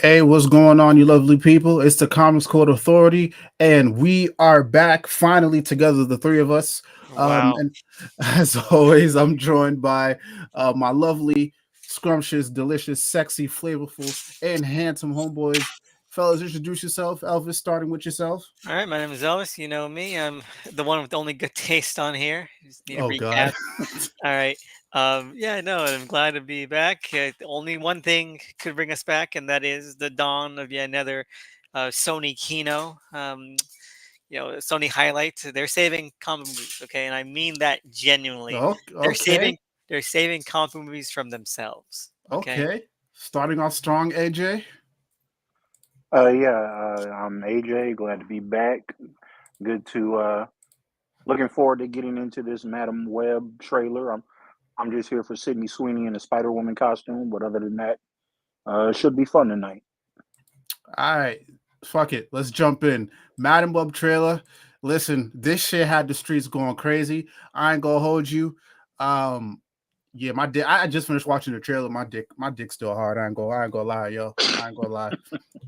Hey, what's going on, you lovely people? It's the Comics Code Authority, and we are back finally together, the three of us. Wow. And as always, I'm joined by my lovely, scrumptious, delicious, sexy, flavorful, and handsome homeboys. Fellas, introduce yourself. Elvis, starting with yourself. All right, my name is Elvis. You know me. I'm the one with the only good taste on here. Just need a Oh God. recap. All right. Yeah, no, I'm glad to be back. Only one thing could bring us back, and that is the dawn of yet another Sony Kino. Sony highlights. They're saving comic movies, okay, and I mean that genuinely. Oh, They're okay, saving. They're saving comic movies from themselves. Okay. okay. Starting off strong, AJ. I'm AJ. Glad to be back. Good to looking forward to getting into this Madam Webb trailer. I'm just here for Sydney Sweeney in a Spider Woman costume, but other than that, it should be fun tonight. All right, fuck it. Let's jump in. Madam Web trailer. Listen, this shit had the streets going crazy. I ain't gonna hold you. Um, yeah, my dick. I just finished watching the trailer. My dick's still hard. I ain't gonna lie, yo. I ain't gonna lie.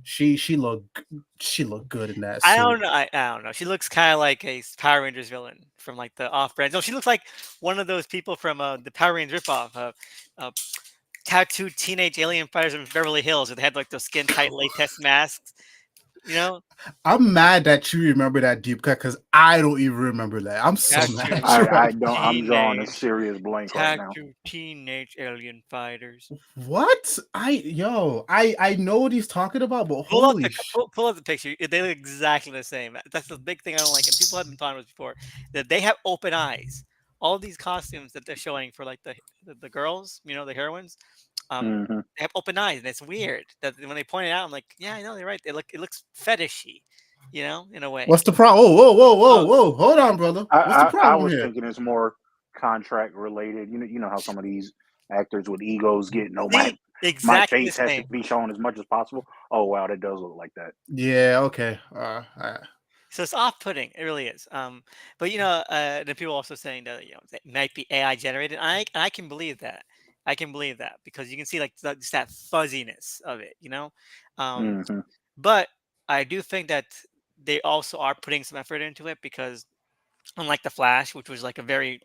She looked good in that I suit. don't know. I don't know. She looks kind of like a Power Rangers villain from like the off-brand. No, she looks like one of those people from the Power Rangers ripoff. Uh, Tattooed teenage alien fighters in Beverly Hills, where they had like those skin tight latex masks. You know, I'm mad that you remember that deep cut because I don't even remember that. I'm so mad tattooed at you I right don't. I'm drawing a teenage, serious blank right now. tattooed teenage alien fighters. what? I know what he's talking about, but holy Pull up the picture. They look exactly the same. That's the big thing I don't like. And people have been talking about this before that they have open eyes. All these costumes that they're showing for like the girls, the heroines, Hmm. they have open eyes, and it's weird that when they point it out, I'm like, yeah, I know they're right. It looks fetishy, in a way. what's the problem? Oh, Uh, whoa! Hold on, brother. What's the I problem was here? thinking it's more contract related. You know how some of these actors with egos get no See, my exactly the face has to same. be shown as much as possible. Oh wow, that does look like that. Yeah, okay. So it's off-putting. It really is. But the people also saying that it might be AI generated. I can believe that. I can believe that because you can see like just that fuzziness of it. Um, Hmm. but I do think that they also are putting some effort into it because unlike the Flash, which was like a very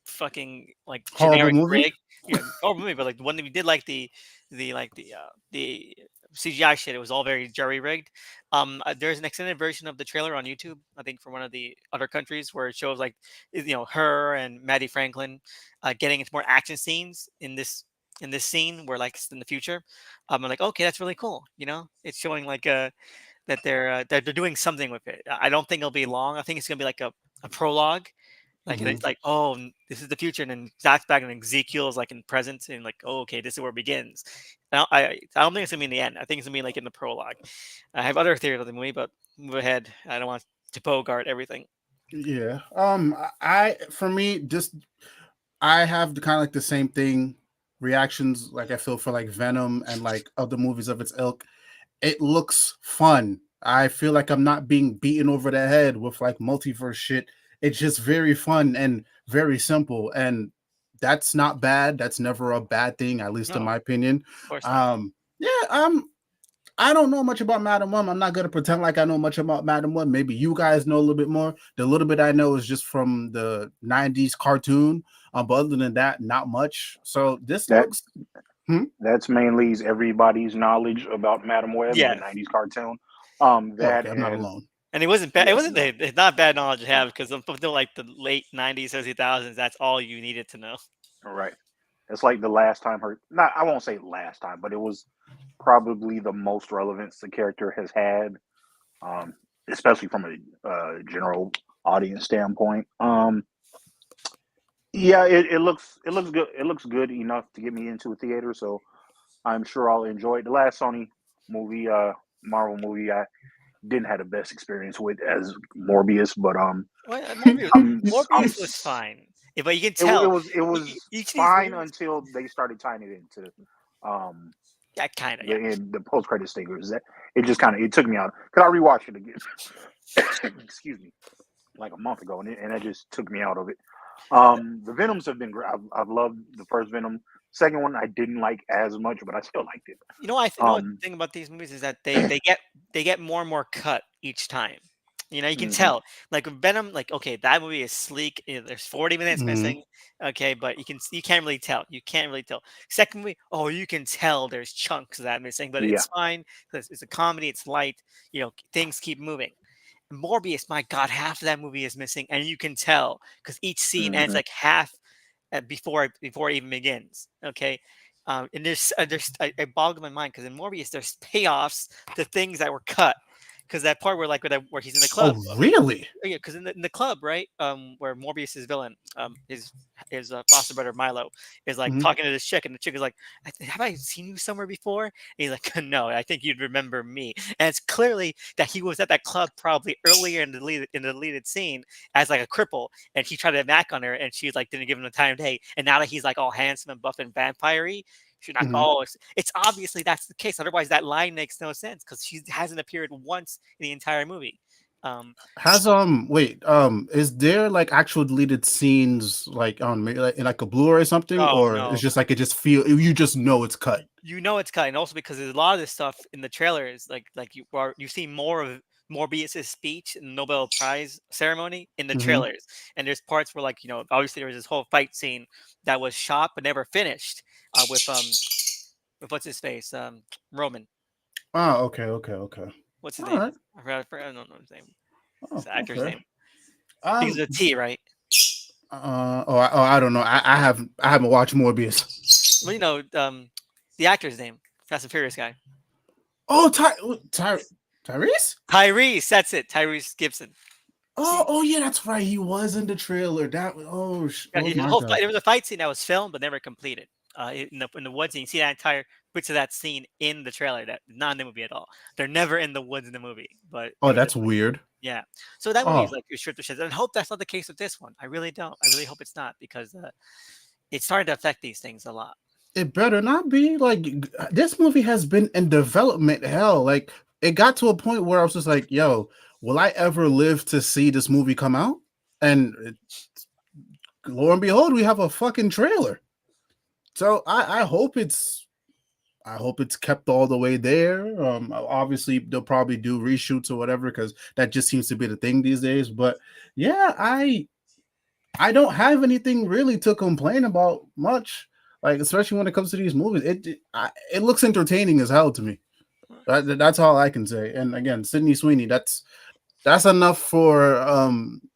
fucking like Horrible generic movie. rig. Horrible movie, but like when we did like the CGI shit, it was all very jury rigged. There's an extended version of the trailer on YouTube, I think, from one of the other countries where it shows like her and Maddie Franklin getting into more action scenes in this scene where like it's in the future. I'm like, okay, that's really cool. It's showing like that they're doing something with it. I don't think it'll be long. I think it's gonna be like a prologue like and Mhm. it's like, oh, this is the future, and then Zach's back, and Ezekiel is like in present, and like, oh, okay, this is where it begins. I don't think it's gonna be in the end. I think it's gonna be like in the prologue. I have other theories of the movie, but move ahead. I don't want to bogart everything. Yeah. I for me, just I have the kind of like the same thing reactions like I feel for like Venom and like other movies of its ilk. It looks fun. I feel like I'm not being beaten over the head with like multiverse shit. It's just very fun and very simple, and that's not bad. That's never a bad thing, at least in No, my opinion. of course not. Yeah, I don't know much about Madam Web. I'm not gonna pretend like I know much about Madam Web. Maybe you guys know a little bit more. The little bit I know is just from the '90s cartoon. But other than that, not much. So this That looks. Hmm? That's mainly everybody's knowledge about Madam Web, the Yeah, '90s cartoon. Oh, That okay, I'm not and alone. and it wasn't bad. It yeah, wasn't no, it's not bad knowledge to have because up until like the late '90s, early 2000s, that's all you needed to know. right. It's like the last time her. Not, I won't say last time, but it was probably the most relevance the character has had, um, especially from a general audience standpoint. Yeah, it looks good. It looks good enough to get me into a theater, so I'm sure I'll enjoy it. The last Sony movie, Marvel movie, I didn't have the best experience with as Morbius, but Well, I'm Morbius was fine, but you can tell it was each of these fine movies. until they started tying it into um Yeah, kind of. the Yeah. in the post credit stingers. That it just kind of it took me out because I rewatched it again. Excuse me, like a month ago, and it just took me out of it. The Venoms have been great. I've loved the first Venom. Second one I didn't like as much, but I still liked it. You know, the thing about these movies is that they get more and more cut each time. You know, you can tell. Like with Venom, like okay, that movie is sleek. There's 40 minutes missing. Okay, but you can't really tell. You can't really tell. Second movie, oh, you can tell there's chunks of that missing, but it's fine because it's a comedy. It's light. You know, things keep moving. Morbius, my God, half of that movie is missing, and you can tell because each scene ends like half before it even begins. Okay, and it boggles my mind because in Morbius there's payoffs to things that were cut. Because that part where he's in the club. Oh, really? Yeah, because in the club, right? Where Morbius's villain, his foster brother Milo, is like talking to this chick, and the chick is like, "Have I seen you somewhere before?" And he's like, "No, I think you'd remember me." And it's clearly that he was at that club probably earlier in the deleted scene as like a cripple, and he tried to knock on her, and she like didn't give him the time of day. And now that he's like all handsome and buff and vampire-y, she's not. Oh, it's obviously that's the case. Otherwise, that line makes no sense because she hasn't appeared once in the entire movie. Is there like actual deleted scenes like on in like a Blu-ray or something, or no. it's just like you just know it's cut? You know it's cut, and also because there's a lot of this stuff in the trailers, like you see more of Morbius's speech in the Nobel Prize ceremony in the trailers, and there's parts where like obviously there was this whole fight scene that was shot but never finished with what's his face Roman. Oh, okay. What's his All name? right. I don't know his name. Oh, It's the actor's okay. name. Because of the T, right? I don't know. I haven't watched Morbius. Well, the actor's name, Fast and Furious guy. Oh, Tyrese. Tyrese, that's it. Tyrese Gibson. Oh yeah, that's right. He was in the trailer. There was a fight scene that was filmed but never completed. In the woods, and you see that entire bits of that scene in the trailer that not in the movie at all. They're never in the woods in the movie. But that's weird. Yeah. So that movie is like shit to shit. And I hope that's not the case with this one. I really don't. I really hope it's not because it's starting to affect these things a lot. It better not be. Like this movie has been in development hell. Like it got to a point where I was just like, yo, will I ever live to see this movie come out? And lo and behold, we have a fucking trailer. So I hope it's kept all the way there. Obviously they'll probably do reshoots or whatever because that just seems to be the thing these days. But yeah, I don't have anything really to complain about much. Like especially when it comes to these movies, it looks entertaining as hell to me. That's all I can say. And again, Sydney Sweeney, that's enough for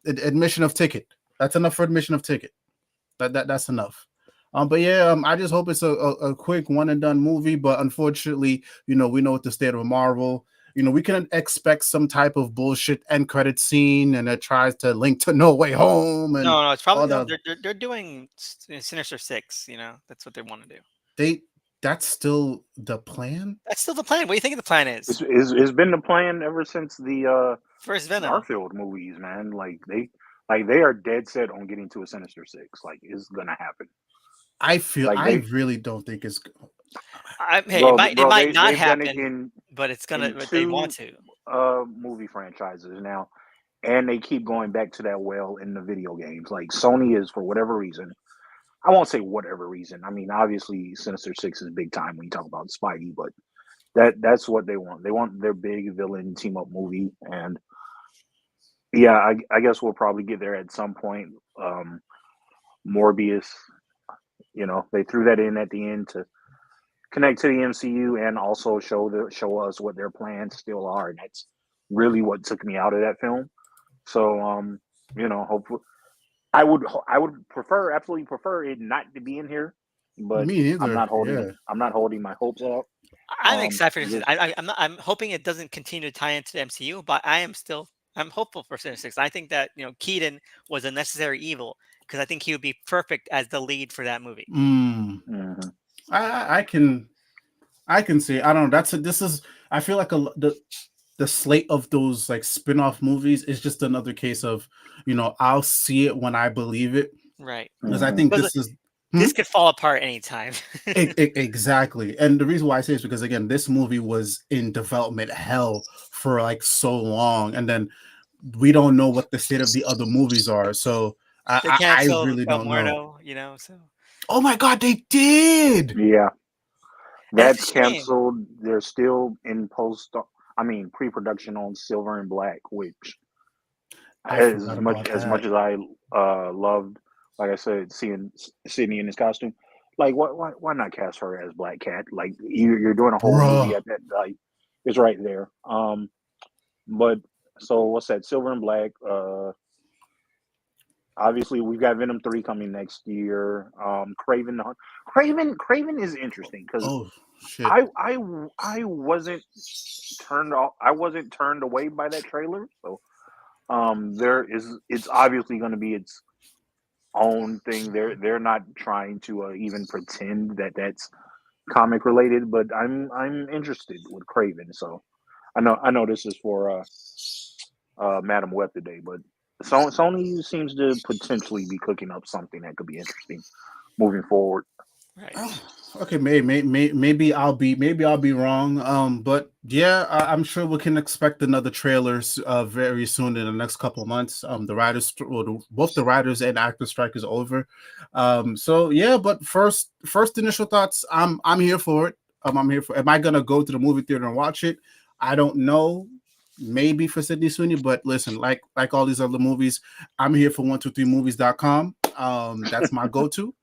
admission of ticket. That's enough for admission of ticket. That's enough. But yeah, I just hope it's a quick one and done movie. But unfortunately, we know what the state of Marvel. We can expect some type of bullshit end credit scene, and it tries to link to No Way Home. And no, it's probably they're doing Sinister Six. That's what they want to do. That's still the plan? That's still the plan. What do you think the plan is? It's been the plan ever since the first Venom Garfield movies, man. They are dead set on getting to a Sinister Six. Like it's gonna happen. I feel I really don't think it's. It might not happen, but it's gonna. They want to. Movie franchises now, and they keep going back to that well in the video games. Like Sony is, for whatever reason, I won't say whatever reason. I mean, obviously, Sinister Six is big time when you talk about Spidey, but that's what they want. They want their big villain team up movie, and yeah, I guess we'll probably get there at some point. Morbius. They threw that in at the end to connect to the MCU and also show us what their plans still are, and that's really what took me out of that film. So, hopefully, I would absolutely prefer it not to be in here, but me either. I'm not holding my hopes out. I'm excited for this. I'm hoping it doesn't continue to tie into the MCU, but I'm hopeful for Sinister Six. I think that Keaton was a necessary evil. Because I think he would be perfect as the lead for that movie. Mm-hmm. I can see. I don't know. I feel like the slate of those like spin-off movies is just another case of, I'll see it when I believe it. Right. Because I think this could fall apart anytime. Exactly. And the reason why I say is because again, this movie was in development hell for like so long, and then we don't know what the state of the other movies are. So I really don't know. So Oh my God, they did. Yeah, And it's that's a shame. canceled. They're still in pre-production on Silver and Black, which I forgot about as that. much as I loved, like I said, seeing Sydney in this costume, like why not cast her as Black Cat? Like you're doing a whole movie Bruh. at that, like it's right there. But so what's that? Silver and Black. Obviously we've got Venom 3 coming next year. Craven the Craven is interesting because Oh shit. I wasn't turned off. I wasn't turned away by that trailer. So it's obviously going to be its own thing. They're not trying to even pretend that that's comic related, but I'm interested with Craven. So I know this is for Madam Web today, but Sony seems to potentially be cooking up something that could be interesting moving forward. Right. Oh, okay, maybe I'll be wrong. But yeah, I'm sure we can expect another trailers very soon in the next couple of months. Both the writers and actors strike is over. So yeah, but first initial thoughts. I'm here for it. I'm here for. Am I gonna go to the movie theater and watch it? I don't know. Maybe for Sydney Sweeney, but listen, like all these other movies, I'm here for 123movies.com. That's my go-to.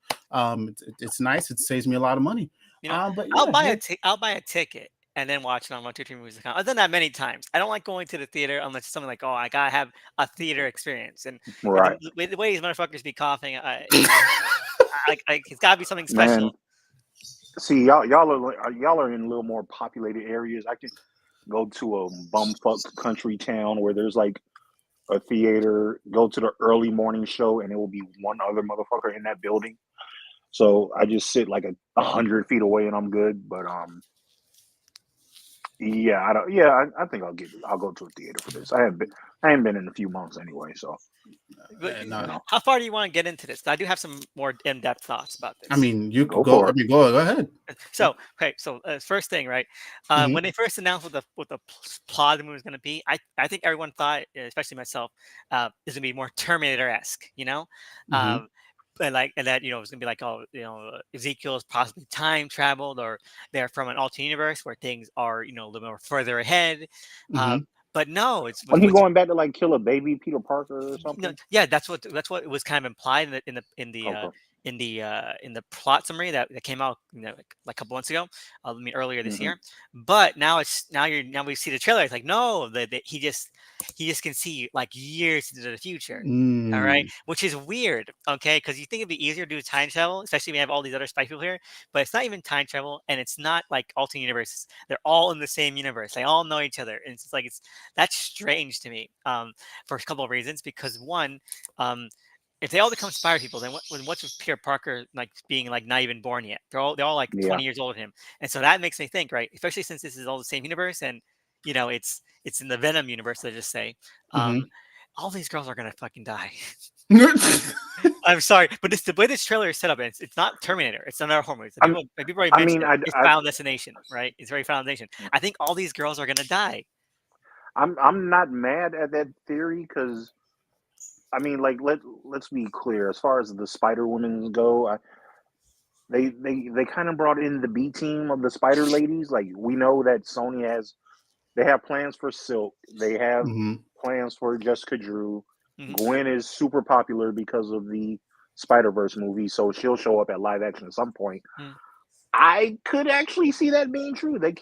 It's nice. It saves me a lot of money. You know, But yeah, yeah. I'll buy a ticket and then watch it on 123movies.com. I've done that many times. I don't like going to the theater unless it's something like, oh, I gotta have a theater experience. And Right, the way these motherfuckers be coughing, it's gotta be something man. special. See, y'all are in a little more populated areas. I can go to a bumfuck country town where there's like a theater, go to the early morning show, and it will be one other motherfucker in that building. So I just sit like 100 feet away, and I'm good. But yeah, I don't. Yeah, I think I'll go to a theater for this. I haven't been in a few months anyway. So But you No, know, how far do you want to get into this? I do have some more in-depth thoughts about I this. mean, you could go go. for I it. mean, go ahead. So, okay, so first thing, right? Mm-hmm, When they first announced what the plot of the movie was going to be, I think everyone thought, especially myself, is going to be more Terminator-esque, you know, mm-hmm, um, and that it was going to be like, oh, Ezekiel is possibly time traveled, or they're from an alternate universe where things are a little more further ahead. mm-hmm. But no, it's When he what's going back to like kill a baby Peter Parker or no, something? yeah, that's what it was kind of implied Okay. in the plot summary that came out like a couple months ago. I mean earlier this Hmm. year. But now we see the trailer. It's like no, that he just can see like years into the future. All right, Mm. which is weird. Okay, because you think it'd be easier to do time travel, especially when we have all these other spy people here. But it's not even time travel, and it's not like alternate universes. They're all in the same universe. They all know each other, and it's just like it's that's strange to me. For a couple of reasons. Because one, um, if they all become spider people, then what's with Peter Parker like being like not even born yet? They're all like Yeah. 20 years older than him, and so that makes me think, right? Especially since this is all the same universe, and it's in the Venom universe. Let's just say, Mm-hmm. um, all these girls are gonna fucking die. Mm-hmm. I'm sorry, but the way this trailer is set up, it's not Terminator. It's another horror movie. So I'm. people already I mentioned mean, it. It's Final Destination, right? It's very Final Destination. I think all these girls are gonna die. I'm not mad at that theory because I mean, like let's be clear. As far as the Spider Women go, they kind of brought in the B team of the Spider Ladies. Like we know that Sony they have plans for Silk. They have plans for Jessica Drew. Mhm. Gwen is super popular because of the Spider Verse movie, so she'll show up at live action at some point. Mm. I could actually see that being true. They're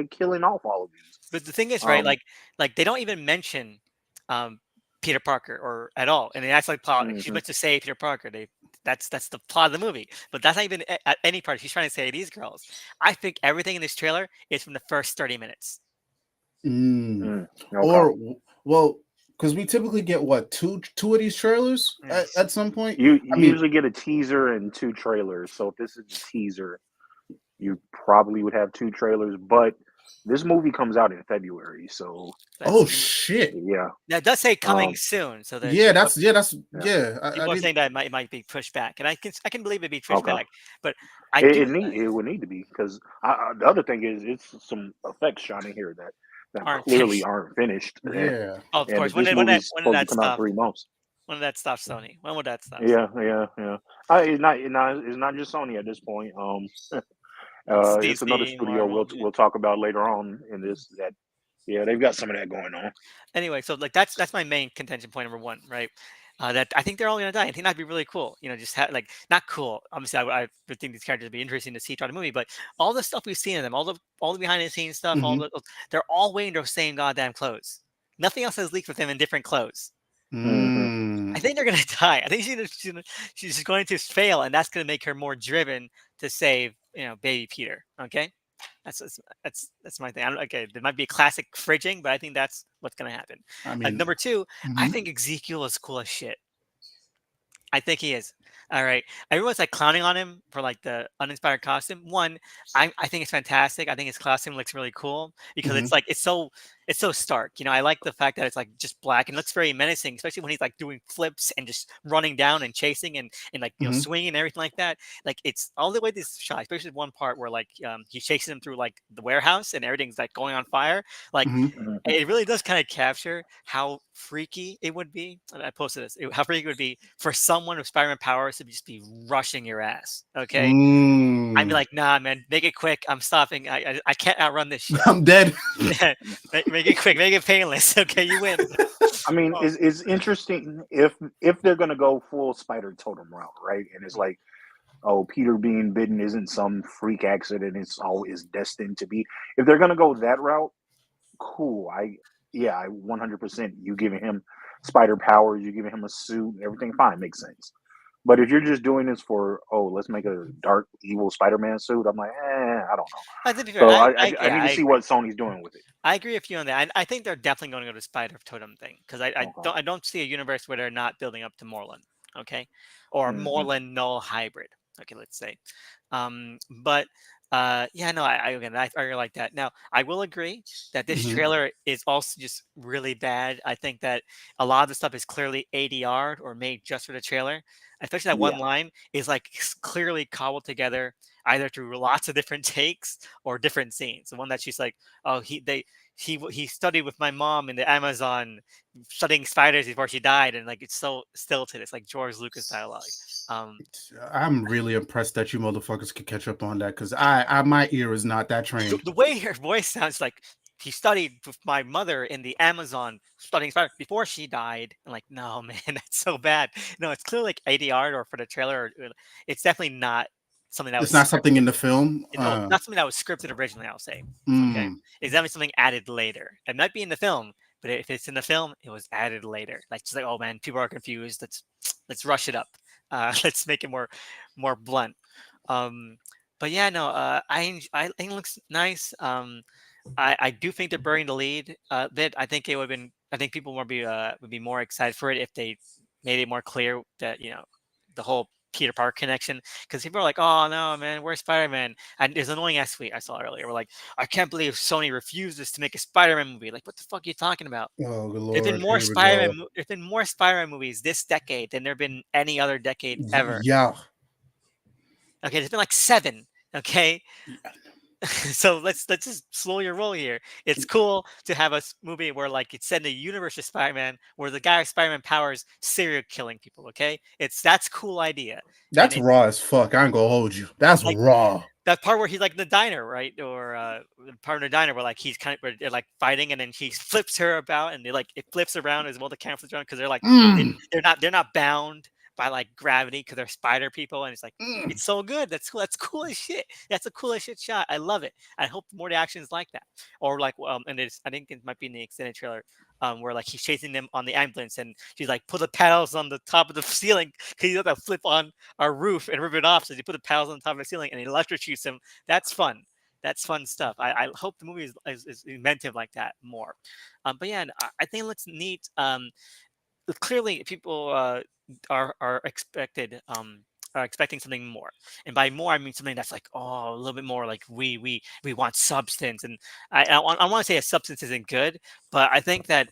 killing off all of these. But the thing is, right? Um, Like they don't even mention um, Peter Parker or at all, and they actually plot. She's mhm. meant to say Peter Parker. That's the plot of the movie, but that's not even at any part. She's trying to say these girls. I think everything in this trailer is from the first 30 minutes. Mm. Okay. Or well, because we typically get what two of these trailers Mm. at some point. You I mean, usually get a teaser and two trailers. So if this is a teaser, you probably would have two trailers. But this movie comes out in February, so That's oh shit. yeah. Now it does say coming Um, soon, so that Yeah, but that's yeah. yeah. I people are didn't. saying that it might be pushed back, and I can believe it'd be pushed Okay. back, but I do It would need to be because the other thing is it's some effects shot in here that aren't clearly finished. aren't finished. Yeah. Oh, of And course. if this When movie's did supposed to that come out in stop? 3 months, When did that stop Sony? When would that stop? Yeah, yeah, yeah. It's not just Sony at this point. It's It's another DC, studio Marvel. Yeah. we'll talk about later on in this. That yeah, they've got some of that going on. Anyway, so like that's my main contention point number one, right? That I think they're all gonna die. I think that'd be really cool. Just like not cool. Obviously, I would think these characters would be interesting to see throughout the movie, but all the stuff we've seen in them, all the behind the scenes stuff, Hmm. they're all wearing those same goddamn clothes. Nothing else has leaked with them in different clothes. Mm-hmm. I think they're gonna die. I think she's going to fail, and that's gonna make her more driven to save baby Peter. Okay, that's my thing. Okay, there might be a classic fridging, but I think that's what's gonna happen. I mean, Number two, I mhm. think Ezekiel is cool as shit. I think he is. All right. Everyone's like clowning on him for like the uninspired costume. One, I think it's fantastic. I think his costume looks really cool because Mhm. it's like it's so stark. I like the fact that it's like just black and looks very menacing, especially when he's like doing flips and just running down and chasing and like Mhm. swinging and everything like that. Like it's all the way this shot, especially one part where like he's chasing him through like the warehouse and everything's like going on fire. Like Mhm. Mm-hmm. it really does kind of capture how freaky it would be. And I posted this. How freaky it would be for someone with Spider-Man powers to just be rushing your ass. Okay, I'd be Mm. like, nah, man, make it quick. I'm stopping. I can't outrun this shit. I'm dead. make it quick. Make it painless. Okay, you win. I mean, Oh, it's interesting if they're gonna go full spider totem route, right? And it's like, oh, Peter being bitten isn't some freak accident; it's always destined to be. If they're gonna go that route, cool. I 100%. You giving him spider powers, you giving him a suit, everything fine, makes sense. But if you're just doing this for, oh, let's make a dark evil Spider-Man suit, I'm like, I don't know. to be fair, So I yeah, need I to see agree. what Sony's doing with it. I agree with you on that. I think they're definitely going to go to Spider Totem thing because Okay. I don't see a universe where they're not building up to Moreland, okay, or Hmm. Moreland null hybrid. Okay, let's say. But yeah, no, again, I really like that. Now, I will agree that this Mhm. trailer is also just really bad. I think that a lot of the stuff is clearly ADR'd or made just for the trailer. Especially that one Yeah. line is like clearly cobbled together either through lots of different takes or different scenes. The one that she's like, oh, he studied with my mom in the Amazon studying spiders before she died, and like it's so stilted. It's like George Lucas dialogue. Um, I'm really impressed that you motherfuckers could catch up on that because I my ear is not that trained. the way her voice sounds like he studied with my mother in the Amazon studying spider before she died. And like, no, man, that's so bad. No, it's clearly like ADR or for the trailer. It's definitely not something that was It's not something scripted. in the film. No, not something that was scripted originally, I'll say. Okay. Mm. It's definitely something added later. It might be in the film, but if it's in the film, it was added later. Like just like, oh man, people are confused. Let's rush it up. Let's make it more blunt. Um, but yeah, no, I think it looks nice. I do think they're burying the lead bit. I think it would have been. I think people would be more excited for it if they made it more clear that the whole Peter Parker connection. Because people are like, "Oh no, man, where's Spider-Man?" And there's an annoying ass tweet I saw earlier. We're like, "I can't believe Sony refuses to make a Spider-Man movie." Like, what the fuck are you talking about? Oh good There's been lord, more here we go. There's been more Spider-Man movies this decade than there've been any other decade ever. Yeah. Okay, there's been like 7. Okay, Yeah. so let's just slow your roll here. It's cool to have a movie where like it's set in the universe of Spider-Man, where the guy with Spider-Man powers serial killing people. Okay, that's cool idea, and That's it's raw as fuck. I ain't gonna hold you. That's like raw. that part where he's like in the diner, right? Or the part in the diner where like he's kind of where they're like fighting, and then he flips her about, and they like it flips around as well. The camera flips around because they're like Mm. they're not bound by like gravity because they're spider people, and it's like Mm. it's so good. That's cool. That's cool as shit. That's a cool as shit shot. I love it. I hope more actions like that, or like and it's I think it might be in the extended trailer. Where like he's chasing them on the ambulance, and she's like, "Put the paddles on the top of the ceiling," because he's got to flip on our roof and rip it off. So he put the paddles on the top of the ceiling, and he electrocutes him. That's fun. That's fun stuff. I hope the movie is inventive like that more. But yeah, I think it looks neat. Clearly, people are expected are expecting something more, and by more I mean something that's like a little bit more like we want substance, and I want to say a substance isn't good, but I think that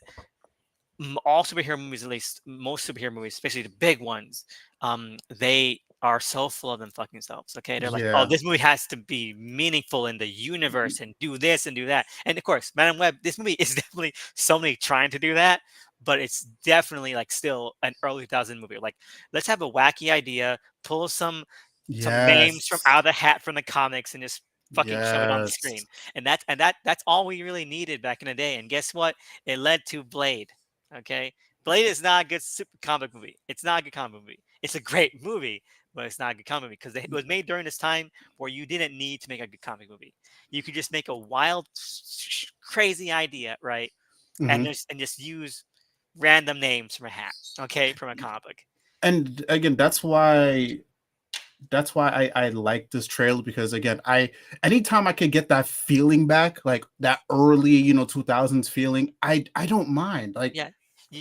all superhero movies, at least most superhero movies, especially the big ones, they are so full of them fucking selves. Okay, they're like, oh, Yeah. this movie has to be meaningful in the universe and do this and do that. And of course, Madam Web, this movie is definitely Sony trying to do that, but it's definitely like still an early 2000 movie. Like, let's have a wacky idea, pull some names from Yes. out of the hat from the comics, and just fucking shove it on the Yes. screen. And that's all we really needed back in the day. And guess what? It led to Blade. Okay, Blade is not a good super comic movie. It's not a good comic movie. It's a great movie, but it's not a good comic movie because it was made during this time where you didn't need to make a good comic movie. You could just make a wild, crazy idea, right? And Mhm. just use random names from a hat, okay, from a comic book. And again, that's why I like this trailer, because again, anytime I could get that feeling back, like that early 2000s feeling, I don't mind. Like Yeah,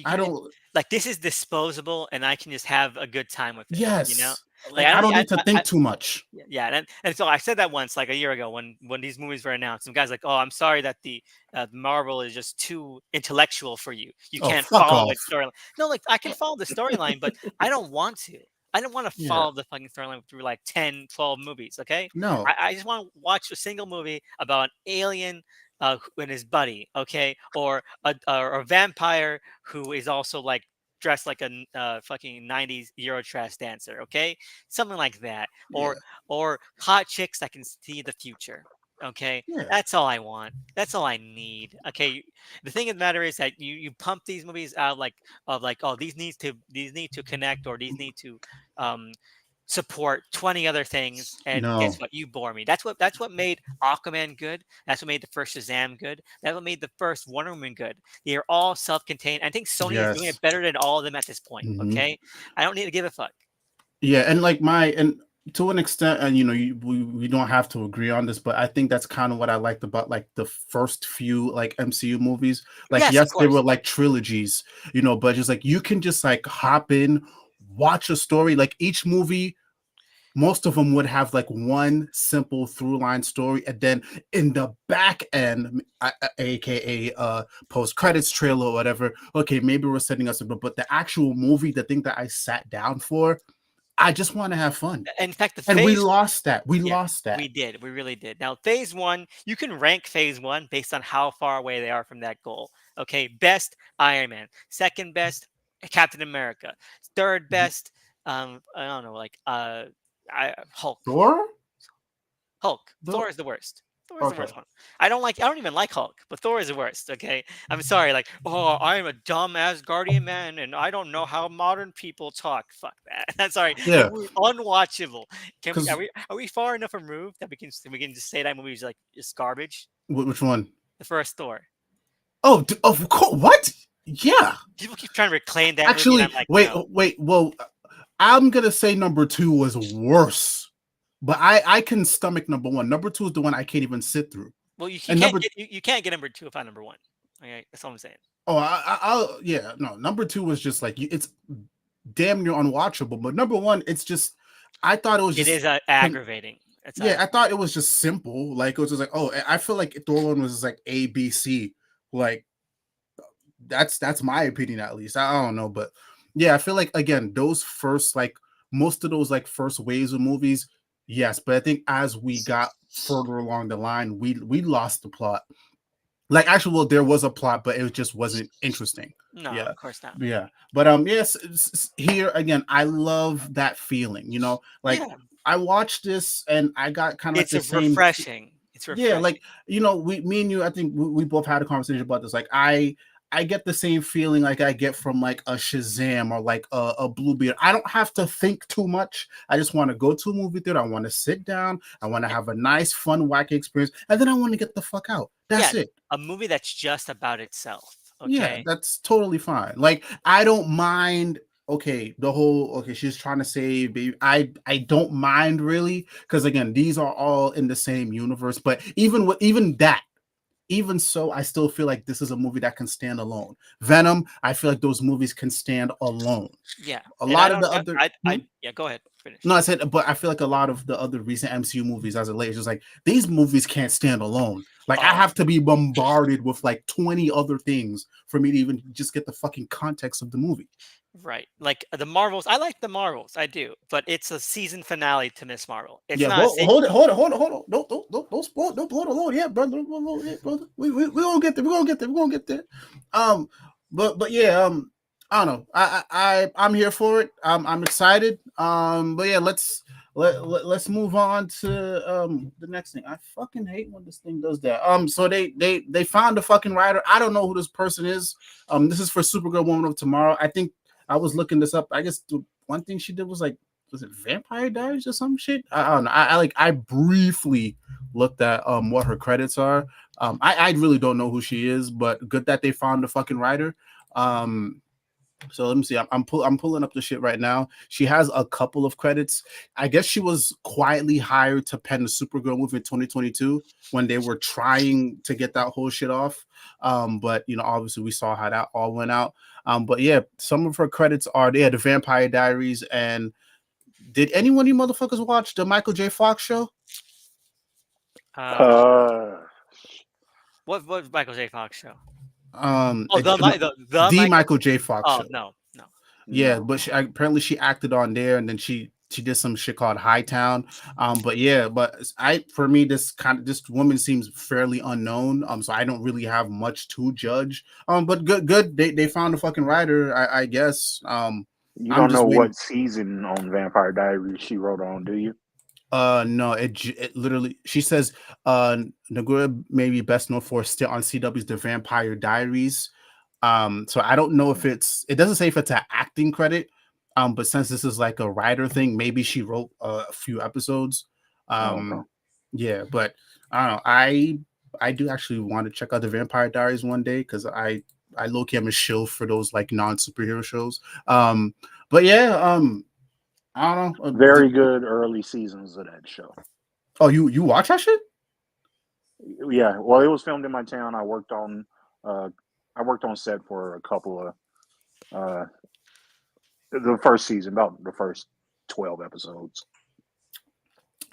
I don't. like, this is disposable, and I can just have a good time with it. You know, Yes. like Like I I don't don't need need to think too much. yeah, and so I said that once, like a year ago, when these movies were announced. Some guys like, "Oh, I'm sorry that the Marvel is just too intellectual for you. You Oh, can't fuck follow off. its storyline." No, like I can follow the storyline, but I don't want to. I don't want to Yeah. follow the fucking storyline through like 10, 12 movies. Okay, No. I just want to watch a single movie about an alien and his buddy. Okay, or a vampire who is also like dressed like a fucking 90s Eurotrash dancer. Okay, something like that, Yeah. or hot chicks that can see the future. Okay, Yeah. that's all I want. That's all I need. Okay, the thing of the matter is that you pump these movies out like oh, these need to connect, or these need to um support 20 other things, and guess No. what? You bore me. That's what made Aquaman good. That's what made the first Shazam good. That's what made the first Wonder Woman good. They are all self-contained. I think Sony is doing Yes. it better than all of them at this point. Hmm. Okay, I don't need to give a fuck. Yeah, and to an extent, and we don't have to agree on this, but I think that's kind of what I liked about like the first few like MCU movies. Like, Yes, of yes, they were course. like trilogies, but just like you can just like hop in, watch a story. Like each movie, most of them would have like one simple through line story, and then in the back end, aka post credits trailer or whatever. Okay, maybe we're setting us up, but the actual movie, the thing that I sat down for, I just want to have fun. In fact, the And we phase lost that. We Yeah, lost that. we did. We really did. Now, phase one, you can rank phase one based on how far away they are from that goal. Okay, best Iron Man, second best Captain America, third Mhm. best I don't know, like Hulk. Thor? Thor is the worst. Thor is the Okay. worst one. I don't even like Hulk, but Thor is the worst. Okay, I'm sorry. Like, oh, I'm a dumb Asgardian man, and I don't know how modern people talk. Fuck that. I'm sorry. That Yeah, movie unwatchable. Can we? because Are we far enough removed that we can just say that movie is like just garbage? which one? The first Thor. Oh, of course. What? Yeah. People keep trying to reclaim that movie, and Actually, I'm like, wait, no. wait. Well, I'm gonna say number two was worse, but I can stomach number one. Number two is the one I can't even sit through. Well, you And can't number get you can't get number two if I'm number one. Okay, that's all I'm saying. oh, I'll yeah, no. Number two was just like it's damn near unwatchable. But number one, it's just I thought it was It just is aggravating. It's yeah, I thought it was just simple. Like it was just like, oh, I feel like Thor one was just like A, B, C. Like that's my opinion at least. I don't know, but yeah, I feel like again, those first like most of those like first waves of movies, yes, but I think as we got further along the line, we lost the plot. Like actually, well, there was a plot, but it just wasn't interesting. no, Yeah, of course not. yeah, but yes, here again, I love that feeling. Like Yeah. I watched this and I got kind of like It's the a same. refreshing. It's Yeah, like refreshing. me and you, I think we both had a conversation about this. Like I get the same feeling like I get from like a Shazam or like a Bluebeard. I don't have to think too much. I just want to go to a movie theater. I want to sit down. I want to Yeah, have a nice, fun, wacky experience, and then I want to get the fuck out. yeah, That's it. a movie that's just about itself. Yeah, Okay. that's totally fine. Like I don't mind. Okay, the whole she's trying to save baby. I don't mind really because again, these are all in the same universe. But even that. Even so, I still feel like this is a movie that can stand alone. Venom, I feel like those movies can stand alone. Yeah, A and I lot of don't. the other, Yeah. Go ahead. Finish. no, I said, but I feel like a lot of the other recent MCU movies as of late, it's just like these movies can't stand alone. Like I Oh, have to be bombarded with like 20 other things for me to even just get the fucking context of the movie. right. Like the Marvels. I like the Marvels. I do, but it's a season finale to Miss Marvel. It's Yeah, not a hold sequel. it, hold it, hold it, hold on. Don't spoil, don't blow the load yet, brother. Don't blow the load yet, brother. We gonna get there. We're gonna get there. We're gonna get there. Um, but yeah, I don't know. I'm here for it. I'm excited. But yeah, let's move on to the next thing. I fucking hate when this thing does that. So they found a fucking writer. I don't know who this person is. This is for Supergirl Woman of Tomorrow. I think I was looking this up. I guess the one thing she did was like, was it Vampire Diaries or some shit? I don't know. I briefly looked at what her credits are. I really don't know who she is, but good that they found a fucking writer. So let me see. I'm pulling up the shit right now. She has a couple of credits. I guess she was quietly hired to pen the Supergirl movie in 2022 when they were trying to get that whole shit off. But you know, obviously we saw how that all went out. But yeah, some of her credits are the Vampire Diaries. And did anyone of you motherfuckers watch the Michael J. Fox show? Uh, What Michael J. Fox show? Oh, the Michael J. Fox Oh show. no. Yeah, no. but apparently she acted on there, and then she did some shit called Hightown. But yeah, but for me this woman seems fairly unknown. So I don't really have much to judge. But good. They found a fucking writer, I guess. You I'm don't just know waiting. what season on Vampire Diaries she wrote on, do you? No, it literally, she says Nagura may be best known for still on CW's The Vampire Diaries. So I don't know if it doesn't say if it's an acting credit. But since this is like a writer thing, maybe she wrote a few episodes. Okay. Yeah, but I don't know. I do actually want to check out The Vampire Diaries one day because I low-key am a shill for those like non-superhero shows. But yeah, I don't know. Very good early seasons of that show. Oh, you watch that shit? Yeah, well, it was filmed in my town. I worked on set for a couple of the first season, about the first 12 episodes.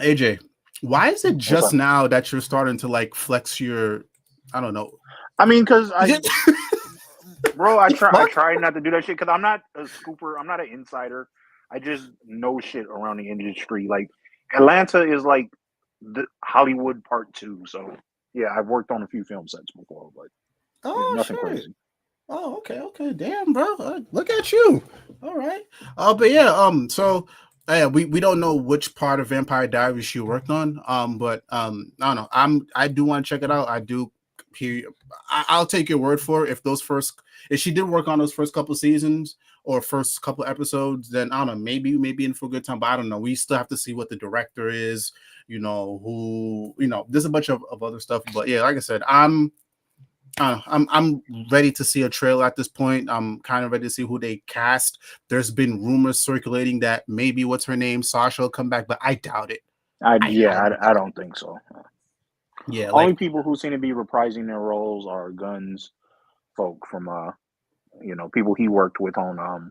AJ, why is it What's just up? now that you're starting to like flex your, I don't know. I mean, because bro, I Fuck. try not to do that shit because I'm not a scooper. I'm not an insider. I just know shit around the industry. Like Atlanta is like the Hollywood Part 2. So yeah, I've worked on a few film sets before, but Oh nothing shit. crazy. Oh, okay. Damn, bro. Look at you. All right. But yeah, so yeah, we don't know which part of Vampire Diaries she worked on. But I don't know. I do want to check it out. I do hear I'll take your word for it. If she did work on those first couple seasons or first couple episodes, then I don't know, maybe in for a good time. But I don't know. We still have to see what the director is, who, there's a bunch of other stuff. But yeah, like I said, I'm ready to see a trailer at this point. I'm kind of ready to see who they cast. There's been rumors circulating that maybe what's her name, Sasha, will come back, but I doubt it. I don't think so. Yeah, Only people who seem to be reprising their roles are Gunn's folk from people he worked with on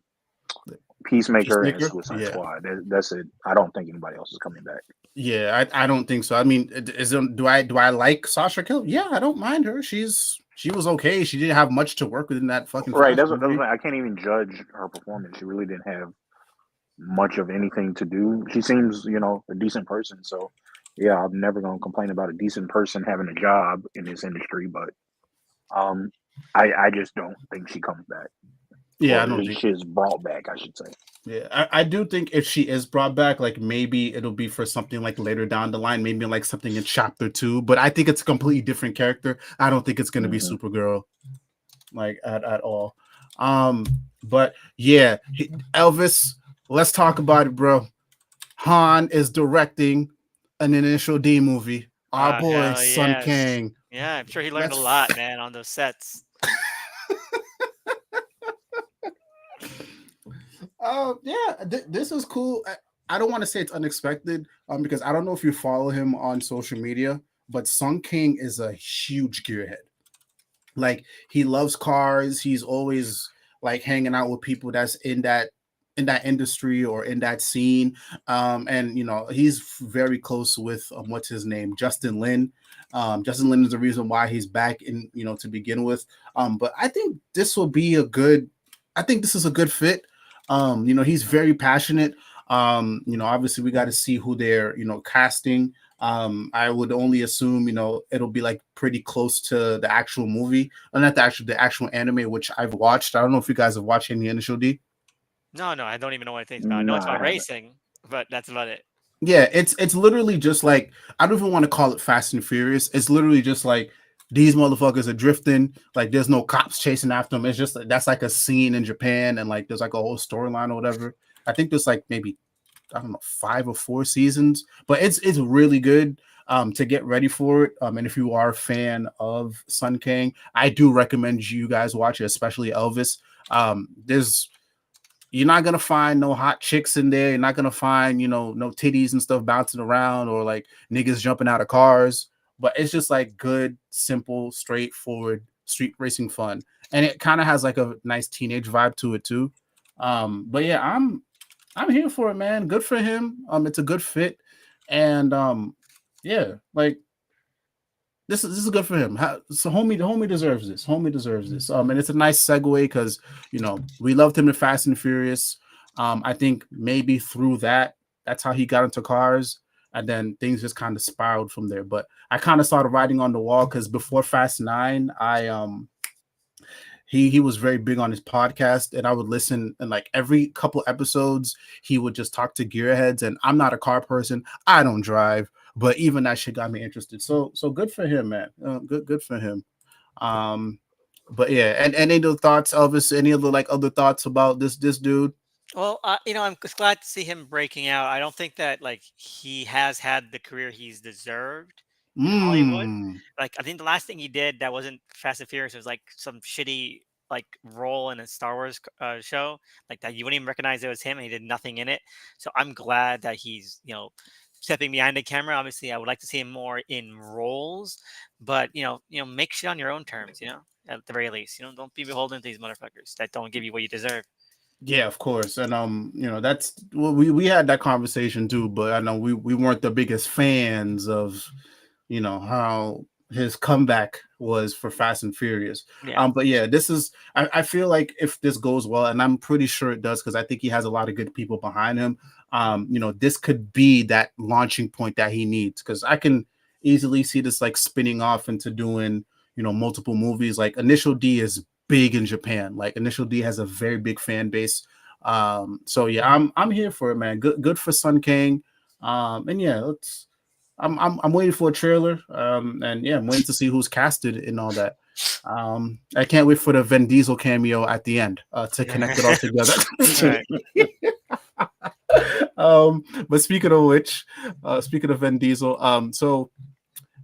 Peacemaker and Suicide Squad. That's it. I don't think anybody else is coming back. Yeah, I don't think so. I mean, do I like Sasha Kill? Yeah, I don't mind her. She was okay. She didn't have much to work with in that fucking right. That's what I can't even judge her performance. She really didn't have much of anything to do. She seems, a decent person. So yeah, I'm never gonna complain about a decent person having a job in this industry. But I just don't think she comes back. Yeah, I don't think she is brought back, I should say. Yeah, I do think if she is brought back, like maybe it'll be for something like later down the line, maybe like something in chapter 2. But I think it's a completely different character. I don't think it's going to be Supergirl, like at all. But yeah, Elvis, let's talk about it, bro. Han is directing an Initial D movie. Our boy, Sun Kang. Yeah, I'm sure he learned a lot, man, on those sets. Yeah, this is cool. I don't want to say it's unexpected, because I don't know if you follow him on social media, but Sun King is a huge gearhead. Like, he loves cars. He's always like hanging out with people that's in that industry or in that scene. And he's very close with what's his name, Justin Lin. Justin Lin is the reason why he's back in, to begin with. But I think this is a good fit. He's very passionate. Obviously we got to see who they're, casting. I would only assume, it'll be like pretty close to the actual movie, or not the actual anime, which I've watched. I don't know if you guys have watched any Initial D. No, I don't even know what it thinks about. I know No, it's I about haven't. racing, but that's about it. Yeah, it's literally just like, I don't even want to call it Fast and Furious. It's literally just like these motherfuckers are drifting. Like there's no cops chasing after them. It's just that's like a scene in Japan, and like there's like a whole storyline or whatever. I think there's like maybe, I don't know, 5 or 4 seasons, but it's really good to get ready for it. And if you are a fan of Sun King, I do recommend you guys watch it, especially Elvis. There's You're not gonna find no hot chicks in there. You're not gonna find, no titties and stuff bouncing around or like niggas jumping out of cars. But it's just like good, simple, straightforward street racing fun, and it kind of has like a nice teenage vibe to it too. But yeah, I'm here for it, man. Good for him. It's a good fit, and yeah, like this is good for him. So homie deserves this. Homie deserves this. And it's a nice segue because we loved him in Fast and Furious. I think maybe through that's how he got into cars, and then things just kind of spiraled from there. But I kind of saw the writing on the wall because before Fast 9, he was very big on his podcast, and I would listen, and like every couple episodes he would just talk to gearheads, and I'm not a car person, I don't drive, but even that shit got me interested. So good for him, man. Good for him. But yeah, and any other thoughts, Elvis? Any other like other thoughts about this dude? Well, I'm just glad to see him breaking out. I don't think that like he has had the career he's deserved in Hollywood. Like I think the last thing he did that wasn't Fast and Furious was like some shitty like role in a Star Wars show, like that you wouldn't even recognize it was him, and he did nothing in it. So I'm glad that he's stepping behind the camera. Obviously, I would like to see him more in roles, but make shit on your own terms. At the very least, don't be beholden to these motherfuckers that don't give you what you deserve. Yeah, of course. And that's well, we had that conversation too, but I know we weren't the biggest fans of how his comeback was for Fast and Furious. Yeah. But yeah, I feel like if this goes well, and I'm pretty sure it does because I think he has a lot of good people behind him. This could be that launching point that he needs, because I can easily see this like spinning off into doing multiple movies. Like Initial D is big in Japan. Like Initial D has a very big fan base. So yeah, I'm here for it, man. Good for Sun King. And yeah, I'm waiting for a trailer. And yeah, I'm waiting to see who's casted and all that. I can't wait for the Vin Diesel cameo at the end to connect it all together. But speaking of which, speaking of Vin Diesel, so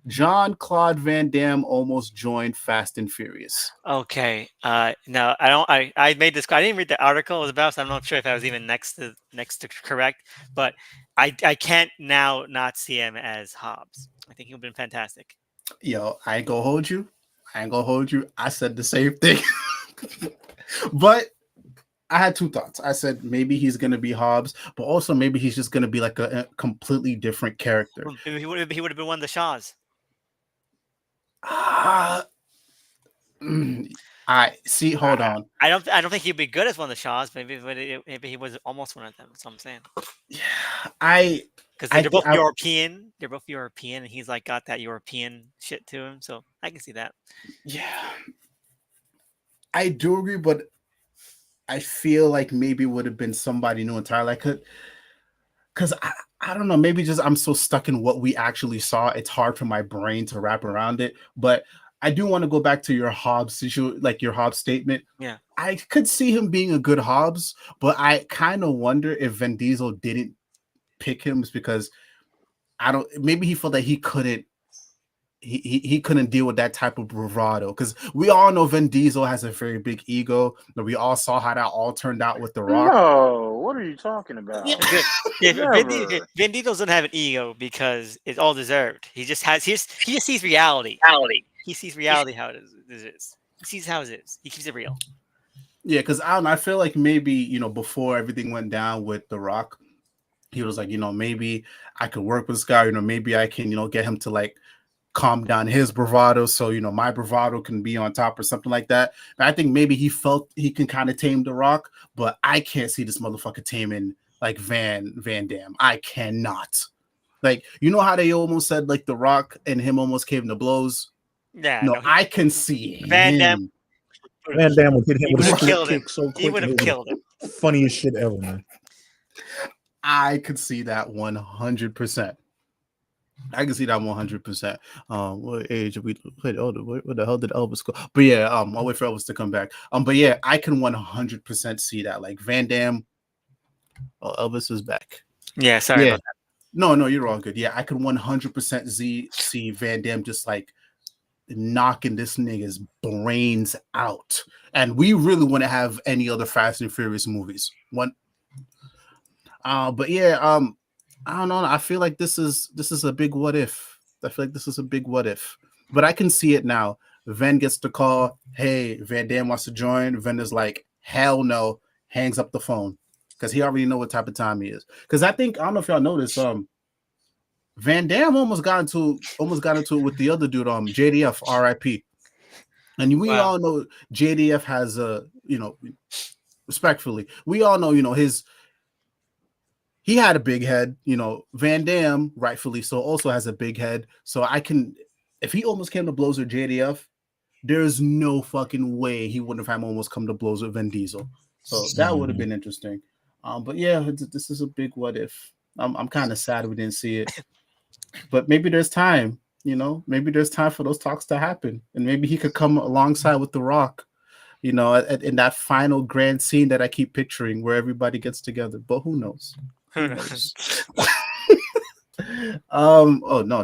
John Claude Van Damme almost joined Fast and Furious. Okay. No, I don't. I made this. I didn't read the article it was about, so I'm not sure if I was even next to correct. But I can't now not see him as Hobbs. I think he'll been fantastic. Yo, I ain't gonna hold you. I said the same thing, but I had two thoughts. I said maybe he's gonna be Hobbs, but also maybe he's just gonna be like a completely different character. He would have been one of the Shaws. I see. Hold on. I don't think he'd be good as one of the Shaws. Maybe he was almost one of them. That's what I'm saying. Yeah, because they're both European. They're both European, and he's like got that European shit to him. So I can see that. Yeah, I do agree, but I feel like maybe it would have been somebody new entirely. Because I don't know, maybe just I'm so stuck in what we actually saw. It's hard for my brain to wrap around it. But I do want to go back to your Hobbs issue, like your Hobbs statement. Yeah. I could see him being a good Hobbs, but I kind of wonder if Vin Diesel didn't pick him because maybe he felt that he couldn't deal with that type of bravado, because we all know Vin Diesel has a very big ego, and we all saw how that all turned out with The Rock. No, what are you talking about? Vin Diesel doesn't have an ego because it's all deserved. He just sees reality. He sees reality how it is. He sees how it is. He keeps it real. Yeah, because I feel like maybe before everything went down with The Rock, he was like, maybe I could work with this guy. Maybe I can get him to like calm down his bravado, so my bravado can be on top or something like that. And I think maybe he felt he can kind of tame The Rock, but I can't see this motherfucker taming like Van Damme. I cannot. Like, you know how they almost said like The Rock and him almost came to blows. Yeah, No, no, I can see Van Damme him. Van Damme would hit him he with would a have split killed him. kick so He quick, would and have it killed was him. the funniest shit ever, man. I could see that 100%. I can see that 100%. What age are we? Wait, oh, where the hell did Elvis go? But yeah, I'll wait for Elvis to come back. But yeah, I can 100% see that. Like Van Damme, oh, Elvis is back. Yeah, sorry Yeah, about that. no, you're all good. Yeah, I can 100% see Van Damme just like knocking this nigga's brains out. And we really want to have any other Fast and Furious movies. But yeah, I don't know. I feel like this is a big what if. I feel like this is a big what if. But I can see it now. Van gets the call. Hey, Van Damme wants to join. Van is like, hell no. Hangs up the phone because he already know what type of time he is. Because I don't know if y'all noticed. Van Damme almost got into it with the other dude. JDF, R.I.P. And we all know JDF has respectfully, we all know he had a big head. Van Damme, rightfully so, also has a big head. So if he almost came to blows with JDF, there's no fucking way he wouldn't have almost come to blows with Vin Diesel. So that would have been interesting. But yeah, this is a big what if. I'm kind of sad we didn't see it, but maybe there's time. Maybe there's time for those talks to happen, and maybe he could come alongside with The Rock. In that final grand scene that I keep picturing, where everybody gets together. But who knows? Who knows? Oh no!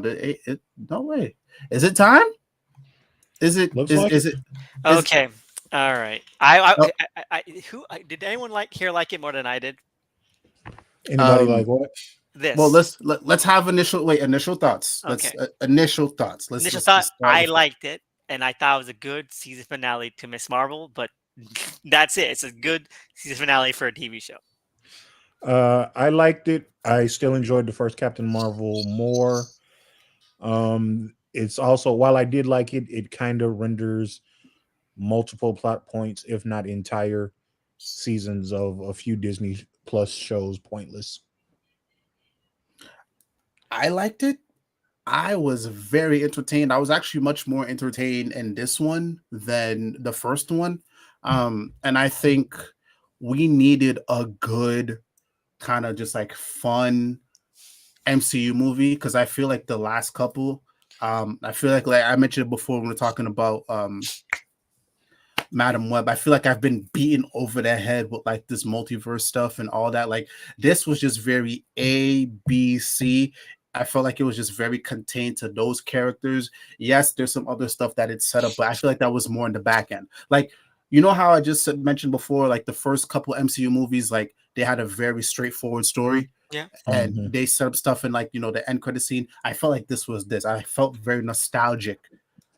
No way. Is it time? Is it? Is it? Okay. All right. Who did anyone like it more than I did? Anybody like what? This. Well, let's have initial thoughts. Okay. Initial thoughts. Initial thought. I liked it, and I thought it was a good season finale to Miss Marvel. But that's it. It's a good season finale for a TV show. I liked it. I still enjoyed the first Captain Marvel more. It's also, while I did like it, it kind of renders multiple plot points, if not entire seasons of a few Disney Plus shows, pointless. I liked it. I was very entertained. I was actually much more entertained in this one than the first one. And I think we needed a good kind of just like fun MCU movie, because I feel like the last couple, I feel like I mentioned it before when we were talking about Madam Web. I feel like I've been beaten over the head with like this multiverse stuff and all that. Like this was just very A, B, C. I felt like it was just very contained to those characters. Yes, there's some other stuff that it's set up, but I feel like that was more in the back end. Like, you know how I just mentioned before, like the first couple MCU movies, like they had a very straightforward story. Yeah. And they set up stuff in like, the end credit scene. I felt like this was this. I felt very nostalgic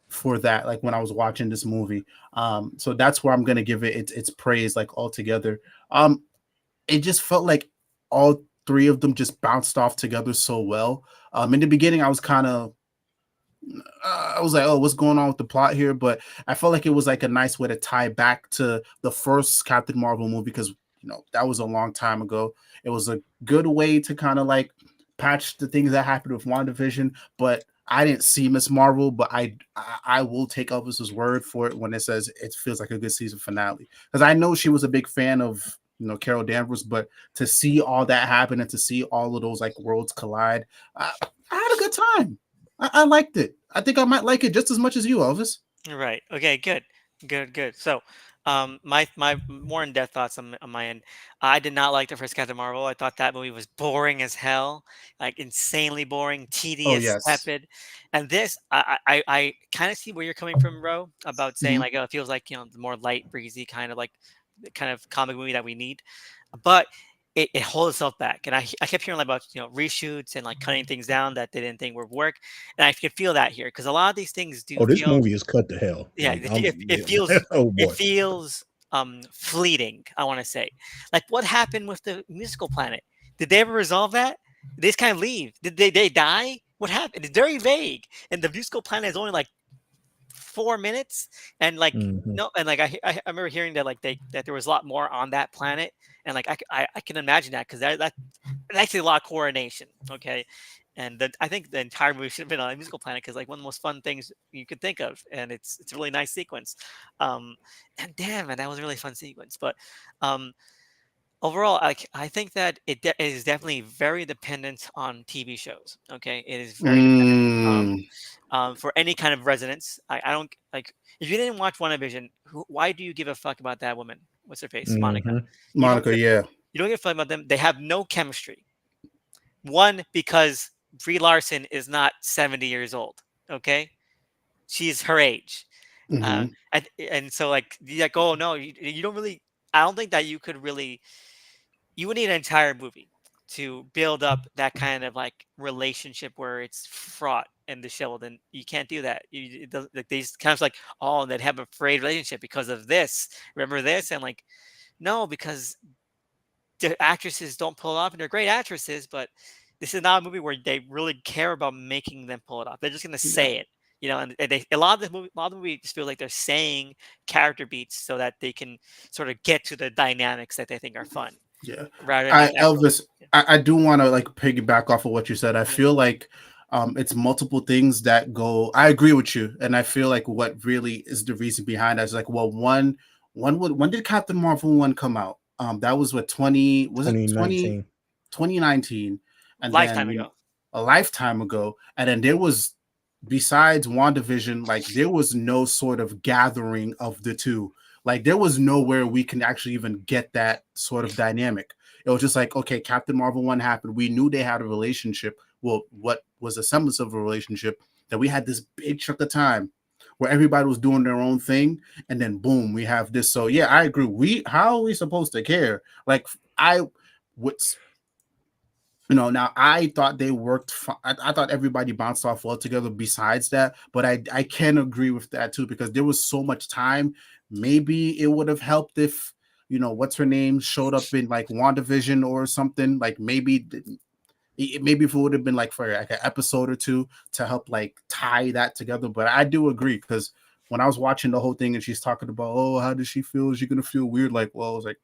for that, like when I was watching this movie. So that's where I'm gonna give it its praise, like altogether. It just felt like all three of them just bounced off together so well. In the beginning, I was kind of I was like, oh, what's going on with the plot here? But I felt like it was like a nice way to tie back to the first Captain Marvel movie, because that was a long time ago. It was a good way to kind of like patch the things that happened with WandaVision. But I didn't see Miss Marvel, but I will take Elvis's word for it when it says it feels like a good season finale, because I know she was a big fan of Carol Danvers, but to see all that happen and to see all of those like worlds collide, I had a good time. I liked it. I think I might like it just as much as you, Elvis. Right. Okay. Good. So, my more in-depth thoughts on my end. I did not like the first Captain Marvel. I thought that movie was boring as hell, like insanely boring, tedious, yes. tepid. And this, I kind of see where you're coming from, Ro, about saying like, oh, it feels like the more light, breezy kind of comic movie that we need, but it holds itself back. And I kept hearing about reshoots and like cutting things down that they didn't think would work, and I could feel that here because a lot of these things do. Oh, this movie is cut to hell. Yeah, Like, it feels it feels fleeting. I want to say, like, what happened with the musical planet? Did they ever resolve that? Did they just kind of leave? Did they die? What happened? It's very vague, and the musical planet is only like 4 minutes, and like no, and like I remember hearing that like that there was a lot more on that planet, and like I can imagine that because that's actually a lot of coordination. Okay, And I think the entire movie should have been on a musical planet because like one of the most fun things you could think of, and it's a really nice sequence. And damn, man, that was a really fun sequence. But um, overall, I think that it is definitely very dependent on TV shows. Okay, it is very dependent. Mm, For any kind of resonance, I don't like if you didn't watch WandaVision, why do you give a fuck about that woman? What's her face, Monica? Mm-hmm. You don't Monica, yeah. you don't give a fuck about them. They have no chemistry. One, because Brie Larson is not 70 years old. Okay, she's her age. Hmm. And so like you're like, oh no, you don't really. I don't think that you could really. You would need an entire movie to build up that kind of like relationship where it's fraught and dishevelled, and you can't do that. It doesn't, like they just kind of like, oh, they'd have a frayed relationship because of this. Remember this? And like, no, because the actresses don't pull it off, and they're great actresses, but this is not a movie where they really care about making them pull it off. They're just gonna Yeah. say it, and a lot of the movie just feels like they're saying character beats so that they can sort of get to the dynamics that they think are fun, Yeah. rather than actual. Elvis, I do want to like piggyback off of what you said. I Yeah. feel like it's multiple things that go. I agree with you, and I feel like what really is the reason behind that is like, well, when did Captain Marvel 1 come out? That was what 20 was it 2019. 2019, and Lifetime then ago. a lifetime ago, and then there was besides WandaVision, like there was no sort of gathering of the two. Like there was nowhere we can actually even get that sort of dynamic. It was just like, okay, Captain Marvel 1 happened. We knew they had a relationship. Well, what was a semblance of a relationship that we had this big chunk of time where everybody was doing their own thing, and then boom, we have this. So yeah, I agree. How are we supposed to care? Like I would now I thought they worked. I thought everybody bounced off well together. Besides that, but I can agree with that too because there was so much time. Maybe it would have helped if what's her name showed up in like WandaVision or something. Like maybe if it would have been like for like an episode or two to help like tie that together. But I do agree because when I was watching the whole thing and she's talking about, oh, how does she feel? Is she gonna feel weird? Like, well, I was like,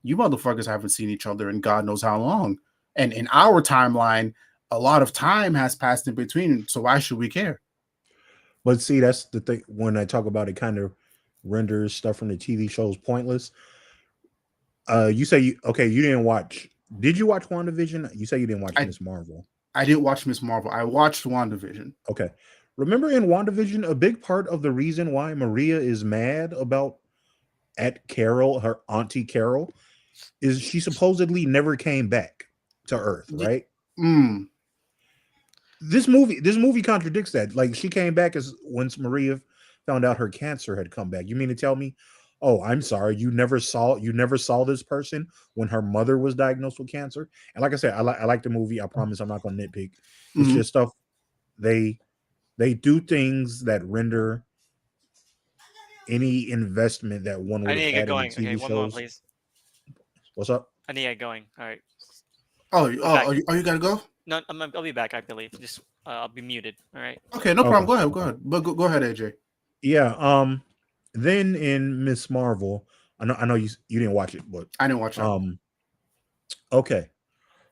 you motherfuckers haven't seen each other in God knows how long. And in our timeline, a lot of time has passed in between. So why should we care? But see, that's the thing. When I talk about it, kind of renders stuff from the TV shows pointless. You say you didn't watch. Did you watch WandaVision? You say you didn't watch I, Miss Marvel. I didn't watch Miss Marvel. I watched WandaVision. Okay. Remember in WandaVision, a big part of the reason why Maria is mad about at Carol, her auntie Carol, is she supposedly never came back to Earth, right? Mm. This movie contradicts that. Like she came back as once Maria found out her cancer had come back. You mean to tell me, oh, I'm sorry, you never saw this person when her mother was diagnosed with cancer? And like I said, I like the movie. I promise I'm not going to nitpick. It's Mhm. just stuff they do things that render any investment that one I would need have to get had in the going. Okay, TV one moment, shows. please. What's up? I need to get going. All right. You gotta go? No, I'll be back. I believe. Just I'll be muted. All right. Okay, no problem. Okay. Go ahead. But go ahead, AJ. Yeah. Then in Miss Marvel, I know you didn't watch it, but I didn't watch that. Okay.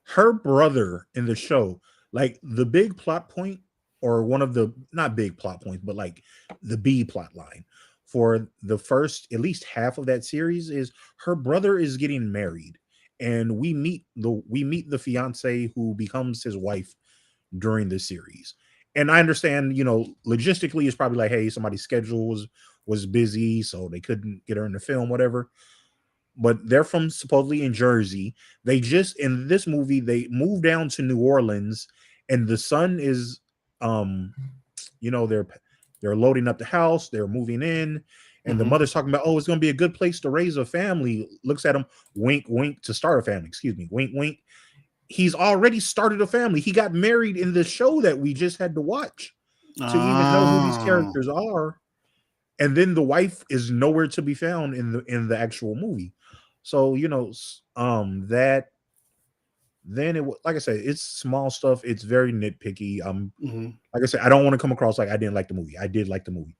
Her brother in the show, like the big plot point, or one of the not big plot points, but like the B plot line for the first at least half of that series is her brother is getting married, and we meet the fiance who becomes his wife during the series. And I understand, logistically, it's probably like, hey, somebody's schedule was busy, so they couldn't get her in the film, whatever. But they're from supposedly in Jersey. They just in this movie they moved down to New Orleans, and the son is, they're loading up the house, they're moving in, and the Mhm. mother's talking about, oh, it's going to be a good place to raise a family. Looks at him, wink, wink, to start a family. Excuse me, wink, wink. He's already started a family. He got married in the show that we just had to watch to even know who these Oh. characters are. And then the wife is nowhere to be found in the actual movie. So that then like I said, it's small stuff. It's very nitpicky. Mhm. Like I said, I don't want to come across like I didn't like the movie. I did like the movie.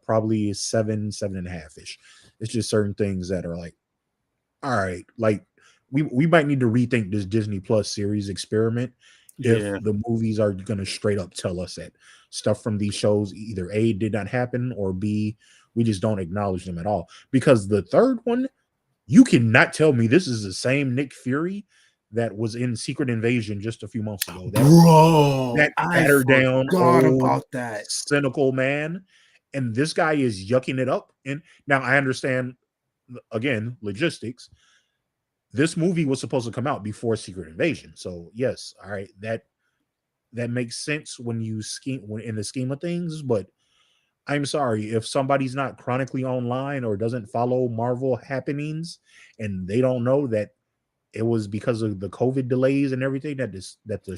Probably 7.5 ish. It's just certain things that are like, all right, like we might need to rethink this Disney Plus series experiment if Yeah. the movies are going to straight up tell us that stuff from these shows either A, did not happen, or B, we just don't acknowledge them at all. Because the third one, you cannot tell me this is the same Nick Fury that was in Secret Invasion just a few months ago. Bro, That I battered down, forgot old, about that. cynical man. And this guy is yucking it up. And now I understand, again, logistics. This movie was supposed to come out before Secret Invasion. So yes, all right, that makes sense when you when in the scheme of things, but I'm sorry if somebody's not chronically online or doesn't follow Marvel happenings and they don't know that it was because of the COVID delays and everything that the It that the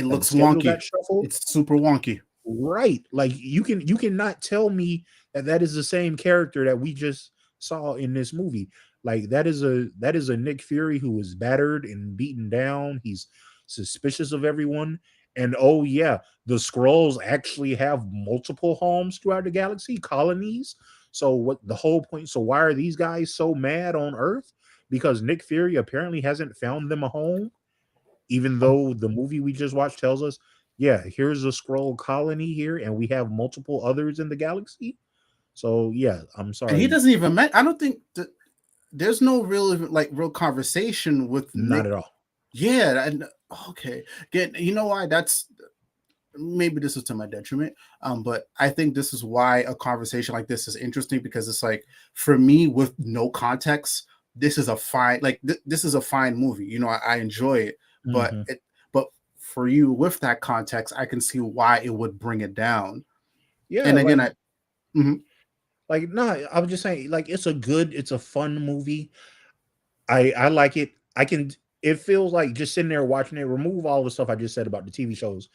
looks schedule wonky. got shuffled. It's super wonky. Right. Like you cannot tell me that is the same character that we just saw in this movie. Like that is a Nick Fury who is battered and beaten down. He's suspicious of everyone. And oh yeah, the Skrulls actually have multiple homes throughout the galaxy, colonies. So what the whole point? So why are these guys so mad on Earth? Because Nick Fury apparently hasn't found them a home, even though the movie we just watched tells us, yeah, here's a Skrull colony here, and we have multiple others in the galaxy. So yeah, I'm And sorry, he doesn't even I don't think that there's no real conversation with not Nick. at all. Yeah, okay. Again, you know why? That's maybe this is to my detriment. But I think this is why a conversation like this is interesting, because it's like, for me, with no context, this is a fine this is a fine movie. You know, I enjoy it, but Mhm. but for you with that context, I can see why it would bring it down. Yeah, And again, mhm. no, I was just saying, like it's a fun movie. I like it. It feels like just sitting there watching it, remove all the stuff I just said about the TV shows.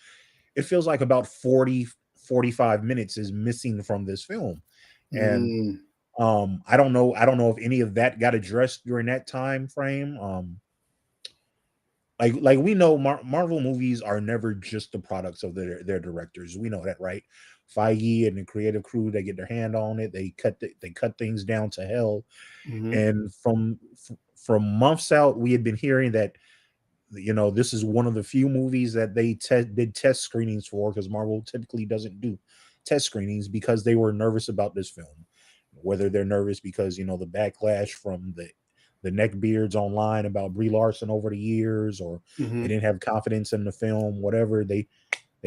It feels like about 45 minutes is missing from this film. And Mm, I don't know if any of that got addressed during that time frame. Like we know Marvel movies are never just the products of their directors. We know that, right? Feige and the creative crew, they get their hand on it. They cut things down to hell. mhm. And from months out, we had been hearing that this is one of the few movies that they did test screenings for, because Marvel typically doesn't do test screenings because they were nervous about this film. Whether they're nervous because the backlash from the neckbeards online about Brie Larson over the years, or they Mhm. didn't have confidence in the film, whatever, they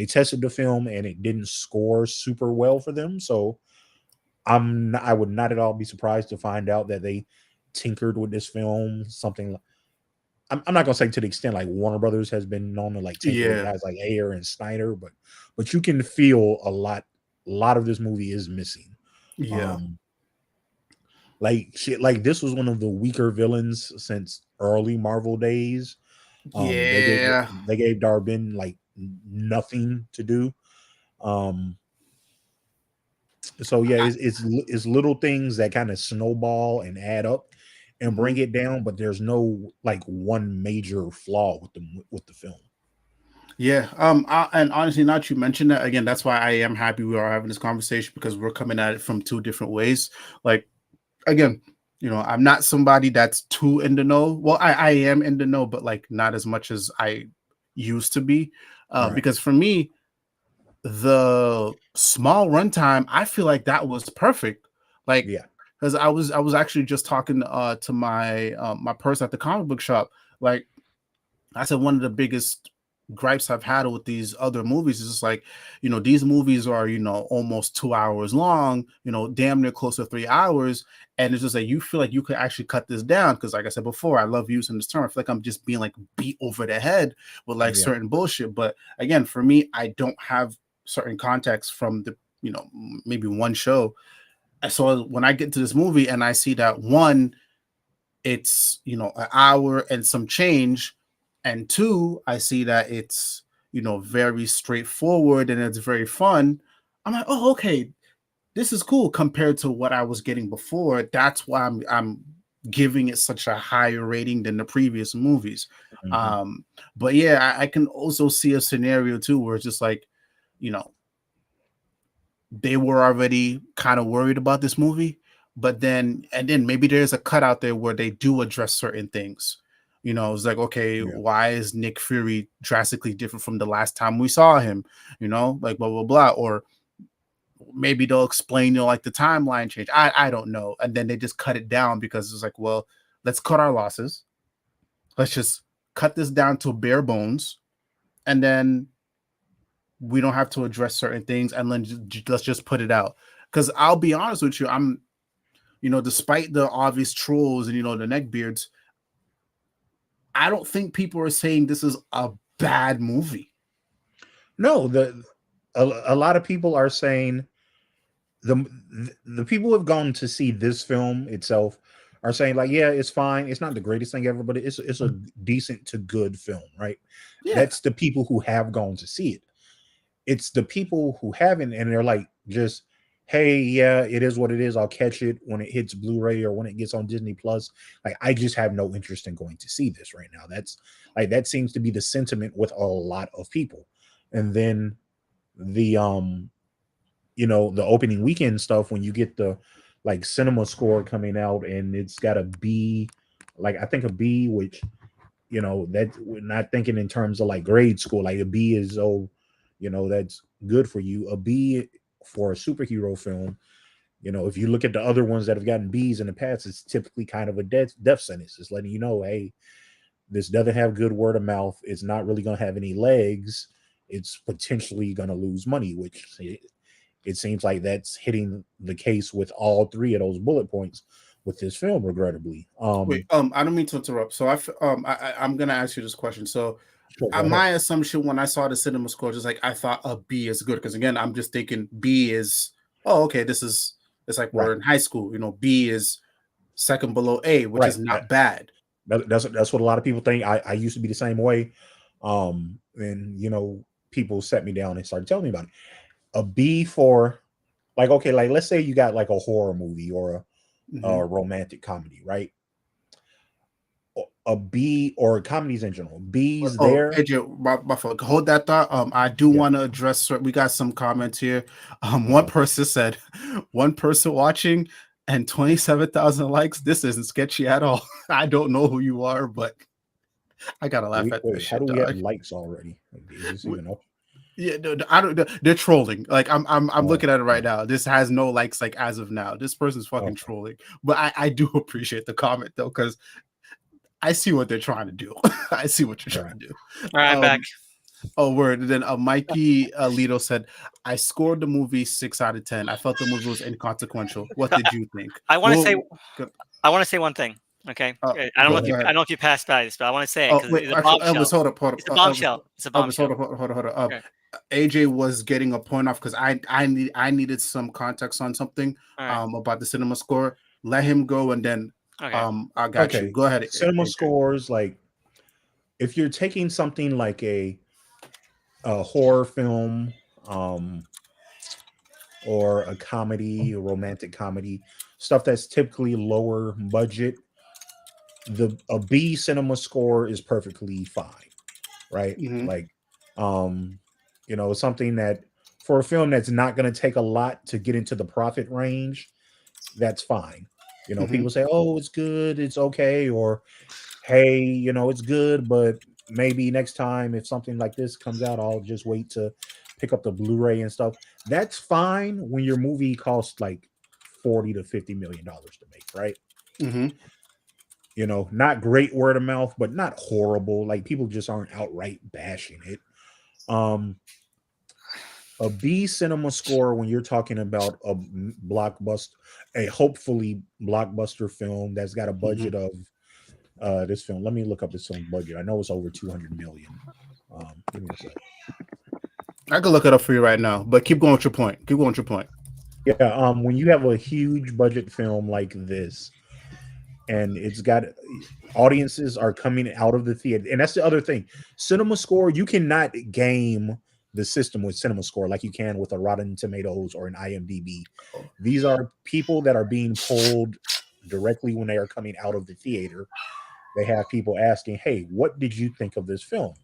tested the film and it didn't score super well for them. So I would not at all be surprised to find out that they tinkered with this film, something. I'm not gonna say to the extent like Warner Brothers has been known to like tinker with Yeah, guys like Ayer and Snyder, but you can feel a lot of this movie is missing. yeah, Um, like shit, like this was one of the weaker villains since early Marvel days. They gave yeah, Darbin like nothing to do. Um, so yeah, it's little things that kind of snowball and add up and bring mhm. it down, but there's no like one major flaw with the film. Yeah. And honestly, now that you mentioned that again, that's why I am happy we are having this conversation, because we're coming at it from two different ways. Like, again, I'm not somebody that's too in the know. Well, I am in the know, but like not as much as I used to be. Right. Because for me, the small runtime, I feel like that was perfect. Like, Yeah. because I was actually just talking to my person at the comic book shop. Like, I said, one of the biggest gripes I've had with these other movies is just like, these movies are, almost 2 hours long, damn near close to 3 hours. And it's just like, you feel like you could actually cut this down. Cause like I said before, I love using this term. I feel like I'm just being like beat over the head with like Yeah. certain bullshit. But again, for me, I don't have certain context from the, maybe one show. So when I get to this movie and I see that, one, it's an hour and some change, and two, I see that it's very straightforward and it's very fun. I'm like, oh, okay, this is cool compared to what I was getting before. That's why I'm giving it such a higher rating than the previous movies. Mhm. But yeah, I can also see a scenario too where it's just like, you know they were already kind of worried about this movie, but then maybe there's a cut out there where they do address certain things, You know, it's like, okay, Yeah. why is Nick Fury drastically different from the last time we saw him? You know, like blah blah blah. Or maybe they'll explain, you know, like the timeline change. I don't know. And then they just cut it down because it's like, well, let's cut our losses. Let's just cut this down to bare bones, and then we don't have to address certain things, and then let's just put it out. Because I'll be honest with you, I'm, you know, despite the obvious trolls and, you know, the neckbeards, I don't think people are saying this is a bad movie. No, a lot of people are saying the people who have gone to see this film itself are saying like, yeah, it's fine. It's not the greatest thing ever, but it's a decent to good film, right? Yeah. That's the people who have gone to see it. It's the people who haven't, and they're like, just, hey, yeah, it is what it is. I'll catch it when it hits Blu-ray or when it gets on Disney Plus. Like, I just have no interest in going to see this right now. That's like, that seems to be the sentiment with a lot of people. And then the you know, the opening weekend stuff, when you get the like cinema score coming out and it's got a B, like I think a B, which, you know, that we're not thinking in terms of like grade school, like a B is, oh, you know, that's good for you. A B for a superhero film, you know, if you look at the other ones that have gotten B's in the past, it's typically kind of a death sentence. It's letting you know, hey, this doesn't have good word of mouth. It's not really going to have any legs. It's potentially going to lose money, which it seems like that's hitting the case with all three of those bullet points with this film, regrettably. Wait, I don't mean to interrupt. So I'm gonna ask you this question. So Sure, go ahead. my assumption when I saw the cinema score, just like I thought a B is good, because again, I'm just thinking B is, oh, okay, it's like we're Right. in high school, you know, B is second below A, which Right. is not bad. That's what a lot of people think. I used to be the same way. And you know, people set me down and started telling me about it. A B for, like, okay, like let's say you got like a horror movie or a romantic comedy, right? A B, or comedies in general. B's there. AJ, my fault. Hold that thought. I do want to address. We got some comments here. One person said, one person watching and 27,000 likes. This isn't sketchy at all. I don't know who you are, but I gotta laugh at this How shit. do we have likes already? Is this even up? Yeah, no, I don't. They're trolling. Like I'm looking at it right now. This has no likes, like as of now. This person's fucking trolling. But I do appreciate the comment though, because I see what they're trying to do. I see what you're trying to do. All right, I'm back. Oh, word. And then Mikey Alito said, I scored the movie 6 out of 10. I felt the movie was inconsequential. What did you think? I want to say one thing. Okay, I don't know if you passed by this, but I want to say it because it's a bombshell. Elvis, hold up. It's a bombshell. It's a bombshell. Hold up. Okay. AJ was getting a point off because I needed some context on something about the cinema score. Let him go, and then I got you. Go ahead. Cinema AJ. scores, like if you're taking something like a horror film, or a comedy, a romantic comedy, stuff that's typically lower budget, a B cinema score is perfectly fine, right? Like, you know, something that for a film that's not going to take a lot to get into the profit range, that's fine. You know, people say, oh, it's good, it's okay, or hey, you know, it's good, but maybe next time if something like this comes out, I'll just wait to pick up the Blu-ray and stuff. That's fine when your movie costs like $40 to $50 million to make, right? You know, not great word of mouth, but not horrible. Like, people just aren't outright bashing it. A B cinema score, when you're talking about a blockbuster, a hopefully blockbuster film that's got a budget of this film. Let me look up this film budget. I know it's over 200 million. Give me a second. I can look it up for you right now, but keep going with your point. Yeah, when you have a huge budget film like this, and it's got audiences are coming out of the theater, and that's the other thing. Cinema score, you cannot game the system with cinema score like you can with a Rotten Tomatoes or an IMDb. These are people that are being polled directly when they are coming out of the theater. They have people asking, hey, what did you think of this film?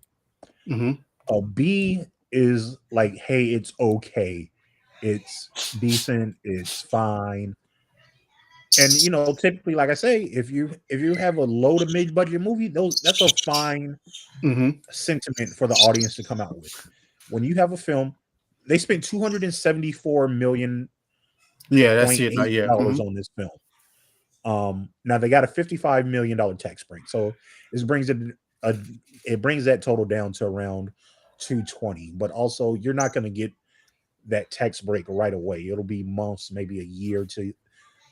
A B is like, hey, it's okay, it's decent, it's fine. And typically, like I say, if you have a low to mid budget movie, that's a fine sentiment for the audience to come out with. When you have a film, they spent $274 million Yeah, that's it. Yeah. on this film. Now they got a $55 million tax break, so this brings it brings that total down to around 220. But also, you're not going to get that tax break right away. It'll be months, maybe a year to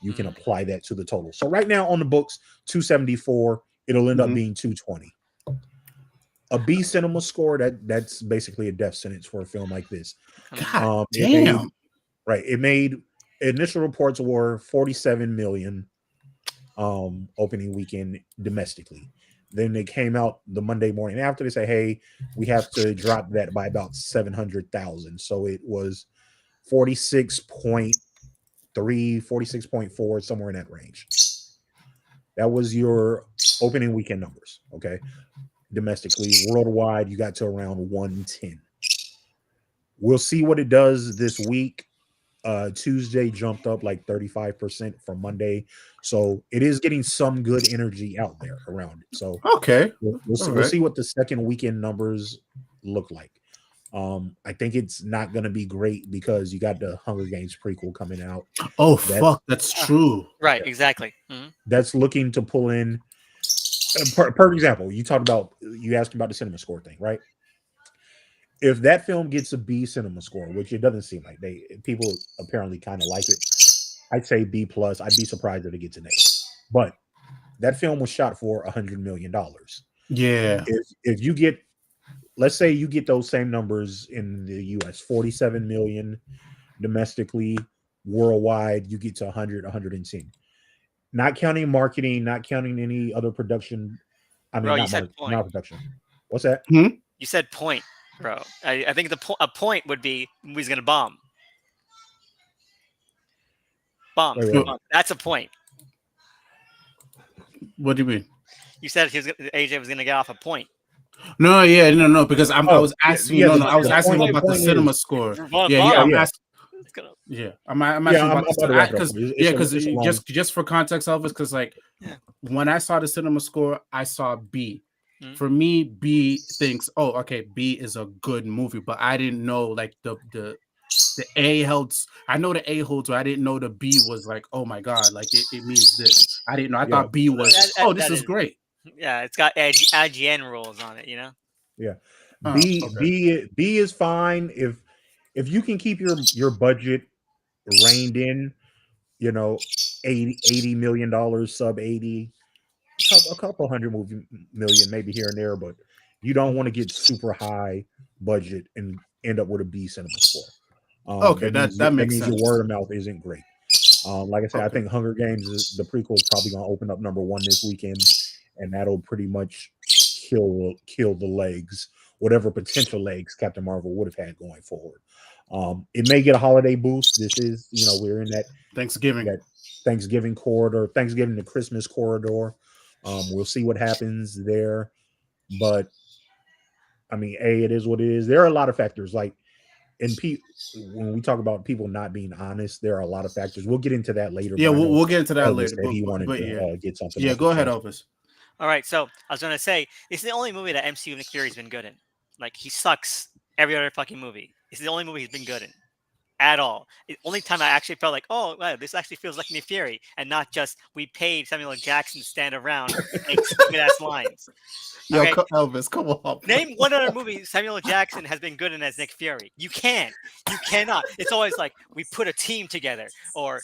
you can apply that to the total. So right now on the books, 274. It'll end up being 220. A B cinema score, that's basically a death sentence for a film like this. God damn. It made initial reports were 47 million opening weekend domestically. Then they came out the Monday morning after. They say, hey, we have to drop that by about 700,000. So it was 46.3, 46.4, somewhere in that range. That was your opening weekend numbers. Okay. Domestically, worldwide, you got to around 110. We'll see what it does this week. Tuesday jumped up like 35% from Monday, so it is getting some good energy out there around it. So okay, we'll see what the second weekend numbers look like. I think it's not going to be great because you got the Hunger Games prequel coming out. Oh, fuck, that's true. Right, exactly. That's looking to pull in. Per example, you asked about the cinema score thing, right? If that film gets a B cinema score, which it doesn't seem like people apparently kind of like it, I'd say B plus. I'd be surprised if it gets an A. But that film was shot for $100 million. Yeah. If you get, let's say you get those same numbers in the US, 47 million domestically, worldwide, you get to 100, 110. Not counting marketing, not counting any other production. I mean, not production. What's that? You said point, bro. I think a point would be movie's gonna bomb. Wait. That's a point. What do you mean? You said AJ was gonna get off a point. No, because I was asking. I was asking about the cinema score. I'm asking about because just for context, Elvis, because when I saw the cinema score, I saw B. For me, B thinks, oh, okay, B is a good movie, but I didn't know like the A held. I know the A holds, but I didn't know the B was like, oh my god, like it means this. I didn't know. I thought B was, this is great. Yeah, it's got IGN rules on it, Yeah, B is fine if you can keep your budget reined in, $80 million, sub 80, a couple million maybe here and there, but you don't want to get super high budget and end up with a B cinema score. That makes sense. Your word of mouth isn't great. Like I said, I think Hunger Games, the prequel, is probably going to open up number 1 this weekend, and that'll pretty much kill the legs, whatever potential legs Captain Marvel would have had going forward. It may get a holiday boost. This is, we're in that Thanksgiving corridor, Thanksgiving to Christmas corridor. We'll see what happens there, but I mean, it is what it is. There are a lot of factors, like when we talk about people not being honest, there are a lot of factors. We'll get into that later. Yeah, we'll get into that Elvis later. He wanted to get something. Yeah, go ahead, Elvis. All right, so I was going to say, this is the only movie that MCU Nick Fury's been good in. Like, he sucks every other fucking movie. This is the only movie he's been good in. At all. The only time I actually felt like, oh, wow, this actually feels like Nick Fury, and not just we paid Samuel L. Jackson to stand around and make stupid ass lines. Okay? Yo, Elvis, come on. Name one other movie Samuel L. Jackson has been good in as Nick Fury. You can't. You cannot. It's always like we put a team together, or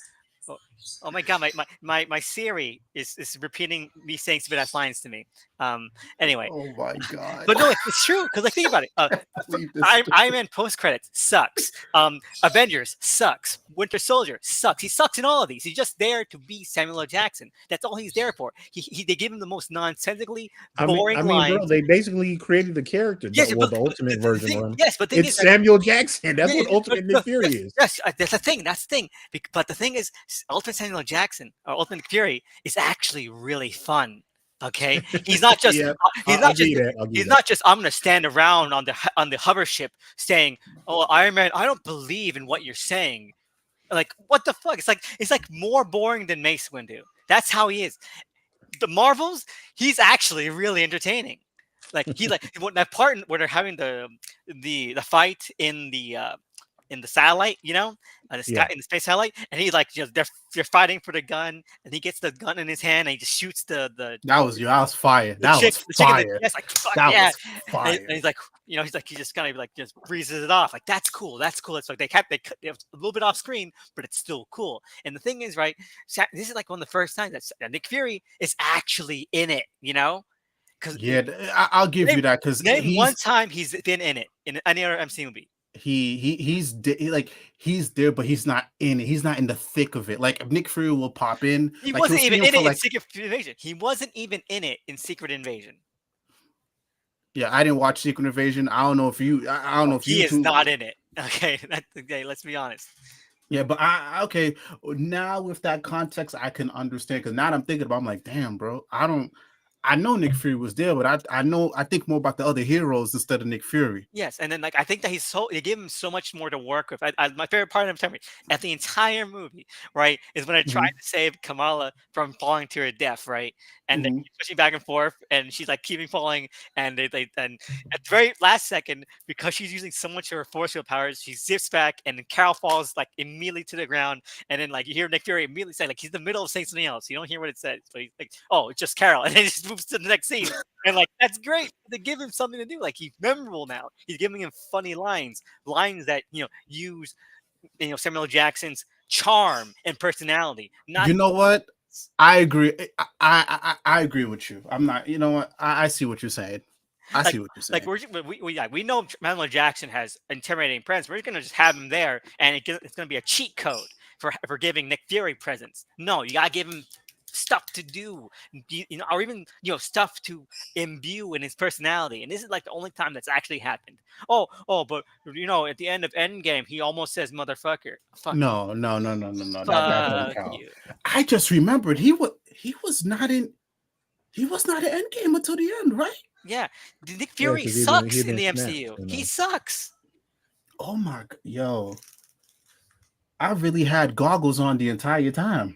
oh my god, my Siri is repeating me saying stupid ass lines to me. Anyway. Oh my god. But no, it's true because think about it. Iron Man post credits sucks. Avengers sucks. Winter Soldier sucks. He sucks in all of these. He's just there to be Samuel L. Jackson. That's all he's there for. They give him the most nonsensically boring lines. Bro, they basically created the character. Yes, the ultimate version. Yes, but it's Samuel Jackson. That's what Ultimate Nick Fury is. Yes, that's the thing. That's the thing. But the thing is, Ultimate Samuel Jackson or Ultimate Nick Fury is actually really fun. Okay, he's not just he's not just I'm gonna stand around on the hover ship saying, "Oh, Iron Man, I don't believe in what you're saying." Like what the fuck? It's like more boring than Mace Windu. That's how he is. The Marvels, he's actually really entertaining. Like that part where they're having the fight in the satellite, the sky in the space satellite, and he like they're fighting for the gun, and he gets the gun in his hand, and he just shoots the That was fire. the That chick, was the chick in the fire. chest, like fuck That yeah. was fire. And he's like, he just kind of like just breezes it off. Like that's cool. That's cool. It's like they cut it a little bit off screen, but it's still cool. And the thing is, right, this is like one of the first times that Nick Fury is actually in it. Because Yeah, I'll give you that because name one time he's been in it in any other MC movie. He's there, but he's not in it. He's not in the thick of it. Like Nick Fury will pop in. He like, wasn't even in it in Secret Invasion. He wasn't even in it in Secret Invasion. Yeah, I didn't watch Secret Invasion. I don't know if you. I don't know if he is not in it. Okay, let's be honest. Yeah, but okay. Now with that context, I can understand because now I'm thinking about. I'm like, damn, bro. I know Nick Fury was there, but I think more about the other heroes instead of Nick Fury. Yes, and then I think that they give him so much more to work with. My favorite part of at the entire movie, right, is when I tried to save Kamala from falling to her death, right, and they keep pushing back and forth, and she's like keeping falling, and and at the very last second, because she's using so much of her force field powers, she zips back, and then Carol falls like immediately to the ground, and then like you hear Nick Fury immediately say like he's in the middle of saying something else. You don't hear what it says, but he's like, oh, it's just Carol, and then he just moves to the next scene, and like that's great. They give him something to do. Like he's memorable now. He's giving him funny lines that use Samuel L. Jackson's charm and personality. You know what? I agree. I agree with you. I'm not. You know what? I see what you're saying. I see what you're saying. Like we know Samuel L. Jackson has intimidating presence. We're gonna just have him there, and it's gonna be a cheat code for giving Nick Fury presence. No, you gotta give him stuff to do, or even stuff to imbue in his personality. And this is like the only time that's actually happened. But at the end of Endgame, he almost says "motherfucker." Fuck no. Fuck That you. I just remembered he was not in Endgame until the end, right? Yeah, Nick Fury sucks in the MCU. He sucks. Oh my god, yo! I really had goggles on the entire time.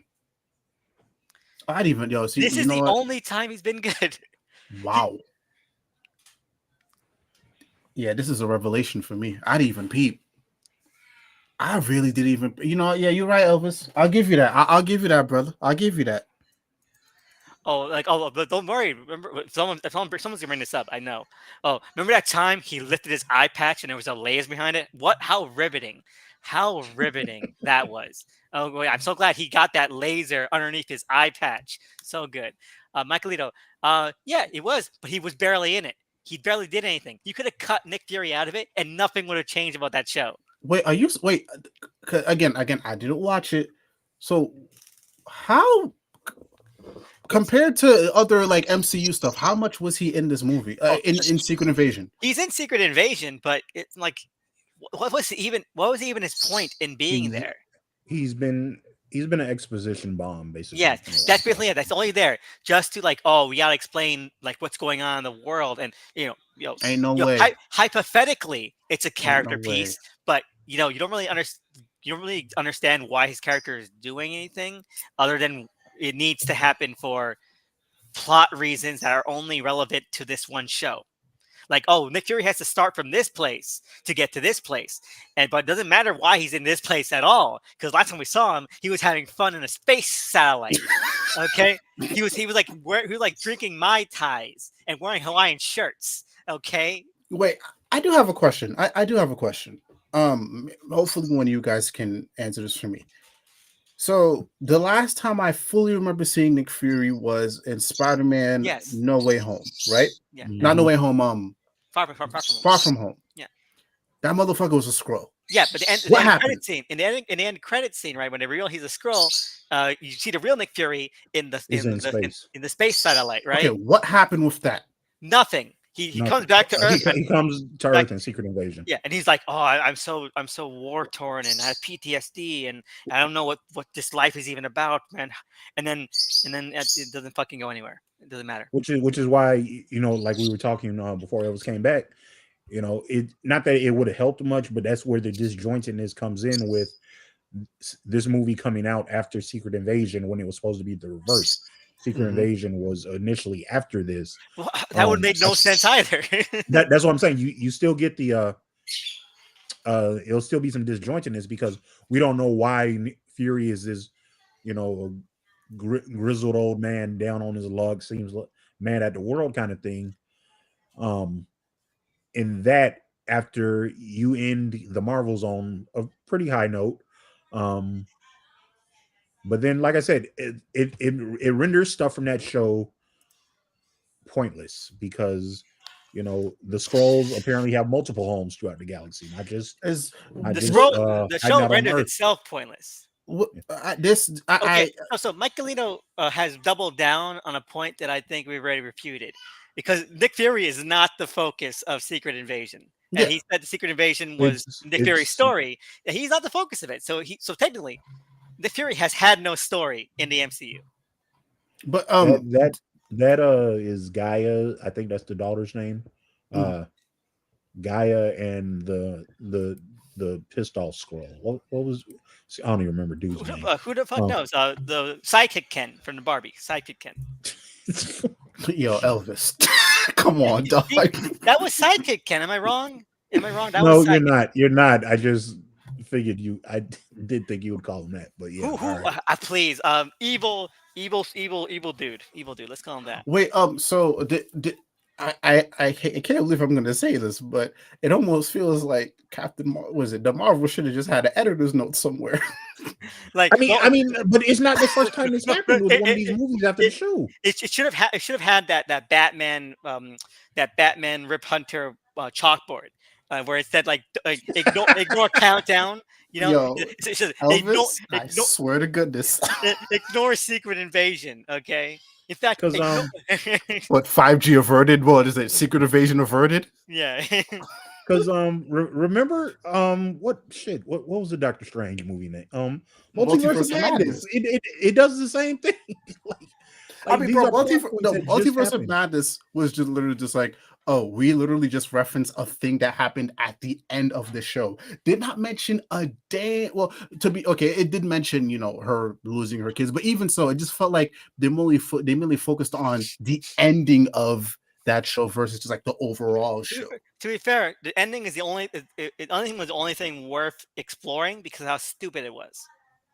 I'd even see. This is the only time he's been good. Wow. Yeah, this is a revelation for me. I'd even peep. I really didn't even. Yeah, you're right, Elvis. I'll give you that. I'll give you that, brother. I'll give you that. But don't worry. Remember, someone's gonna bring this up. I know. Oh, remember that time he lifted his eye patch and there was a layers behind it? How riveting that was. Oh, boy, I'm so glad he got that laser underneath his eye patch. So good. Michaelito, yeah, it was, but he was barely in it. He barely did anything. You could have cut Nick Fury out of it, and nothing would have changed about that show. Wait, again, I didn't watch it. So how, compared to other like MCU stuff, how much was he in this movie? In Secret Invasion? He's in Secret Invasion, but it's like, what was even his point in being there? He's been an exposition bomb, basically. Yes, that's basically it. That's only there just to like, we gotta explain like what's going on in the world, and ain't no way. Hypothetically, it's a character piece, but you don't really understand why his character is doing anything other than it needs to happen for plot reasons that are only relevant to this one show. Like, Nick Fury has to start from this place to get to this place, but it doesn't matter why he's in this place at all. Because last time we saw him, he was having fun in a space satellite. Okay, he was like drinking Mai Tais and wearing Hawaiian shirts. Okay. Wait, I do have a question. I do have a question. Hopefully one of you guys can answer this for me. So the last time I fully remember seeing Nick Fury was in Spider-Man No Way Home, right? Yeah. Not No Way Home. Far From Home. Yeah. That motherfucker was a Skrull. Yeah, but the end credit scene, right? When they reveal he's a Skrull, you see the real Nick Fury in the space satellite, right? Okay, what happened with that? Nothing. He comes back to Earth. He comes to Earth in Secret Invasion. Yeah, and he's like, I'm so war torn and I have PTSD and I don't know what this life is even about, man. And then it doesn't fucking go anywhere. It doesn't matter. Which is why like we were talking before Elvis came back. It not that it would have helped much, but that's where the disjointedness comes in with this movie coming out after Secret Invasion when it was supposed to be the reverse. Secret Invasion was initially after this. Well, that would make no sense either. That's what I'm saying. You still get the it'll still be some disjointedness because we don't know why Nick Fury is this, grizzled old man down on his log, seems mad at the world kind of thing. In that, after you end the Marvels on a pretty high note, but then, like I said, it renders stuff from that show pointless because the Skrulls apparently have multiple homes throughout the galaxy, not just the show renders itself pointless. So Michaelino has doubled down on a point that I think we've already refuted, because Nick Fury is not the focus of Secret Invasion, and he said the Secret Invasion was Nick Fury's story. And he's not the focus of it, so technically, Nick Fury has had no story in the MCU. But that is Gaia. I think that's the daughter's name. Gaia and the pissed off Skrull. What was? I don't even remember dude's name. Who the fuck knows? The sidekick Ken from the Barbie. Sidekick Ken. Yo, Elvis. Come on, dog. That was sidekick Ken. Am I wrong? That no, was you're not. You're not. I just figured you. I did think you would call him that, but yeah. Please, evil dude. Let's call him that. Wait, so I can't believe I'm going to say this, but it almost feels like the Marvel should have just had an editor's note somewhere. Like, I mean, but it's not the first time it's happened with one of these movies after the show. It should have had that Batman Rip Hunter chalkboard where it said like ignore countdown. Elvis, I swear to goodness. Ignore Secret Invasion, okay? In fact, because what 5G averted? What is it? Secret Invasion averted? Yeah. Because remember what was the Doctor Strange movie name? Multiverse of Madness. It does the same thing. Multiverse of Madness was just literally just like, oh, we literally just referenced a thing that happened at the end of the show. Did not mention a day. Well, it did mention, her losing her kids, but even so, it just felt like they mainly focused on the ending of that show versus just like the overall show. To be fair, the ending is the only thing worth exploring because of how stupid it was.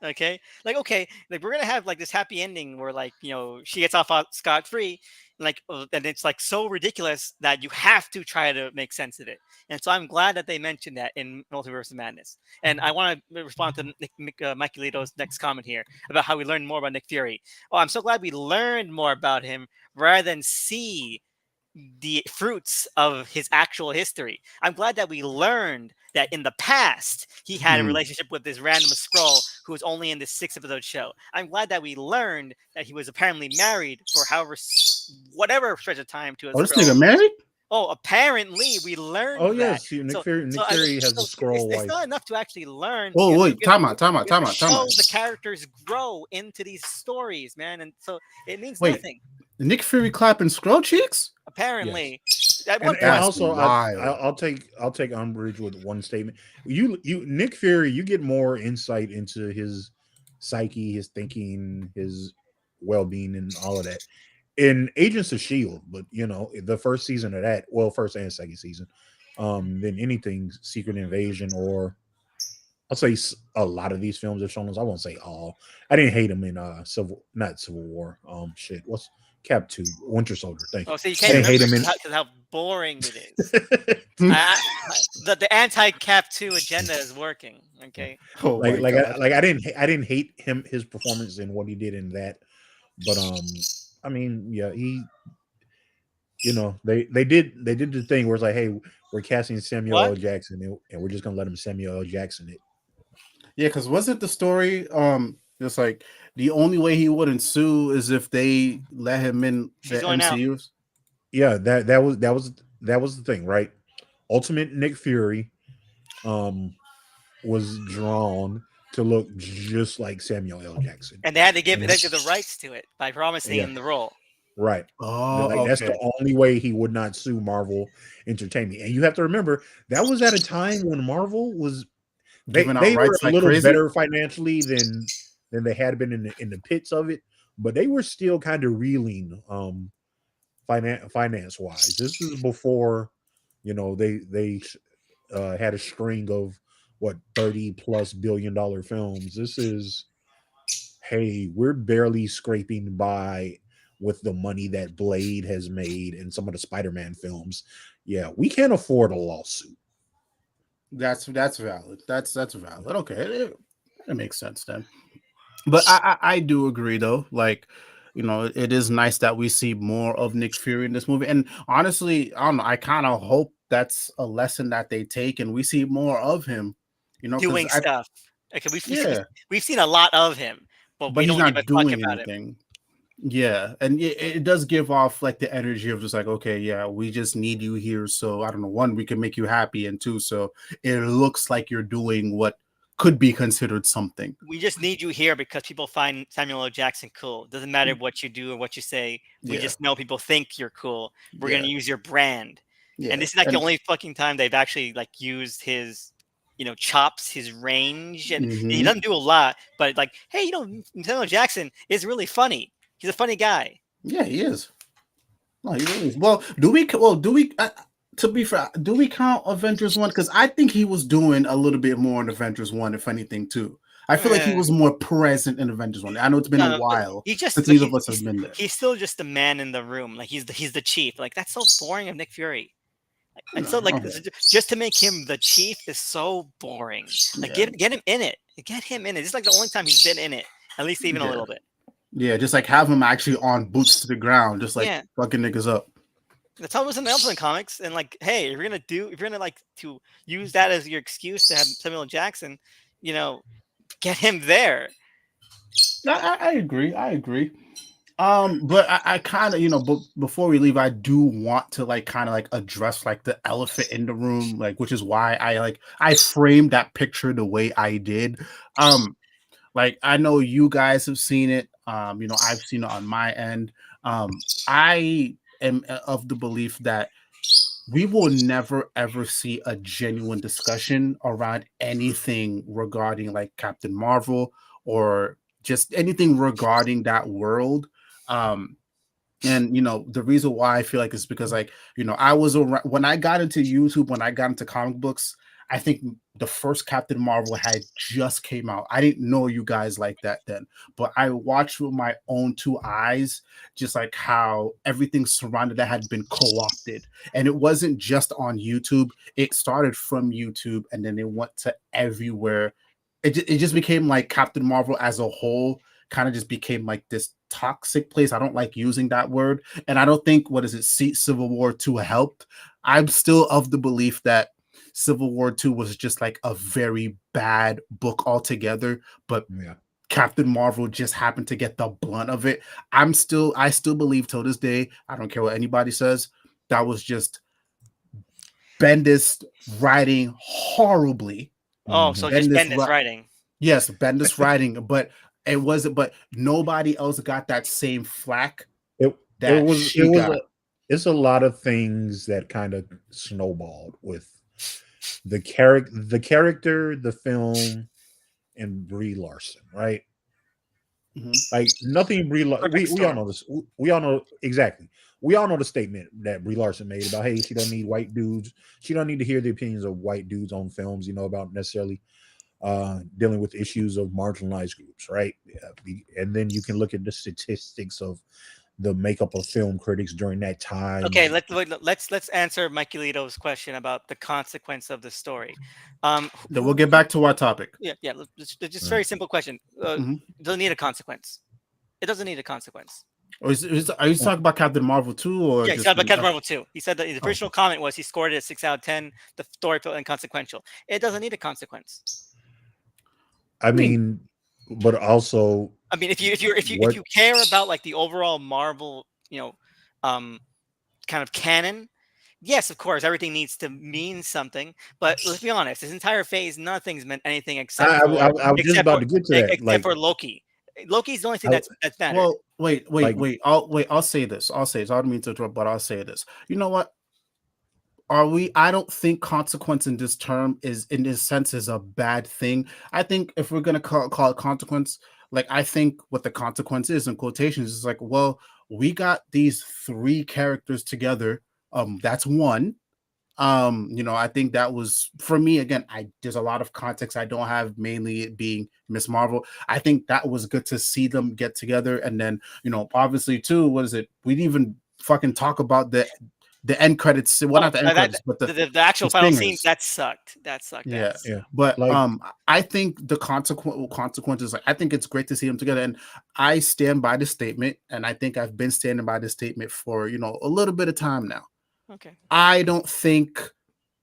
Okay, like we're gonna have like this happy ending where she gets off scot-free, and it's like so ridiculous that you have to try to make sense of it. And so I'm glad that they mentioned that in Multiverse of Madness. And I want to respond to Mikey Lito's next comment here about how we learned more about Nick Fury. Oh, I'm so glad we learned more about him rather than see the fruits of his actual history. I'm glad that we learned that in the past he had a relationship with this random Skrull who was only in this 6-episode show. I'm glad that we learned that he was apparently married for whatever stretch of time to a Skrull. This nigga married? Oh, apparently we learned. Oh yes, Nick Fury has a Skrull wife. It's not enough to actually learn. Oh wait, time out. The characters grow into these stories, man, and so it means nothing. Nick Fury clapping Skrull cheeks? Apparently. Yes. And also, I'll take umbrage with one statement. You Nick Fury, you get more insight into his psyche, his thinking, his well-being, and all of that in Agents of S.H.I.E.L.D., but the first season of that, first and second season, than anything Secret Invasion, or I'll say a lot of these films have shown us. I won't say all. I didn't hate them in not Civil War. What's Cap 2, Winter Soldier. Thank you. Oh, so you can't hate him because how boring it is. The anti-Cap 2 agenda is working. Okay. I didn't hate his performance in what he did in that, but I mean, yeah, they did the thing where it's like, hey, we're casting Samuel L. Jackson and we're just gonna let him Samuel L. Jackson it. Yeah, because wasn't the story just like the only way he wouldn't sue is if they let him in the MCUs? Yeah, that was the thing, right? Ultimate Nick Fury was drawn to look just like Samuel L. Jackson, and they had to give the rights to it by promising him the role. Right. Oh, that's the only way he would not sue Marvel Entertainment. And you have to remember that was at a time when Marvel was giving out they were rights a like little crazy. better financially than they had been in the pits of it, but they were still kind of reeling finance wise. This is before, they had a string of what 30+ billion-dollar films. This is, hey, we're barely scraping by with the money that Blade has made in some of the Spider-Man films. Yeah, we can't afford a lawsuit. That's valid. That's valid. Okay, it makes sense then. But I do agree though. Like, it is nice that we see more of Nick Fury in this movie. And honestly, I don't know. I kind of hope that's a lesson that they take and we see more of him. Because Doing stuff. Okay, yeah, we've seen a lot of him, but but we he's don't give a not fuck doing about him. anything. Yeah, and it does give off like the energy of just like, okay, yeah, we just need you here. So I don't know, one, we can make you happy, and two, so it looks like you're doing what could be considered something. We just need you here because people find Samuel L. Jackson cool. Doesn't matter what you do or what you say. We Yeah. just know people think you're cool. We're Yeah. gonna use your brand. Yeah, And this is like the only fucking time they've actually like used his, chops, his range, and he Mhm. doesn't do a lot. But like, hey, Samuel L. Jackson is really funny. He's a funny guy. Yeah, he is. No, he really is. Well, do we? To be fair, do we count Avengers 1? Because I think he was doing a little bit more in Avengers 1, if anything, too. I feel like he was more present in Avengers 1. I know it's been a while since neither of us have been there. He's still just the man in the room. Like he's the chief. Like that's so boring of Nick Fury. And so like just to make him the chief is so boring. Like get him in it. Get him in it. This is like the only time he's been in it, at least even a little bit. Yeah, just like have him actually on boots to the ground, just like fucking niggas up. That's how it was in the Elvis comics. And like, hey, if you're gonna like to use that as your excuse to have Samuel L. Jackson, get him there. I agree. But I kind of, but before we leave, I do want to kind of address the elephant in the room, which is why I framed that picture the way I did. I know you guys have seen it. I've seen it on my end. I am of the belief that we will never ever see a genuine discussion around anything regarding Captain Marvel or just anything regarding that world. And the reason why I feel like it's because I was around when I got into YouTube, when I got into comic books. I think the first Captain Marvel had just came out. I didn't know you guys like that then, but I watched with my own two eyes, just like how everything surrounded that had been co-opted. And it wasn't just on YouTube. It started from YouTube and then it went to everywhere. It just became like Captain Marvel as a whole kind of just became like this toxic place. I don't like using that word. And I don't think, Civil War 2 helped. I'm still of the belief that Civil War 2 was just like a very bad book altogether, but Captain Marvel just happened to get the blunt of it. I still believe till this day, I don't care what anybody says, that was just Bendis writing horribly. Oh, so just Bendis writing. Yes, Bendis writing, but it wasn't. But nobody else got that same flack. It's a lot of things that kind of snowballed with the character, the film, and Brie Larson, right? Mm-hmm. Like nothing Brie Larson. We all know this. We all know exactly. We all know the statement that Brie Larson made about, hey, she doesn't need white dudes. She don't need to hear the opinions of white dudes on films, about necessarily dealing with issues of marginalized groups, right? Yeah. And then you can look at the statistics of the makeup of film critics during that time. Okay, let's answer Mike Lito's question about the consequence of the story. Then we'll get back to our topic. Yeah. Just very simple question. It doesn't need a consequence. It doesn't need a consequence. Are you talking about Captain Marvel 2? Or yeah, he's talking about Captain Marvel 2. He said that the original comment was he scored it a 6 out of 10. The story felt inconsequential. It doesn't need a consequence. I mean, but also, I mean, if you care about like the overall Marvel, kind of canon, yes, of course, everything needs to mean something. But let's be honest, this entire phase, nothing's meant anything except I was just about to get to that. Except for Loki. Loki's the only thing that's mattered. Well, wait. I'll say this. I don't mean to interrupt, but I'll say this. You know what? I don't think consequence in this term is in this sense is a bad thing. I think if we're gonna call it consequence, like I think what the consequence is in quotations is like, well, we got these three characters together. That's one. I think that was for me again. There's a lot of context I don't have, mainly it being Miss Marvel. I think that was good to see them get together, and then obviously too, what is it? We didn't even fucking talk about the end credits. Well, not the end credits, but the actual the final scene stingers. that sucked. That sucked. Yeah, ass. Yeah. but Like, I think the consequences. Like, I think it's great to see them together, and I stand by the statement, and I think I've been standing by the statement for a little bit of time now. Okay. I don't think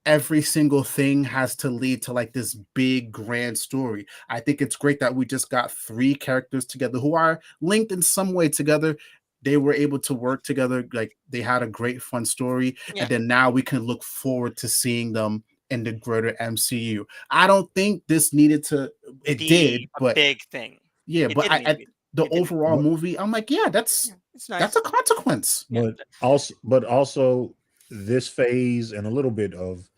every single thing has to lead to like this big grand story. I think it's great that we just got three characters together who are linked in some way together. They were able to work together, like they had a great fun story, Yeah. and then now we can look forward to seeing them in the greater MCU. I don't think this needed to. It did, A but big thing. yeah, It but didn't need to be. the It didn't. overall but, movie, I'm like, yeah, that's It's nice. a consequence. Yeah. but also this phase and a little bit of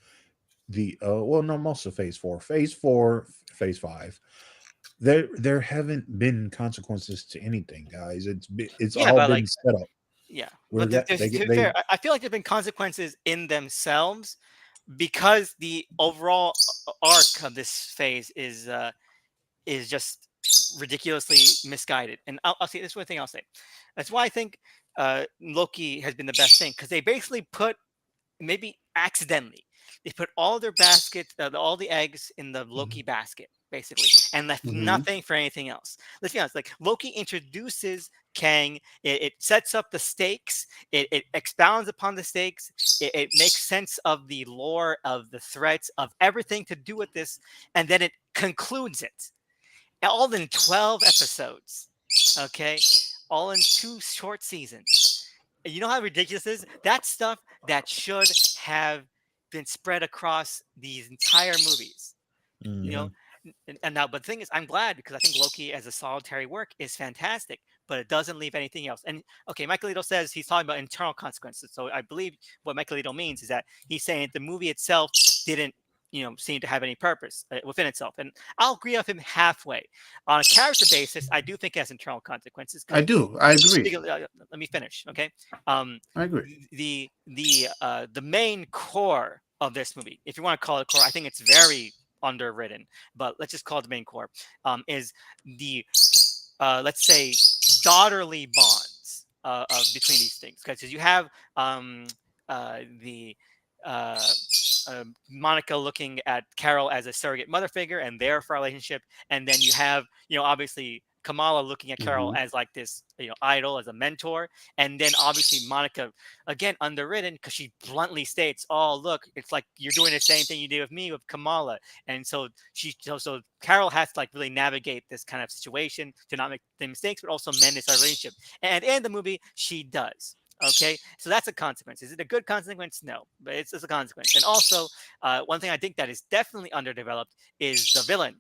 the most of phase 4, phase 5, there haven't been consequences to anything, guys. It's Yeah, all but been like, set up yeah. where But that there's, they to get be they fair, I feel like there've been consequences in themselves because the overall arc of this phase is just ridiculously misguided. And I'll say this one thing I'll say. That's why I think Loki has been the best thing, because they basically put, maybe accidentally, they put all their baskets, all the eggs in the Loki basket, basically, and left Mhm. nothing for anything else. Let's be honest. Like, Loki introduces Kang, it sets up the stakes, it expounds upon the stakes, it makes sense of the lore, of the threats, of everything to do with this, and then it concludes it, all in 12 episodes. Okay, all in 2 short seasons. You know how ridiculous this is? That's stuff that should have been spread across these entire movies. You know, and now, but the thing is, I'm glad, because I think Loki as a solitary work is fantastic, but it doesn't leave anything else. And okay, Michael Lito says he's talking about internal consequences. So I believe what Michael Lito means is that he's saying that the movie itself didn't, seem to have any purpose within itself. And I'll agree with him halfway. On a character basis, I do think it has internal consequences. I do. I agree. Let me finish, okay? I agree. The main core of this movie, if you want to call it core, I think it's very underwritten, but let's just call it the main core, is the let's say daughterly bonds between these things, because you have the Monica looking at Carol as a surrogate mother figure and their relationship, and then you have obviously Kamala looking at Carol as like this idol, as a mentor, and then obviously Monica, again underwritten, because she bluntly states, "Oh, look, it's like you're doing the same thing you did with me with Kamala," and so so Carol has to like really navigate this kind of situation to not make the mistakes, but also mend this relationship. And at the end of the movie, she does. Okay, so that's a consequence. Is it a good consequence? No, but it's a consequence. And also, one thing I think that is definitely underdeveloped is the villain.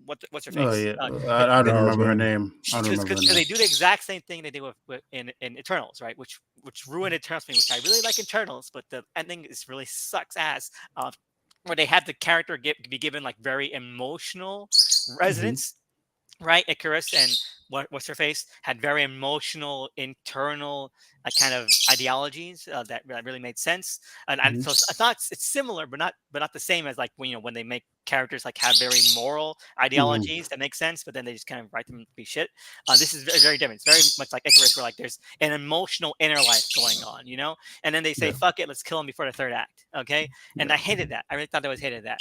What's her face? Oh yeah, I don't remember her name. I don't remember her Because they name. do the exact same thing they did with in Eternals, right? Which ruined Eternals for me, which I really like Eternals, but the ending is really sucks ass. Where they had the character be given like very emotional resonance. Right, Icarus and what's her face had very emotional internal kind of ideologies that really made sense, and so I thought it's similar, but not the same as like when they make characters like have very moral ideologies that make sense, but then they just kind of write them to be shit. This is very, very different. It's very much like Icarus, where like there's an emotional inner life going on, and then they say, "Fuck it, let's kill him before the third act." Okay, and I hated that. I really thought I was hated that.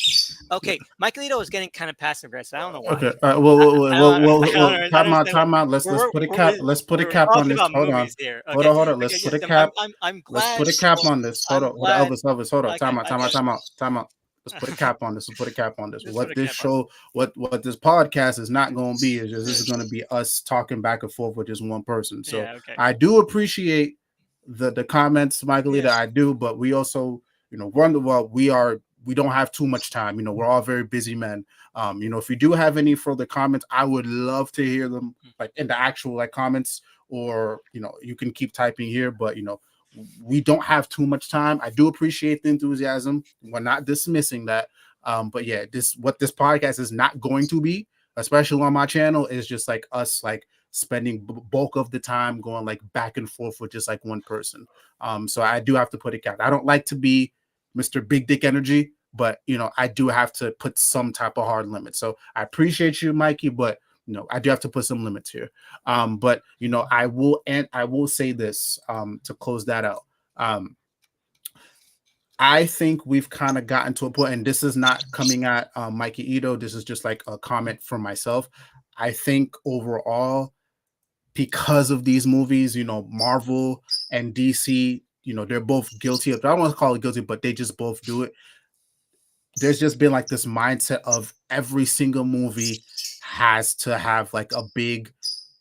Okay, Michael Lito is getting kind of passive aggressive. I don't know why. Okay. I Time out. understand Time out. Let's put a cap. Let's put a we're cap on talking this. about Hold on. movies here. Hold Okay. on. Let's Okay, put a yes, cap. I'm Let's glad. put a cap on this. Hold I'm on. glad. Elvis. Hold on. I Time got- out. I got- Time out. Let's put a cap on this. Let's put a cap on this. Let's What put a this cap on show, what this podcast is not going to be is just this is going to be us talking back and forth with just one person. So Yeah, okay. I do appreciate the comments, Michaelita. Yeah. I do, but we also, we don't have too much time. We're all very busy men. If you do have any further comments, I would love to hear them, like in the actual like comments, or you can keep typing here, but we don't have too much time. I do appreciate the enthusiasm. We're not dismissing that. But yeah, what this podcast is not going to be, especially on my channel, is just like us like spending bulk of the time going like back and forth with just like one person. So I do have to put a cap. I don't like to be Mr. Big Dick Energy, but I do have to put some type of hard limit. So I appreciate you, Mikey, but I do have to put some limits here. But I will say this to close that out. I think we've kind of gotten to a point, and this is not coming at Mikey Ito. This is just like a comment from myself. I think overall, because of these movies, Marvel and DC, they're both guilty of, I don't want to call it guilty, but they just both do it. There's just been like this mindset of every single movie has to have like a big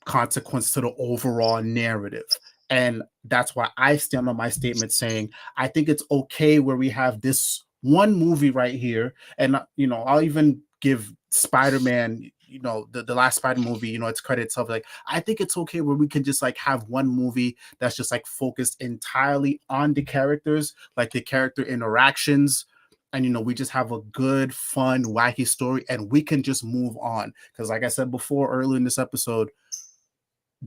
consequence to the overall narrative. And that's why I stand on my statement saying, I think it's okay where we have this one movie right here. And, I'll even give Spider-Man, the last Spider movie, its credits of like, I think it's okay where we can just like have one movie that's just like focused entirely on the characters, like the character interactions. And, we just have a good, fun, wacky story and we can just move on. Because like I said before, early in this episode,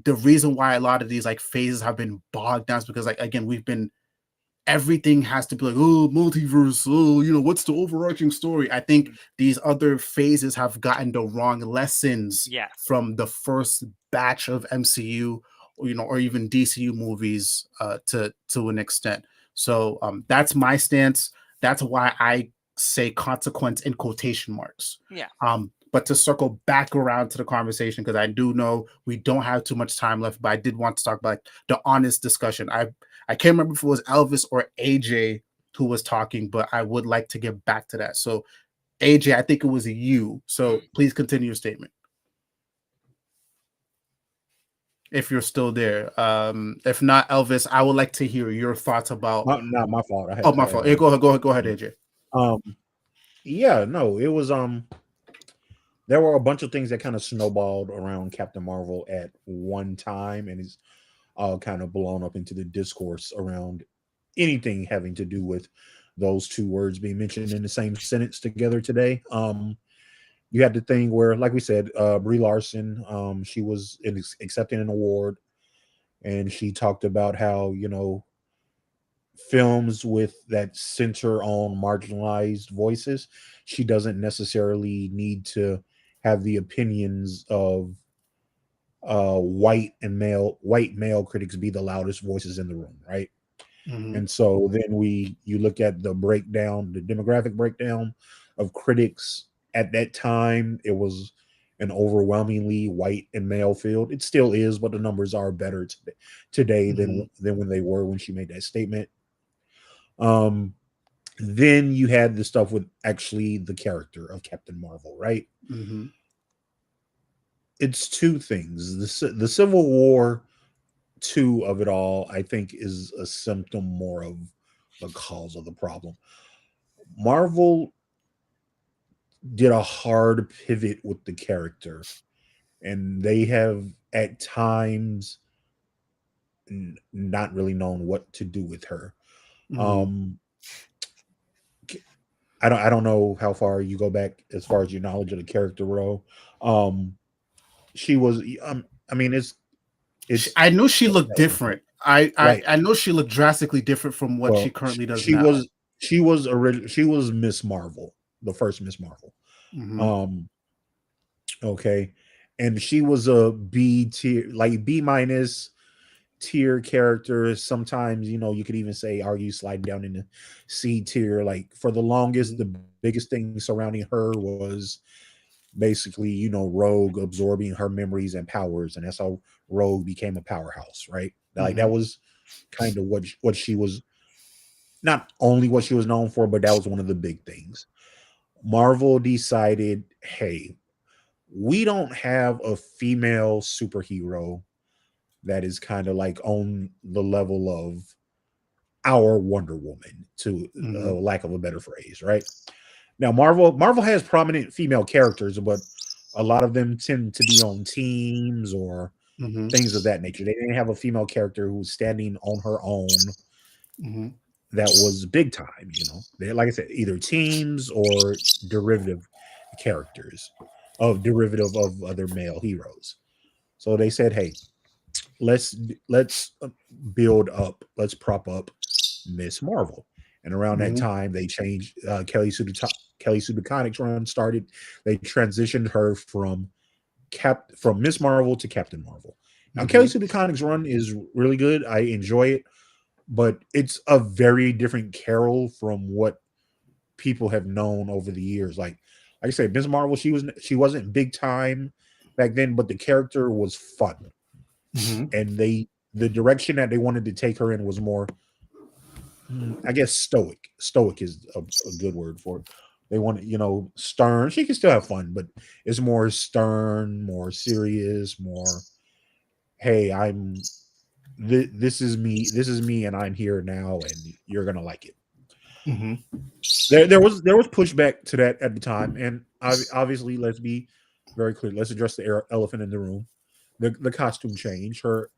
the reason why a lot of these like phases have been bogged down is because like, again, everything has to be like, oh, multiverse, oh, what's the overarching story? I think these other phases have gotten the wrong lessons from the first batch of MCU, or even DCU movies to an extent. So that's my stance. That's why I say consequence in quotation marks. Yeah. But to circle back around to the conversation, because I do know we don't have too much time left, but I did want to talk about the honest discussion. I can't remember if it was Elvis or AJ who was talking, but I would like to get back to that. So, AJ, I think it was you. So please continue your statement. If you're still there. If not, Elvis, I would like to hear your thoughts about. Not my fault. My fault. Yeah, go ahead, AJ. Yeah, no, it was there were a bunch of things that kind of snowballed around Captain Marvel at one time, and it's all kind of blown up into the discourse around anything having to do with those two words being mentioned in the same sentence together today. You had the thing where, like we said, Brie Larson, she was accepting an award, and she talked about how films with that center on marginalized voices, she doesn't necessarily need to have the opinions of white male critics be the loudest voices in the room, right? Mm-hmm. And so then you look at the demographic breakdown of critics at that time. It was an overwhelmingly white and male field. It still is, but the numbers are better today than when they were when she made that statement. Then you had the stuff with actually the character of Captain Marvel, right? Mm-hmm. It's two things. The Civil War 2 of it all, I think, is a symptom more of the cause of the problem. Marvel did a hard pivot with the character, and they have at times not really known what to do with her. Mm-hmm. I don't know how far you go back as far as your knowledge of the character, Ro. She was I mean it's I knew she looked different. I know she looked drastically different from what she currently does now. She was Miss Marvel, the first Miss Marvel. Mm-hmm. Okay. And she was a B tier, like B- tier character. Sometimes, you could even say, are you sliding down in the C tier? Like for the longest, the biggest thing surrounding her was basically, Rogue absorbing her memories and powers, and that's how Rogue became a powerhouse, right? Like that was kind of what she was, not only what she was known for, but that was one of the big things. Marvel decided, hey, we don't have a female superhero that is kind of like on the level of our Wonder Woman, to lack of a better phrase, right? Now, Marvel has prominent female characters, but a lot of them tend to be on teams or things of that nature. They didn't have a female character who's standing on her own Mm-hmm. that was big time. They, like I said, either teams or derivative characters of derivative of other male heroes. So they said, "Hey, let's build up, let's prop up Miss Marvel." And around that Mm-hmm. time, they changed Kelly Sue DeConnick's run started. They transitioned her from Miss Marvel to Captain Marvel. Now, Kelly Mm-hmm. Sue DeConnick's run is really good. I enjoy it, but it's a very different Carol from what people have known over the years. Like I said, Miss Marvel, she wasn't big time back then, but the character was fun, Mm-hmm. and the direction that they wanted to take her in was more, I guess, stoic. Stoic is a good word for it. They want, stern. She can still have fun, but it's more stern, more serious, more. Hey, this is me. This is me, and I'm here now, and you're gonna like it. Mm-hmm. There was pushback to that at the time, and obviously, let's be very clear. Let's address the elephant in the room. The costume change. Her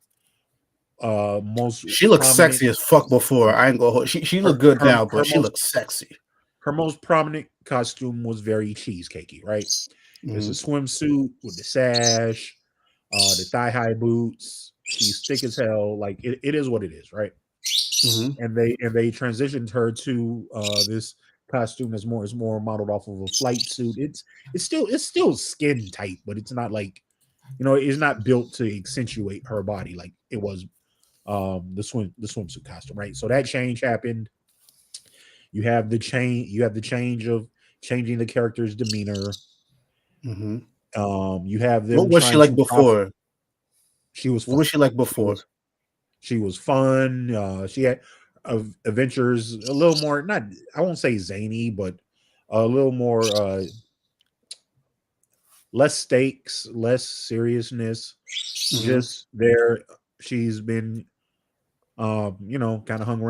most She looks prominent sexy as fuck before. I ain't gonna hold. She look good now, but she looks sexy. her most prominent costume was very cheesecakey, right? It's a swimsuit with the sash, the thigh-high boots. She's thick as hell. Like it is what it is, right? Mm-hmm. And they transitioned her to this costume that's more modeled off of a flight suit. It's still skin tight, but it's not like, it's not built to accentuate her body like it was the swimsuit costume, right? So that change happened. You have the change of changing the character's demeanor. Mm-hmm. You have them What was she trying like to before? she was What fun. was she like She before? was fun. She had adventures a little more, not, I won't say zany, but a little more less stakes, less seriousness. Mm-hmm. Just there, she's been kind of hung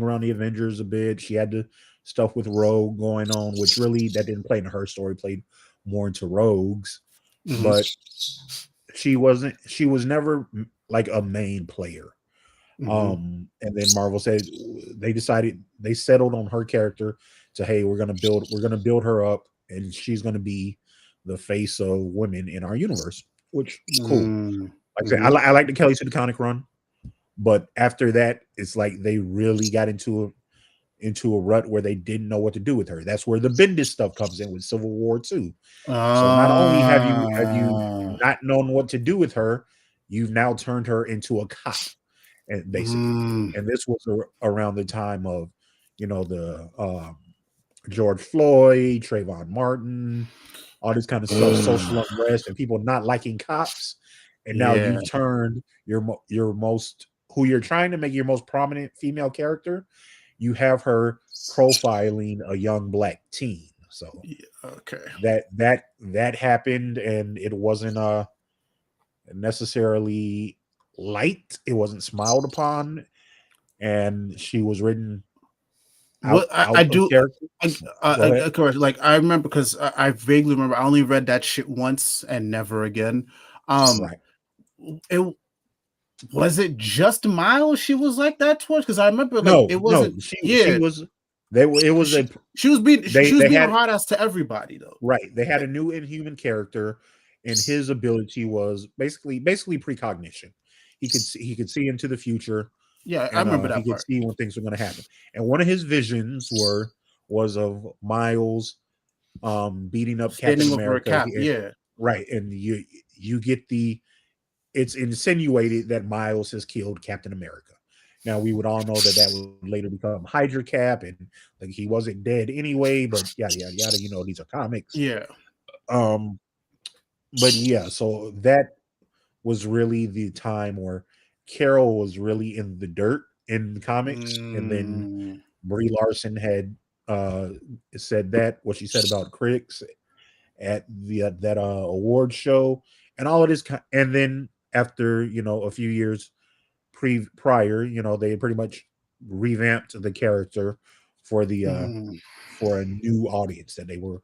around the Avengers a bit. She had the stuff with Rogue going on, which really that didn't play into her story, played more into Rogue's. Mm-hmm. But she was never like a main player. Mm-hmm. And then Marvel said they settled on her character to, hey, we're gonna build her up, and she's gonna be the face of women in our universe, which is cool. Like I said, Mm-hmm. I like the Kelly Sue DeConnick run, but after that, it's like they really got into a rut where they didn't know what to do with her. That's where the Bendis stuff comes in with Civil War 2. So not only have you not known what to do with her, you've now turned her into a cop, and basically. And this was around the time of, the George Floyd, Trayvon Martin, all this kind of stuff, social unrest, and people not liking cops. And now Yeah. you've turned your most, who you're trying to make your most prominent female character, you have her profiling a young black teen. So Okay. that happened, and it wasn't necessarily liked. It wasn't smiled upon, and she was written out What I of do, character. Go ahead. correct. Like I remember because I vaguely remember. I only read that shit once and never again. Right. It was it just Miles she was like that towards? Because I remember like it No, wasn't. she Yeah, was. It was she was being she was they being had hard ass to everybody though. right. They had a new Inhuman character, and his ability was basically precognition. He could see into the future, Yeah, I and remember he that could part. see when things were going to happen. And one of his visions was of Miles beating up Captain Standing over a America. cap. Yeah. Right, and you get it's insinuated that Miles has killed Captain America. Now we would all know that would later become Hydra Cap, and like he wasn't dead anyway, but yada yada yada. These are comics. Yeah. Um, but yeah, so that was really the time where Carol was really in the dirt in the comics, and then Brie Larson had said that what she said about critics at that award show, and all of this, and then after a few years prior, they pretty much revamped the character for the for a new audience that they were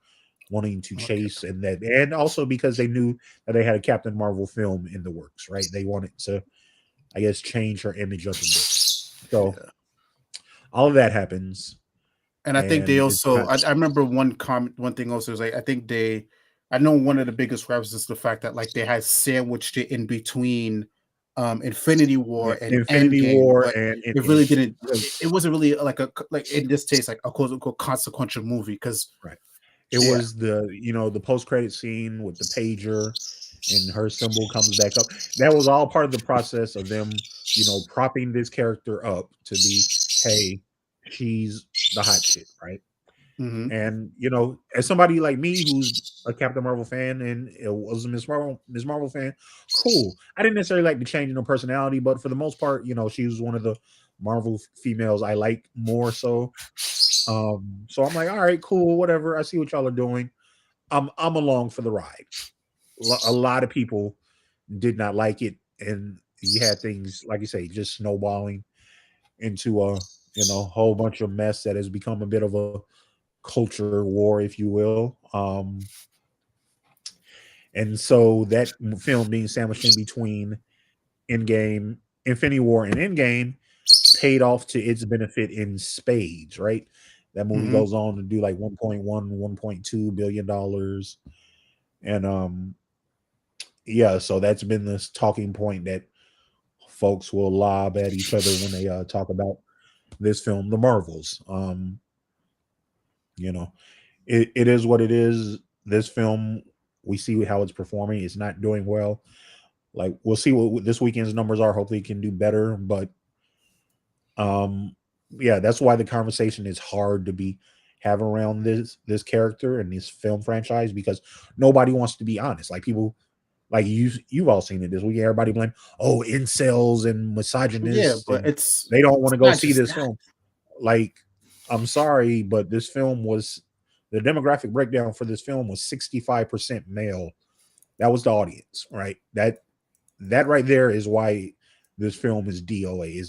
wanting to chase, and also because they knew that they had a Captain Marvel film in the works, right? They wanted to, I guess, change her image up a bit. So all of that happens, And I think they and it's also, not I remember one thing also is like, I think I know one of the biggest gripes is the fact that like they had sandwiched it in between Infinity War and Infinity Endgame, War but and it really didn't, right. it wasn't really like like in this case, like a quote unquote consequential movie. Because, It yeah, was the post credit scene with the pager and her symbol comes back up. That was all part of the process of them, propping this character up to be, hey, she's the hot shit, right? hmm And as somebody like me who's a Captain Marvel fan and it was a Miss Marvel fan, cool. I didn't necessarily like the change in her personality, but for the most part, she was one of the Marvel females I like more so. So I'm like, all right, cool, whatever. I see what y'all are doing. I'm along for the ride. A lot of people did not like it, and you had things like you say, just snowballing into a whole bunch of mess that has become a bit of a culture war, if you will. And so that film being sandwiched in between Endgame, Infinity War, and Endgame paid off to its benefit in spades, right? That movie hmm goes on to do like 1.1 $1.2 billion. And yeah, so that's been this talking point that folks will lob at each other when they talk about this film, The Marvels. You know, it is what it is. This film, we see how it's performing. It's not doing well. Like, we'll see what this weekend's numbers are. Hopefully it can do better. But yeah, that's why the conversation is hard to be have around this character and this film franchise, because nobody wants to be honest. Like, people like you've all seen it this week. Everybody blame, oh, incels and yeah, misogynists, but and it's they don't want to go not see just this that. film. Like, I'm sorry, but this film was the demographic breakdown for this film was 65% male. That was the audience, right? That right there is why this film is DOA,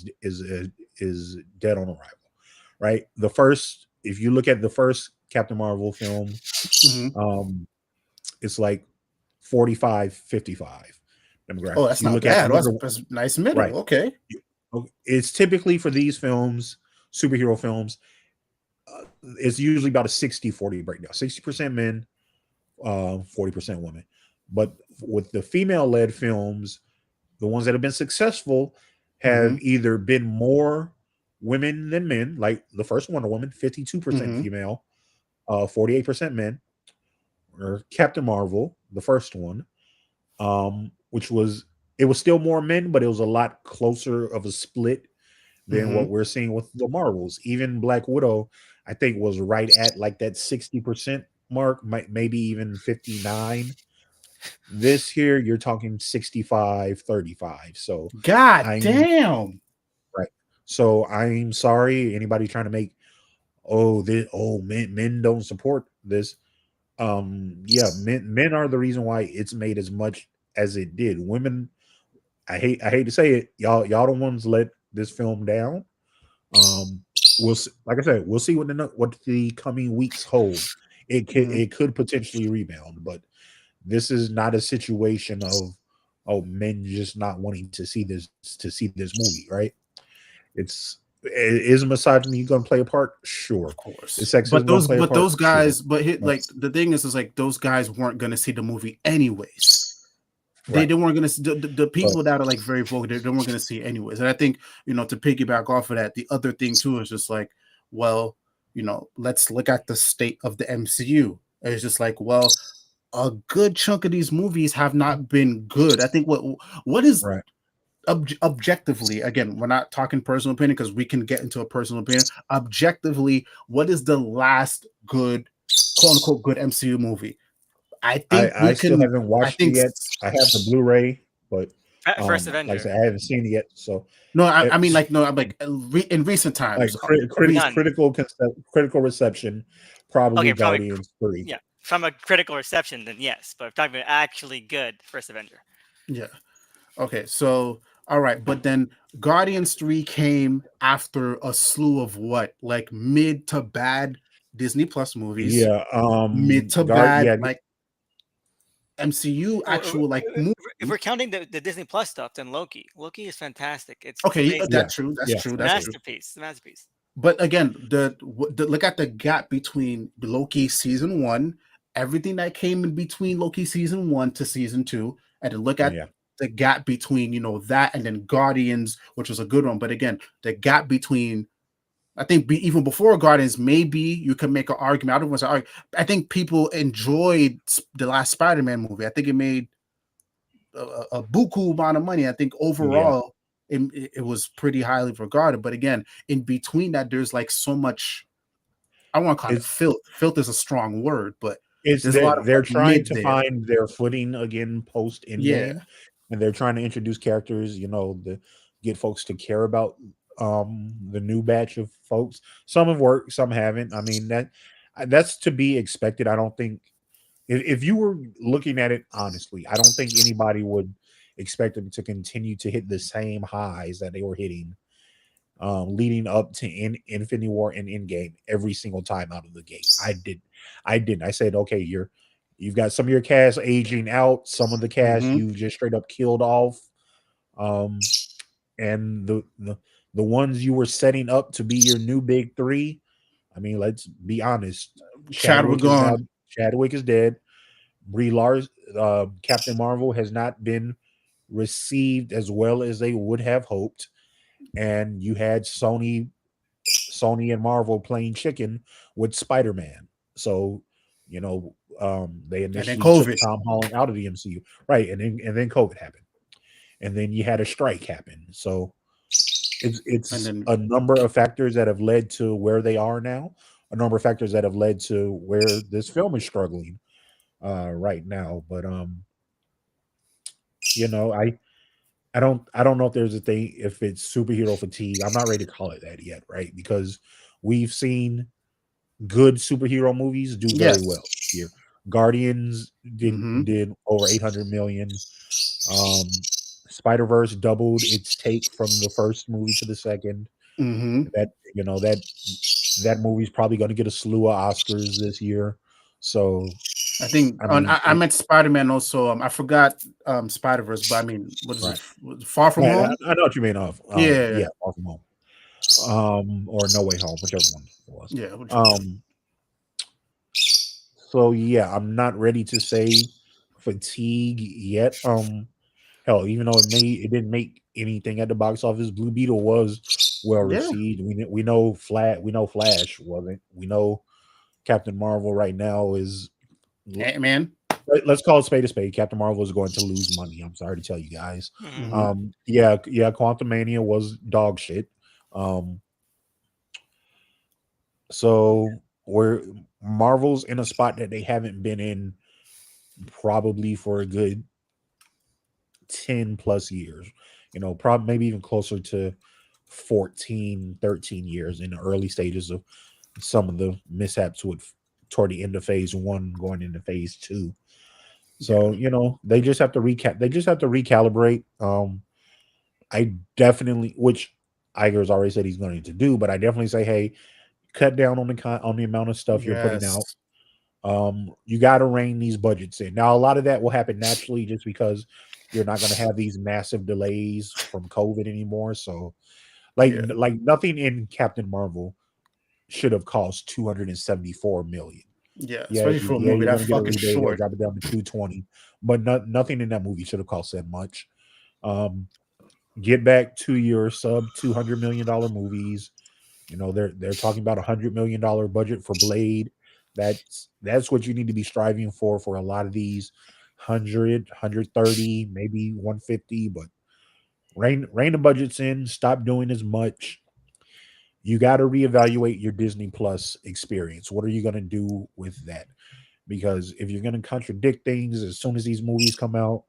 is dead on arrival, right? The first, if you look at the first Captain Marvel film, hmm it's like 45-55 Oh, demographics. that's You not look at bad. Oh, Wonder, that's nice middle. right? Okay. It's typically for these films, superhero films, it's usually about a 60-40 breakdown. 60% men, 40% women. But with the female-led films, the ones that have been successful hmm have either been more women than men, like the first Wonder Woman, 52% hmm female, 48% men, or Captain Marvel, the first one, which was, it was still more men, but it was a lot closer of a split than hmm what we're seeing with the Marvels. Even Black Widow, I think, was right at like that 60% mark, maybe even 59. This here, you're talking 65-35. So God I'm damn. right. So I'm sorry, anybody trying to make, men don't support this. Yeah, men are the reason why it's made as much as it did. Women, I hate to say it, y'all the ones let this film down. We'll see, like I said, we'll see what the coming weeks hold. hmm It could potentially rebound, but this is not a situation of, men just not wanting to see this movie, right? Is misogyny going to play a part? Sure. Of course. Is sexism going to play a But part? those Sure. guys, Right. like the thing is like those guys weren't gonna see the movie anyways. They Right. weren't gonna see the So people that are like very vocal. They weren't gonna see it anyways. And I think, to piggyback off of that, the other thing too is just like, well, let's look at the state of the MCU. It's just like, well, a good chunk of these movies have not been good. I think what is right. objectively, again, we're not talking personal opinion because we can get into a personal opinion. Objectively, what is the last good, quote unquote, good MCU movie? I think I we still can. haven't I watched it think yet. I have the Blu-ray, but First like I Avenger. said, I haven't seen it yet. So no. I mean, it's like no. I'm like in recent like times. Recent. None. critical reception, probably Okay, probably Guardians 3. yeah. From a critical reception, then yes. But if talking about actually good First Avenger. Yeah. Okay. So all right, but then Guardians 3 came after a slew of what, like mid to bad Disney Plus movies, Yeah. mid to Guard. bad Yeah. like MCU actual like movie. If we're counting the Disney Plus stuff, then Loki. Loki is fantastic. It's Okay, amazing. that's Yeah. true. That's Yeah. true. It's a That's true. masterpiece. It's a masterpiece. But again, look at the gap between Loki season 1, everything that came in between Loki season 1 to season 2, and then look at Yeah. the gap between that and then Guardians, which was a good one. But again, the gap between, I think, even before Guardians, maybe you could make an argument. I don't want to argue. I think people enjoyed the last Spider-Man movie. I think it made a buku amount of money. I think Yeah. overall it was pretty highly regarded. But again, in between that, there's like so much. I want to call it It's filth. Filth is a strong word, but it's there's a lot of they're like trying mid to there. find their footing again post Yeah. Endgame, and they're trying to introduce characters, the get folks to care about the new batch of folks. Some have worked, some haven't. I mean, that's to be expected. I don't think if you were looking at it honestly, I don't think anybody would expect them to continue to hit the same highs that they were hitting leading up to Infinity War and Endgame every single time out of the gate. I didn't. I said, okay, you've got some of your cast aging out, some of the cast Mm-hmm. you've just straight up killed off, um, and the ones you were setting up to be your new big three. I mean, let's be honest. Chadwick gone. Chadwick is dead. Brie Larson, Captain Marvel has not been received as well as they would have hoped, and you had Sony and Marvel playing chicken with Spider-Man. So, they And then initially took COVID. Tom Holland out of the MCU, right? And then COVID happened, and then you had a strike happen. So And it's then a number of factors that have led to where they are now. A number of factors that have led to where this film is struggling right now. But you know, I don't know if there's a thing if it's superhero fatigue. I'm not ready to call it that yet, right? Because we've seen good superhero movies do very well yes. here. Guardians did Mm-hmm. did over 800 million. Spider-Verse doubled its take from the first movie to the second. Mm-hmm. That movie's probably going to get a slew of Oscars this year. So I think I mean, I meant Spider-Man also. I forgot Spider-Verse, but I mean, what is right, it? Far From right. Home? I know what you mean. Yeah. Yeah, Far From Home, or No Way Home, whichever one it was. Yeah. Whichever one. So yeah, I'm not ready to say fatigue yet. Hell, even though it didn't make anything at the box office, Blue Beetle was well Yeah. received. We know Flash wasn't. We know Captain Marvel right now is. Ant-Man. Let's call it spade a spade. Captain Marvel is going to lose money. I'm sorry to tell you guys. Mhm. Mm-hmm. Yeah. Quantumania was dog shit. So where Marvel's in a spot that they haven't been in probably for a good 10 plus years, probably maybe even closer to 14, 13 years in the early stages of some of the mishaps toward the end of phase 1 going into phase 2. So, they just have to recalibrate. I definitely, which Iger's already said he's going to do, but I definitely say, hey, cut down on the amount of stuff you're putting out. Yes. You got to rein these budgets in. Now, a lot of that will happen naturally just because you're not going to have these massive delays from COVID anymore. So, like nothing in Captain Marvel should have cost 274 million. Yeah. Yeah, Especially for a movie you're that going to get a fucking rebate. They'll short. drop it down to 220, but nothing in that movie should have cost that much. Get back to your sub $200 million movies. They're talking about $100 million budget for Blade. That's what you need to be striving for a lot of these 100, 130, maybe 150. But rein the budgets in. Stop doing as much. You got to reevaluate your Disney Plus experience. What are you going to do with that? Because if you're going to contradict things as soon as these movies come out,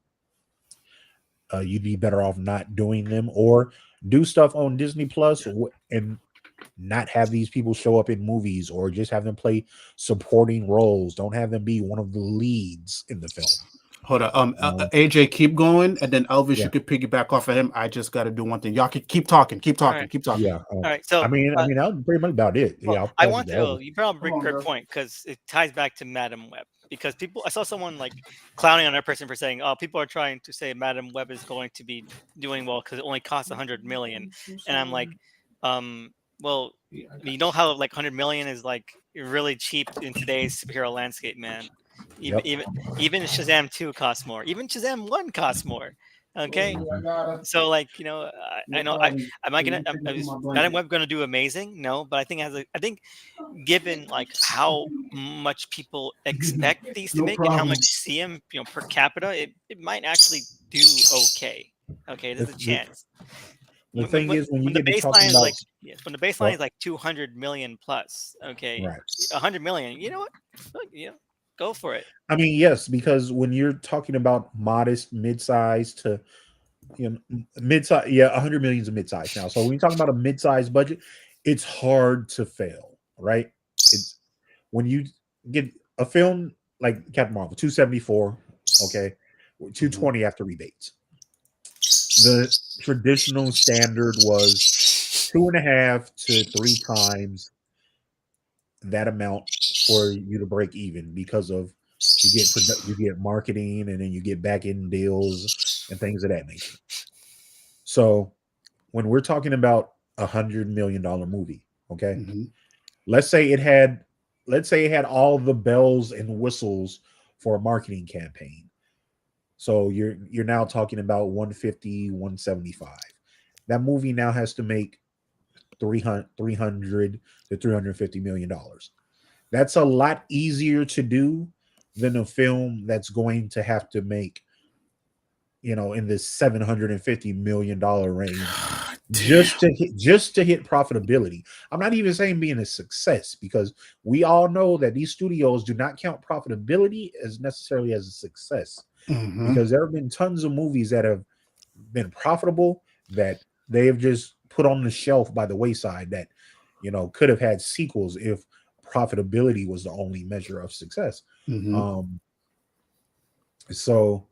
you'd be better off not doing them, or do stuff on Disney Plus and not have these people show up in movies, or just have them play supporting roles. Don't have them be one of the leads in the film. Hold on. AJ, keep going, and then Elvis, Yeah. you could piggyback off of him. I just got to do one thing. Y'all can keep talking. Keep talking. right. Keep talking. Yeah. All right. So I mean, that was pretty much about it. well, Yeah. I'll I pass it want to to. Elvis. You probably bring Come a on, good bro. point because it ties back to Madam Web. Because I saw someone like clowning on that person for saying, "Oh, people are trying to say Madam Web is going to be doing well because it only costs 100 million," and I'm like, Well, you know how like 100 million is like really cheap in today's superhero landscape, man. Even Yep. even even Shazam 2 costs more. Even Shazam 1 costs more. Okay, so like I know am I gonna is Madam Web gonna do amazing? No, but I think I think given like how much people expect these to No make and how problem. much see them per capita, it might actually do okay. Okay, there's a chance. The thing is, when you When the get to talking baseline is about, like when the baseline well, is like 200 million plus, okay, right. 100 million. You know what? Fuck, go for it. I mean, yes, because when you're talking about modest, mid-size to mid-size, yeah, 100 million is a mid-size now. So when you talk about a mid-size budget, it's hard to fail, right? It's when you get a film like Captain Marvel, 274, okay, 220 after rebates. The traditional standard was 2.5 to 3 times that amount for you to break even because of you get marketing and then you get back end deals and things of that nature. So when we're talking about $100 million movie, okay, let's say it had all the bells and whistles for a marketing campaign. So you're now talking about 150, 175. That movie now has to make 300 to $350 million. That's a lot easier to do than a film that's going to have to make, in this $750 million range just to hit profitability. I'm not even saying being a success, because we all know that these studios do not count profitability as necessarily as a success. Because there have been tons of movies that have been profitable that they have just put on the shelf by the wayside that could have had sequels if profitability was the only measure of success. So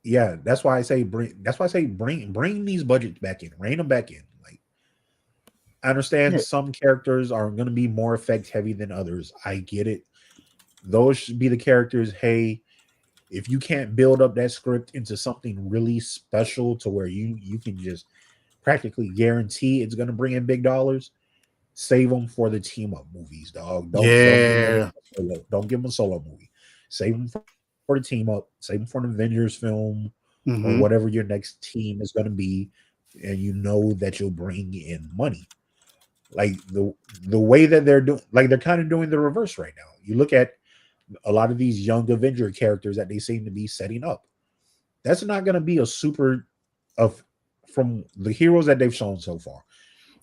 yeah, that's why I say bring these budgets back in, rein them back in. Like, I understand some characters are going to be more effect heavy than others. I get it. Those should be the characters. Hey, if you can't build up that script into something really special to where you can just practically guarantee it's going to bring in big dollars, save them for the team up movies, dog. Don't give them a solo movie. Save them for the team up. Save them for an Avengers film or whatever your next team is going to be, and you know that you'll bring in money. Like the way that they're doing, like they're kind of doing the reverse right now. You look at a lot of these young Avenger characters that they seem to be setting up. That's not going to be a super of from the heroes that they've shown so far.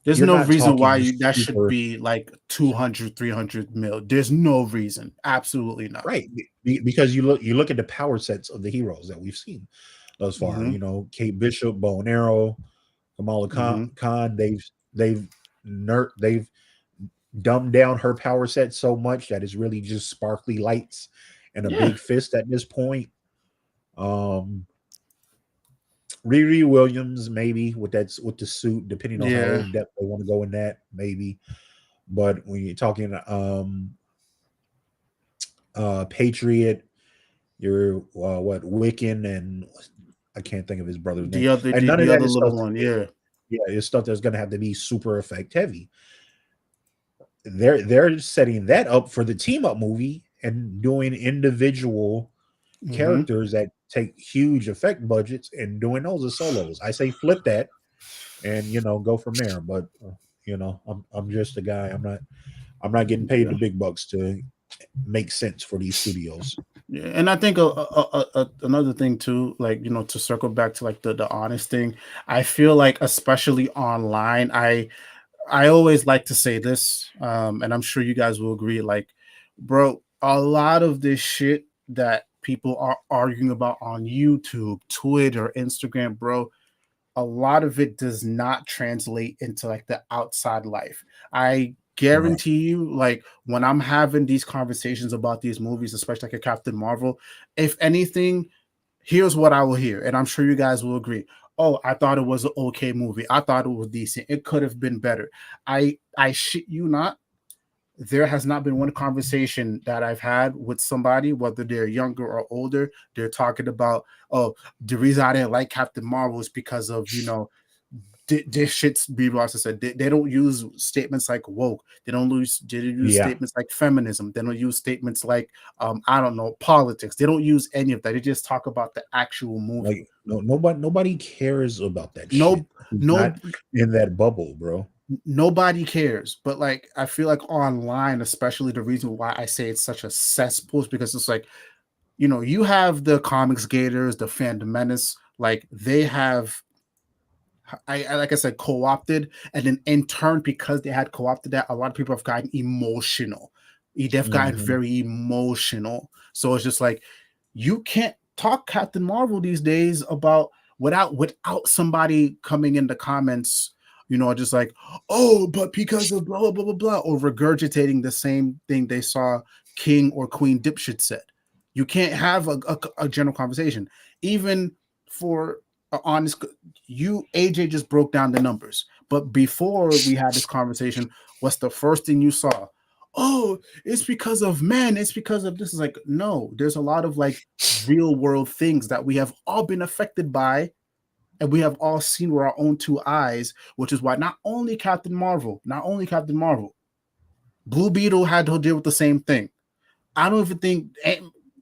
There's no reason why that should be like 200, 300 mil. There's no reason. Absolutely not. Right. Because you look at the power sets of the heroes that we've seen thus far. Kate Bishop, Bow and Arrow, Kamala Khan. They've dumbed down her power set so much that it's really just sparkly lights and a big fist at this point. Riri Williams, maybe with the suit, depending on how in depth they want to go in that, maybe. But when you're talking Patriot, you're Wiccan, and I can't think of his brother's name. And none of that is stuff. It's stuff that's going to have to be super effect heavy. They're setting that up for the team up movie and doing individual characters that take huge effect budgets and doing those as solos. I say flip that and go from there. But I'm just a guy. I'm not getting paid the big bucks to make sense for these studios. Yeah, and I think another thing too, like to circle back to like the honest thing, I feel like especially online, I always like to say this, and I'm sure you guys will agree. Like, bro, a lot of this shit that people are arguing about on YouTube, Twitter, Instagram, bro, a lot of it does not translate into like the outside life. I guarantee you, like when I'm having these conversations about these movies, especially like a Captain Marvel, if anything, here's what I will hear, and I'm sure you guys will agree. Oh, I thought it was an okay movie. I thought it was decent. It could have been better. I shit you not. There has not been one conversation that I've had with somebody, whether they're younger or older. They're talking about, oh, the reason I didn't like Captain Marvel is because of this shit's Brie Larson said they don't use statements like woke. They don't use Yeah. statements like feminism. They don't use statements like I don't know, politics. They don't use any of that. They just talk about the actual movie. Like nobody cares about that No, shit. Who's no, not in that bubble, bro. nobody cares. But like, I feel like online, especially, the reason why I say it's such a cesspool is because it's like, you know, you have the comics gators, the fandom menace, like they have, I like I said, co-opted, and then in turn, because they had co-opted that, a lot of people have gotten emotional. They've gotten Mhm. very emotional. So it's just like, you can't talk Captain Marvel these days about without somebody coming in the comments, you know, just like, oh, but because of blah blah blah blah blah, or regurgitating the same thing they saw King or Queen dipshit said. You can't have a general conversation, even for honest. You AJ just broke down the numbers, but before we had this conversation, what's the first thing you saw? Oh, it's because of men. It's because of this. Is like, no, there's a lot of like real world things that we have all been affected by, and we have all seen with our own two eyes, which is why not only Captain Marvel, Blue Beetle had to deal with the same thing. I don't even think.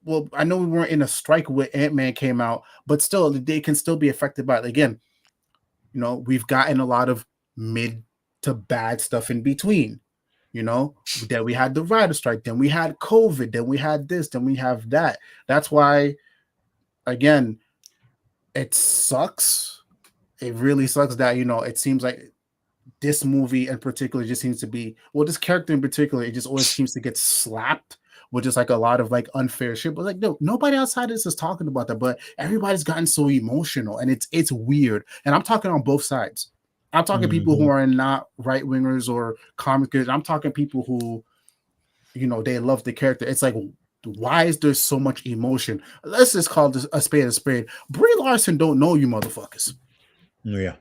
Well, I know we weren't in a strike when Ant-Man came out, but still, they can still be affected by it. Again, you know, we've gotten a lot of mid to bad stuff in between. You know, then we had the writer strike, then we had COVID, then we had this, then we have that. That's why, again, it sucks. It really sucks that, you know, it seems like this movie in particular just seems to be, well, this character in particular, it just always seems to get slapped with just like a lot of like unfair shit. But like, no, nobody outside of this is talking about that. But everybody's gotten so emotional, and it's weird. And I'm talking on both sides. I'm talking people who Mhm. are not right wingers or comic. I'm talking people who, you know, they love the character. It's like, why is there so much emotion? Let's just call this a spade a spade. Brie Larson don't know you motherfuckers. Yeah.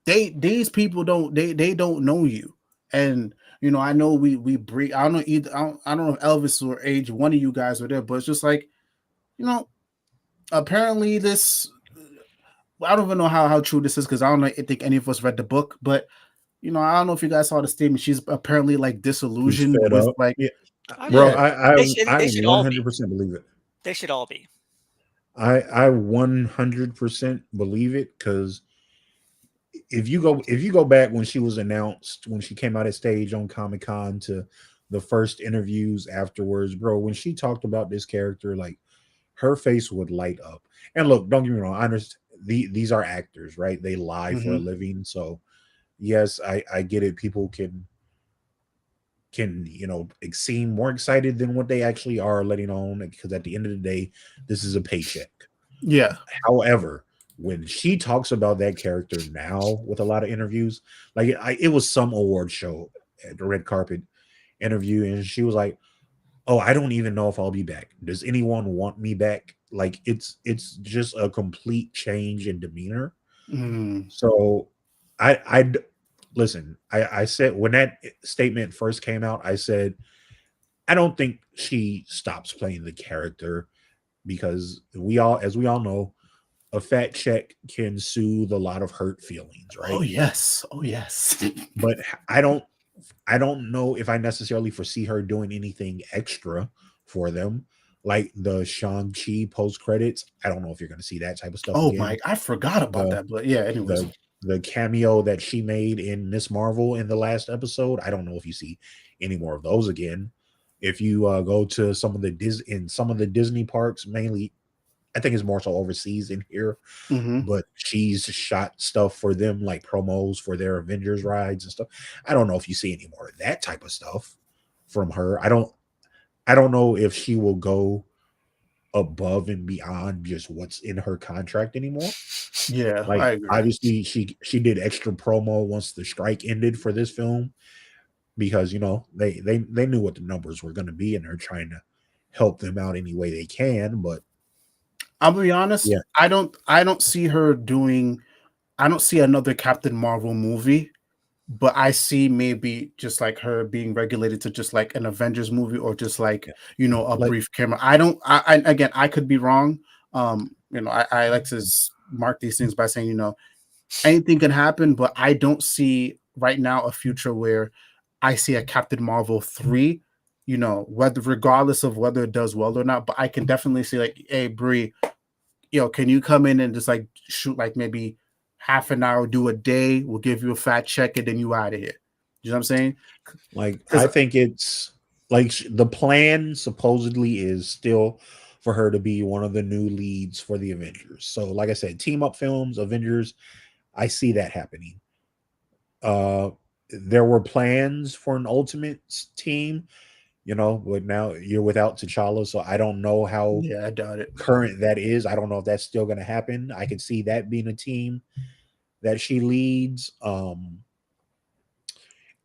These people they don't know you. And you know, I know we break. I don't know either. I don't know if Elvis or Age, one of you guys were there, but it's just like, you know, apparently this, I don't even know how true this is, because I don't know, I think any of us read the book, but you know, I don't know if you guys saw the statement. She's apparently like He's disillusioned fed with up. like, Yeah. Oh Bro, yeah, yeah, I they should all be. 100% believe it. They should all be. I 100% believe it, because if you go back when she was announced, when she came out at stage on Comic-Con, to the first interviews afterwards, bro, when she talked about this character, like, her face would light up. And look, don't get me wrong, I understand these are actors, right? They lie for a mm-hmm, living. So yes, I get it. People can seem more excited than what they actually are letting on, because at the end of the day, this is a paycheck. yeah, However, when she talks about that character now with a lot of interviews, like it was some award show at the red carpet interview, and she was like, "Oh, I don't even know if I'll be back. Does anyone want me back?" Like, it's just a complete change in demeanor. mm, So listen. I said, when that statement first came out, I said, I don't think she stops playing the character, because as we all know, a fat check can soothe a lot of hurt feelings, oh right? yes, oh yes. But I don't know if I necessarily foresee her doing anything extra for them, like the Shang-Chi post credits. I don't know if you're going to see that type of stuff Oh again. my, I forgot about The that, but yeah, anyways. the the cameo that she made in Miss Marvel in the last episode, I don't know if you see any more of those again. If you go to some of the some of the Disney parks, mainly, I think it's more so overseas in here, Mm-hmm. but she's shot stuff for them, like promos for their Avengers rides and stuff. I don't know if you see any more of that type of stuff from her. I don't know if she will go above and beyond just what's in her contract anymore. Yeah, I Like, agree. obviously she did extra promo once the strike ended for this film, because they knew what the numbers were going to be, and they're trying to help them out any way they can. But I'll be honest, yeah, I don't see her doing, I don't see another Captain Marvel movie, but I see maybe just like her being regulated to just like an Avengers movie, or just like, yeah, you know, a like brief camera. I don't, I again, I could be wrong. You know, I like to mark these things by saying, you know, anything can happen, but I don't see right now a future where I see a Captain Marvel 3, whether regardless of whether it does well or not. But I can definitely see like, hey Brie, can you come in and just like shoot like maybe half an hour, do a day, we'll give you a fat check and then you out of here. You know what I'm saying? Like, Because I think it's like the plan supposedly is still for her to be one of the new leads for the Avengers. So, like I said, team up films, Avengers, I see that happening. There were plans for an Ultimates team, but now you're without T'Challa, so I don't know how yeah, I doubt it. current that is. I don't know if that's still going to happen. I could see that being a team that she leads.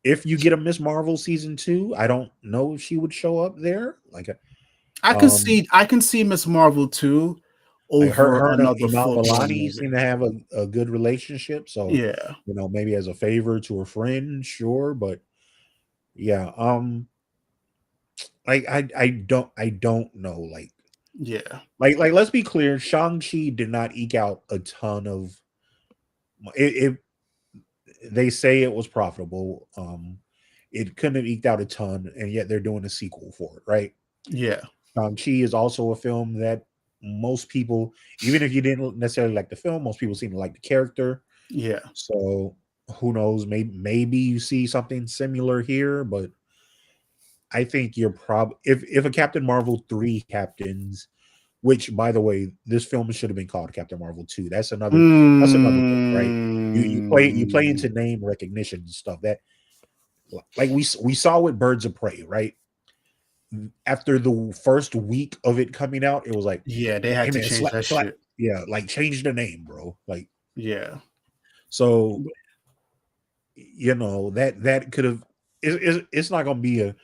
If you get a Miss Marvel season 2, I don't know if she would show up there. I can see Miss Marvel too Like over her and another Iman full blown Vellani movie. seem to have a good relationship. So, Yeah, maybe as a favor to a friend, sure. But yeah, like I don't know. yeah, Let's be clear, Shang-Chi did not eke out a ton of it. They say it was profitable. It couldn't have eked out a ton, and yet they're doing a sequel for it, right? yeah, Chi is also a film that most people, even if you didn't necessarily like the film, most people seem to like the character. yeah, So who knows? Maybe you see something similar here, but I think you're if a Captain Marvel 3 happens, which by the way, this film should have been called Captain Marvel 2. That's another thing, right? You play into Mm, name recognition and stuff. That like we saw with Birds of Prey, right? After the first week of it coming out, it was like, yeah, they had hey to man, change that shit. yeah, like change the name, bro. Like, Yeah, so that could have it's not gonna be a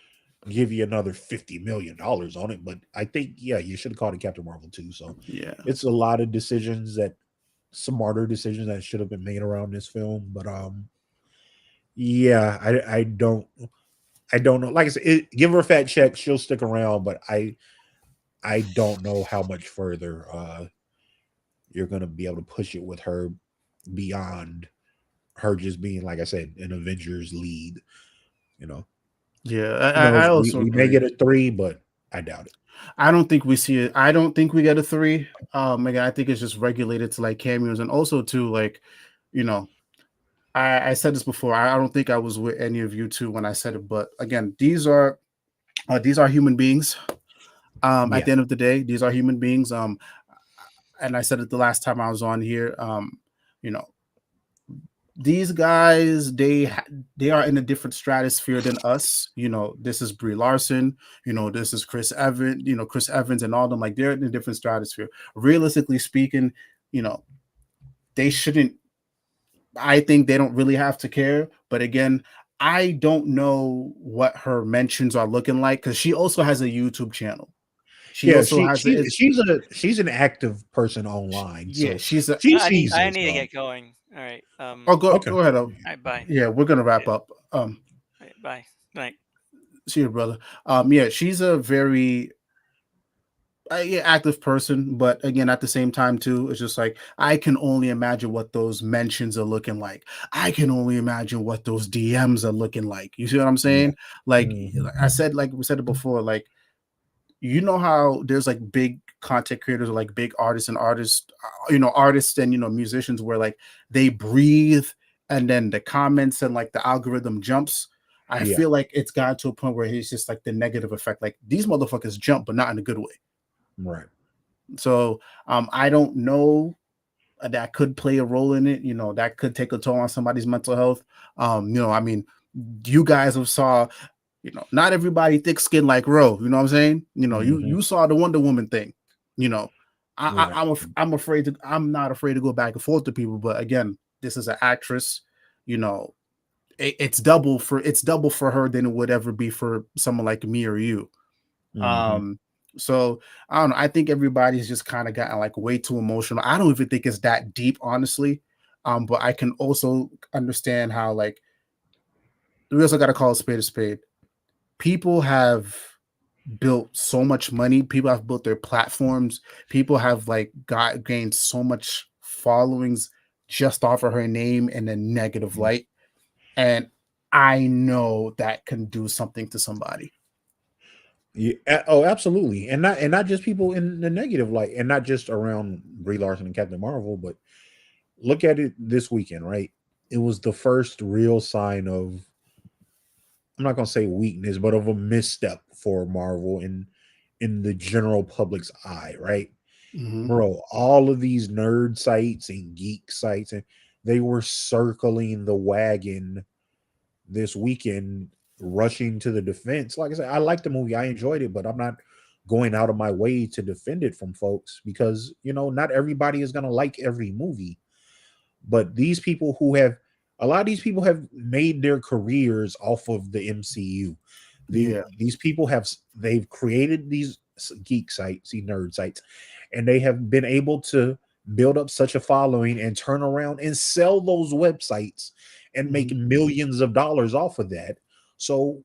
give you another $50 million on it, but I think you should have called it Captain Marvel 2. So yeah, it's a lot of decisions that smarter decisions that should have been made around this film. But yeah, I don't know. Like I said, give her a fat check, she'll stick around, but I don't know how much further you're gonna be able to push it with her beyond her just being, like I said, an Avengers lead. You know, yeah. who I knows? We, also we may agree. get a 3, but I doubt it. I don't think we see it. I don't think we get a 3. Again, I think it's just regulated to like cameos and also to like, you know, I said this before. I don't think I was with any of you two when I said it, but again, these are human beings. At Yeah, the end of the day, these are human beings. And I said it the last time I was on here. You know, these guys, they are in a different stratosphere than us. This is Brie Larson. This is Chris Evans. Chris Evans and all them. Like they're in a different stratosphere. Realistically speaking, you know, they shouldn't. I think they don't really have to care. But again, I don't know what her mentions are looking like because she also has a YouTube channel. She yeah. also She has she it's she's an active person online, yeah, so she's a she sees I this need to stuff. get going. All right. oh Okay. go ahead. All right. Bye. Yeah, we're gonna Yeah. wrap up. All right, bye. Good night. See you, brother. Yeah, she's a very yeah, active person, but again, at the same time, too, it's just like I can only imagine what those mentions are looking like. I can only imagine what those DMs are looking like. You see what I'm Yeah. saying? Like Mhm. I said, like we said it before, like how there's like big content creators or like big artists and musicians where like they breathe and then the comments and like the algorithm jumps. I Yeah. feel like it's gotten to a point where it's just like the negative effect. Like these motherfuckers jump, but not in a good way. Right. So I don't know, that could play a role in it. That could take a toll on somebody's mental health. I mean, you guys have saw, not everybody thick skin like Ro. You know what I'm saying? Mhm. You saw the Wonder Woman thing. You know, Right. I'm afraid to. I'm not afraid to go back and forth to people. But again, this is an actress. You know, it's double for her than it would ever be for someone like me or you. Mhm. Um, so I don't know. I think everybody's just kind of gotten like way too emotional. I don't even think it's that deep, honestly. But I can also understand how like we also got to call a spade a spade. People have built so much money. People have built their platforms. People have like gained so much followings just off of her name in a negative light, and I know that can do something to somebody. Yeah, oh, absolutely, and not just people in the negative light, and not just around Brie Larson and Captain Marvel, but look at it this weekend, right? It was the first real sign of, I'm not gonna say weakness, but of a misstep for Marvel in the general public's eye, right? Mm-hmm. Bro, all of these nerd sites and geek sites, and they were circling the wagon this weekend, rushing to the defense. Like I said, I like the movie, I enjoyed it, but I'm not going out of my way to defend it from folks, because not everybody is gonna like every movie. But these people who have a lot of these people have made their careers off of the MCU. Yeah. These people they've created these geek sites, these nerd sites, and they have been able to build up such a following and turn around and sell those websites and make millions of dollars off of that. So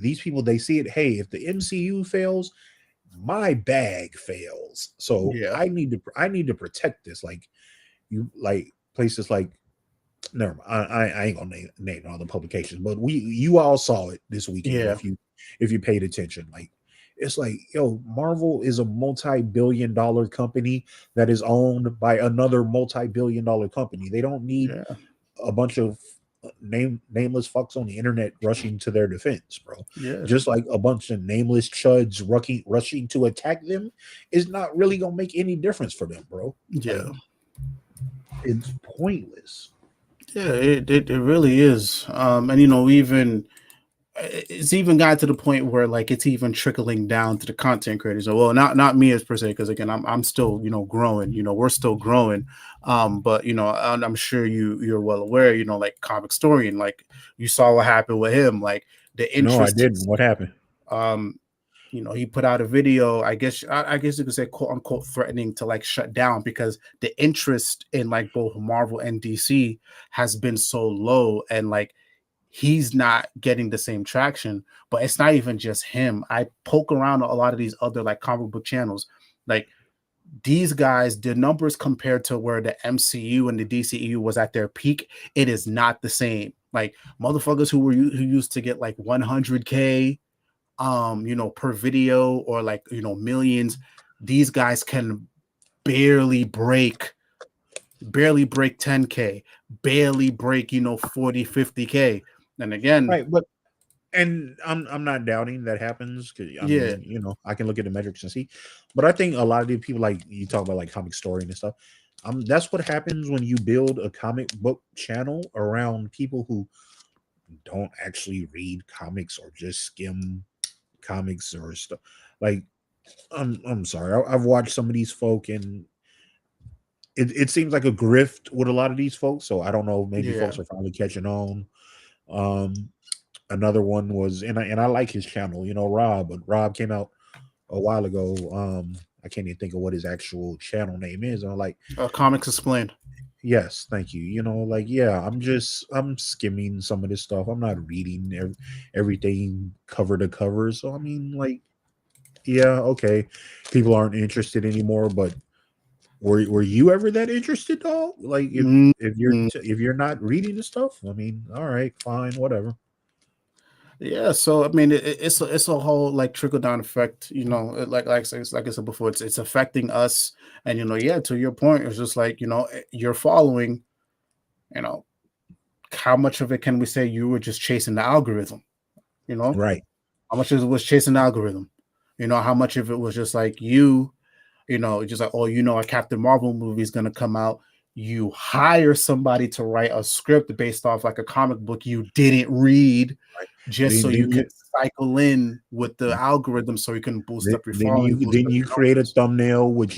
these people, they see it, hey, if the MCU fails, my bag fails. So Yeah. I need to protect this. Like, you like places like, never mind, I ain't gonna name all the publications, but you all saw it this weekend. Yeah. If you paid attention, like, it's like, yo, Marvel is a multi-billion-dollar company that is owned by another multi-billion-dollar company. They don't need a bunch of nameless fucks on the internet rushing to their defense, bro. Yeah. Just like a bunch of nameless chuds rushing to attack them is not really gonna make any difference for them, bro. Yeah. Like, it's pointless. Yeah, it really is. And even it's even gotten to the point where like it's even trickling down to the content creators. So, well, not me as per se, because again, I'm still growing. We're still growing. But I'm sure you're well aware. Like Comic Historian, like you saw what happened with him. Like the interest. No, I didn't. What happened? He put out a video, I guess you could say, quote unquote, threatening to like shut down, because the interest in like both Marvel and DC has been so low, and like he's not getting the same traction. But it's not even just him. I poke around a lot of these other like comic book channels, like these guys, the numbers compared to where the MCU and the DCEU was at their peak, it is not the same. Like motherfuckers who used to get like 100K per video, or like millions, these guys can barely break 10K, barely break 40, 50K. And again, right, but and I'm not doubting that happens, because I mean, I can look at the metrics and see, but I think a lot of the people, like you talk about like Comic Story and stuff, that's what happens when you build a comic book channel around people who don't actually read comics or just skim comics or stuff. Like, I'm sorry, I've watched some of these folk, and it seems like a grift with a lot of these folks. So I don't know, maybe folks are finally catching on. Another one was, and I like his channel, Rob, but Rob came out a while ago. I can't even think of what his actual channel name is. And I'm like, Comics Explained. Yes, thank you. Like, yeah, I'm skimming some of this stuff. I'm not reading everything cover to cover. So I mean, like, yeah, okay, people aren't interested anymore. But were you ever that interested, though? Like, if you're not reading the stuff, I mean, all right, fine, whatever. Yeah, so I mean, it's a whole like trickle down effect. Like I said before, it's affecting us, and to your point, it's just like you're following. How much of it can we say you were just chasing the algorithm? Right. How much of it was chasing the algorithm? How much of it was just like just like, oh, a Captain Marvel movie is gonna come out. You hire somebody to write a script based off like a comic book you didn't read, Right. just so you can cycle in with the algorithm, so you can boost up your following. Then you create a thumbnail with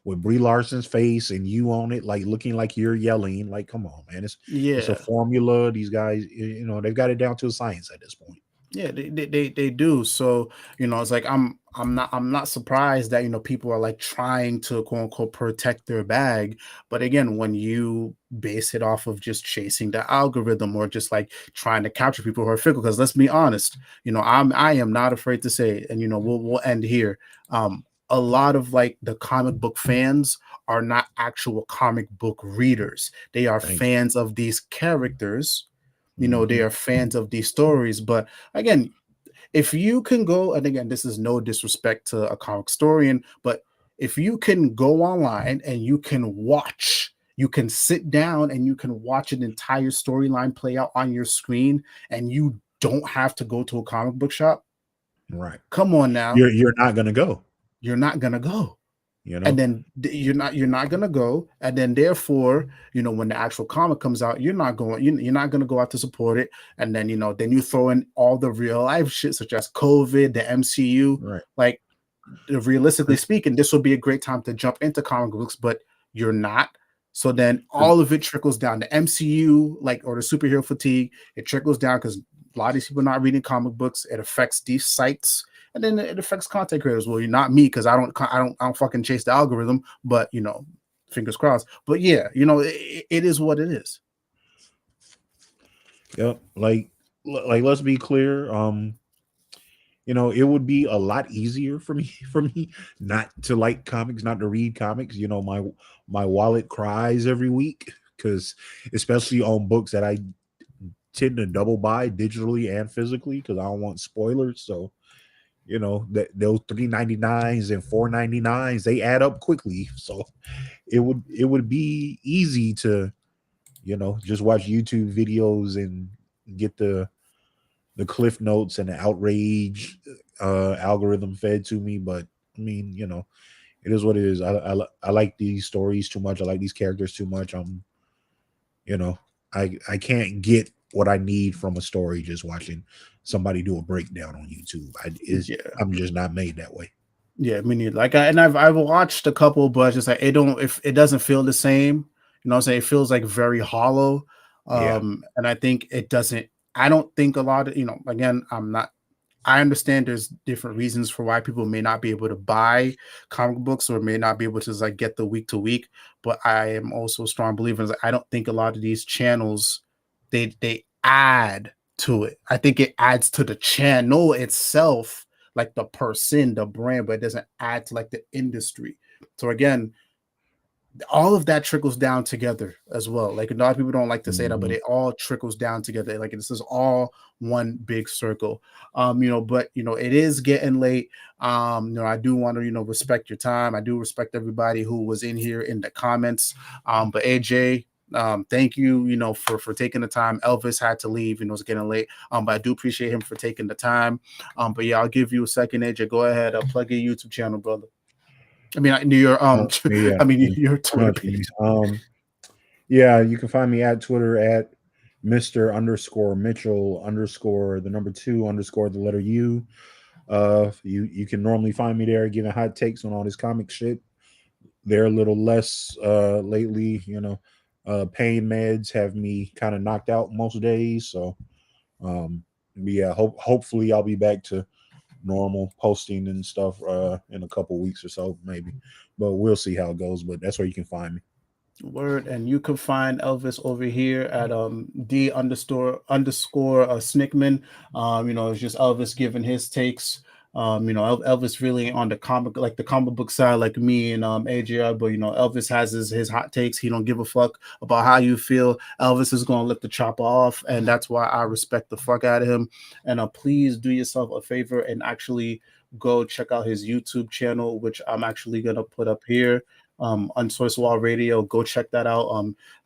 Brie Larson's face and you on it, like looking like you're yelling. Like, come on, man! It's a formula. These guys, they've got it down to a science at this point. Yeah, they do. So it's like I'm not surprised that people are like trying to quote unquote protect their bag. But again, when you base it off of just chasing the algorithm, or just like trying to capture people who are fickle, because let's be honest, I am not afraid to say, and we'll end here. a lot of like the comic book fans are not actual comic book readers. They are Thank fans of these characters. You know, they Mhm. are fans of these stories. But again, if you can go, and again, this is no disrespect to a comic historian, but if you can go online and you can watch, you can sit down and you can watch an entire storyline play out on your screen, and you don't have to go to a comic book shop. Right. Come on now, You're not gonna go. you're not gonna go. You And know. then you're not gonna go, and then therefore, you know, when the actual comic comes out, you're not gonna go out to support it, and then you know, then you throw in all the real life shit such as COVID, the MCU. Right. Like, realistically speaking, this would be a great time to jump into comic books, but you're not. So then all of it trickles down to MCU, like, or the superhero fatigue. It trickles down because a lot of these people are not reading comic books. It affects these sites, and then it affects content creators. Well, you're not me because I don't fucking chase the algorithm, but you know, fingers crossed. But yeah, you know, it is what it is. Yep. Like let's be clear. You know, it would be a lot easier for me not to like comics, not to read comics. You know, my wallet cries every week because especially on books that I tend to double buy digitally and physically because I don't want spoilers. So, you know, that those $3.99s and $4.99s, they add up quickly. So it would be easy to, you know, just watch YouTube videos and get the cliff notes and the outrage algorithm fed to me. But I mean, you know, it is what it is. I like these stories too much. I like these characters too much. You know, I can't get what I need from a story just watching somebody do a breakdown on YouTube. Yeah. I'm just not made that way. Yeah, me neither. Like, I've watched a couple, but just like it doesn't feel the same. You know what I'm saying? It feels like very hollow. Yeah. And I think it doesn't. I don't think a lot of, you know, again, I understand there's different reasons for why people may not be able to buy comic books or may not be able to just like get the week to week. But I am also a strong believer in, like, I don't think a lot of these channels they add to it. I think it adds to the channel itself, like the person, the brand, but it doesn't add to like the industry. So again, all of that trickles down together as well. Like, a lot of people don't like to say that, but it all trickles down together. Like, this is all one big circle. You know, but you know, it is getting late. You know, I do want to, you know, respect your time. I do respect everybody who was in here in the comments. But AJ, thank you, you know, for taking the time. Elvis had to leave, you know, it's getting late. But I do appreciate him for taking the time. But yeah, I'll give you a second, AJ. Go ahead, plug your YouTube channel, brother. I mean, your Yeah. I mean, your Twitter page. Yeah, you can find me at Twitter at Mr_Mitchell_ the number 2 _ the letter U. You can normally find me there giving hot takes on all this comic shit. They're a little less lately, you know. Pain meds have me kind of knocked out most days, so yeah, hopefully I'll be back to normal posting and stuff in a couple weeks or so, maybe. But we'll see how it goes. But that's where you can find me. Word. And you can find Elvis over here at D__ Snickman. You know, it's just Elvis giving his takes. You know, Elvis really on the comic book side, like me and AJ, but you know, Elvis has his hot takes. He don't give a fuck about how you feel. Elvis is gonna let the chopper off, and that's why I respect the fuck out of him. And please do yourself a favor and actually go check out his YouTube channel, which I'm actually gonna put up here. On Source Wall Radio, go check that out.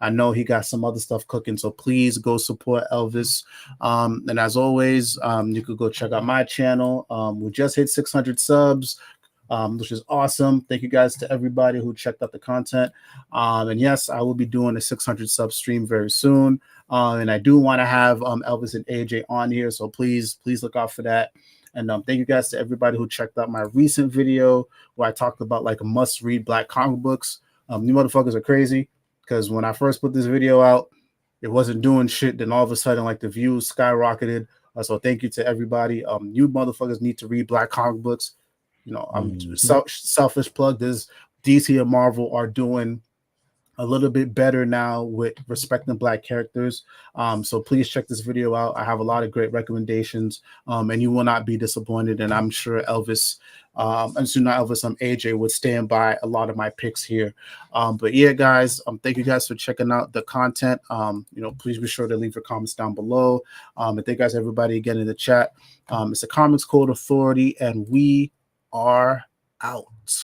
I know he got some other stuff cooking, so please go support Elvis. And as always, you could go check out my channel. We just hit 600 subs, which is awesome. Thank you guys to everybody who checked out the content. And yes, I will be doing a 600 sub stream very soon. And I do want to have Elvis and AJ on here, so please look out for that. And thank you guys to everybody who checked out my recent video where I talked about like must-read Black comic books. You motherfuckers are crazy, because when I first put this video out, it wasn't doing shit. Then all of a sudden, like, the views skyrocketed. So thank you to everybody. You motherfuckers need to read Black comic books. You know, I'm selfish plug. This DC and Marvel are doing a little bit better now with respecting Black characters. So please check this video out. I have a lot of great recommendations, and you will not be disappointed. And I'm sure Elvis, and soon not Elvis, AJ would stand by a lot of my picks here. But yeah, guys, thank you guys for checking out the content. Please be sure to leave your comments down below. And thank you guys, everybody, again in the chat. It's the Comics Code Authority, and we are out.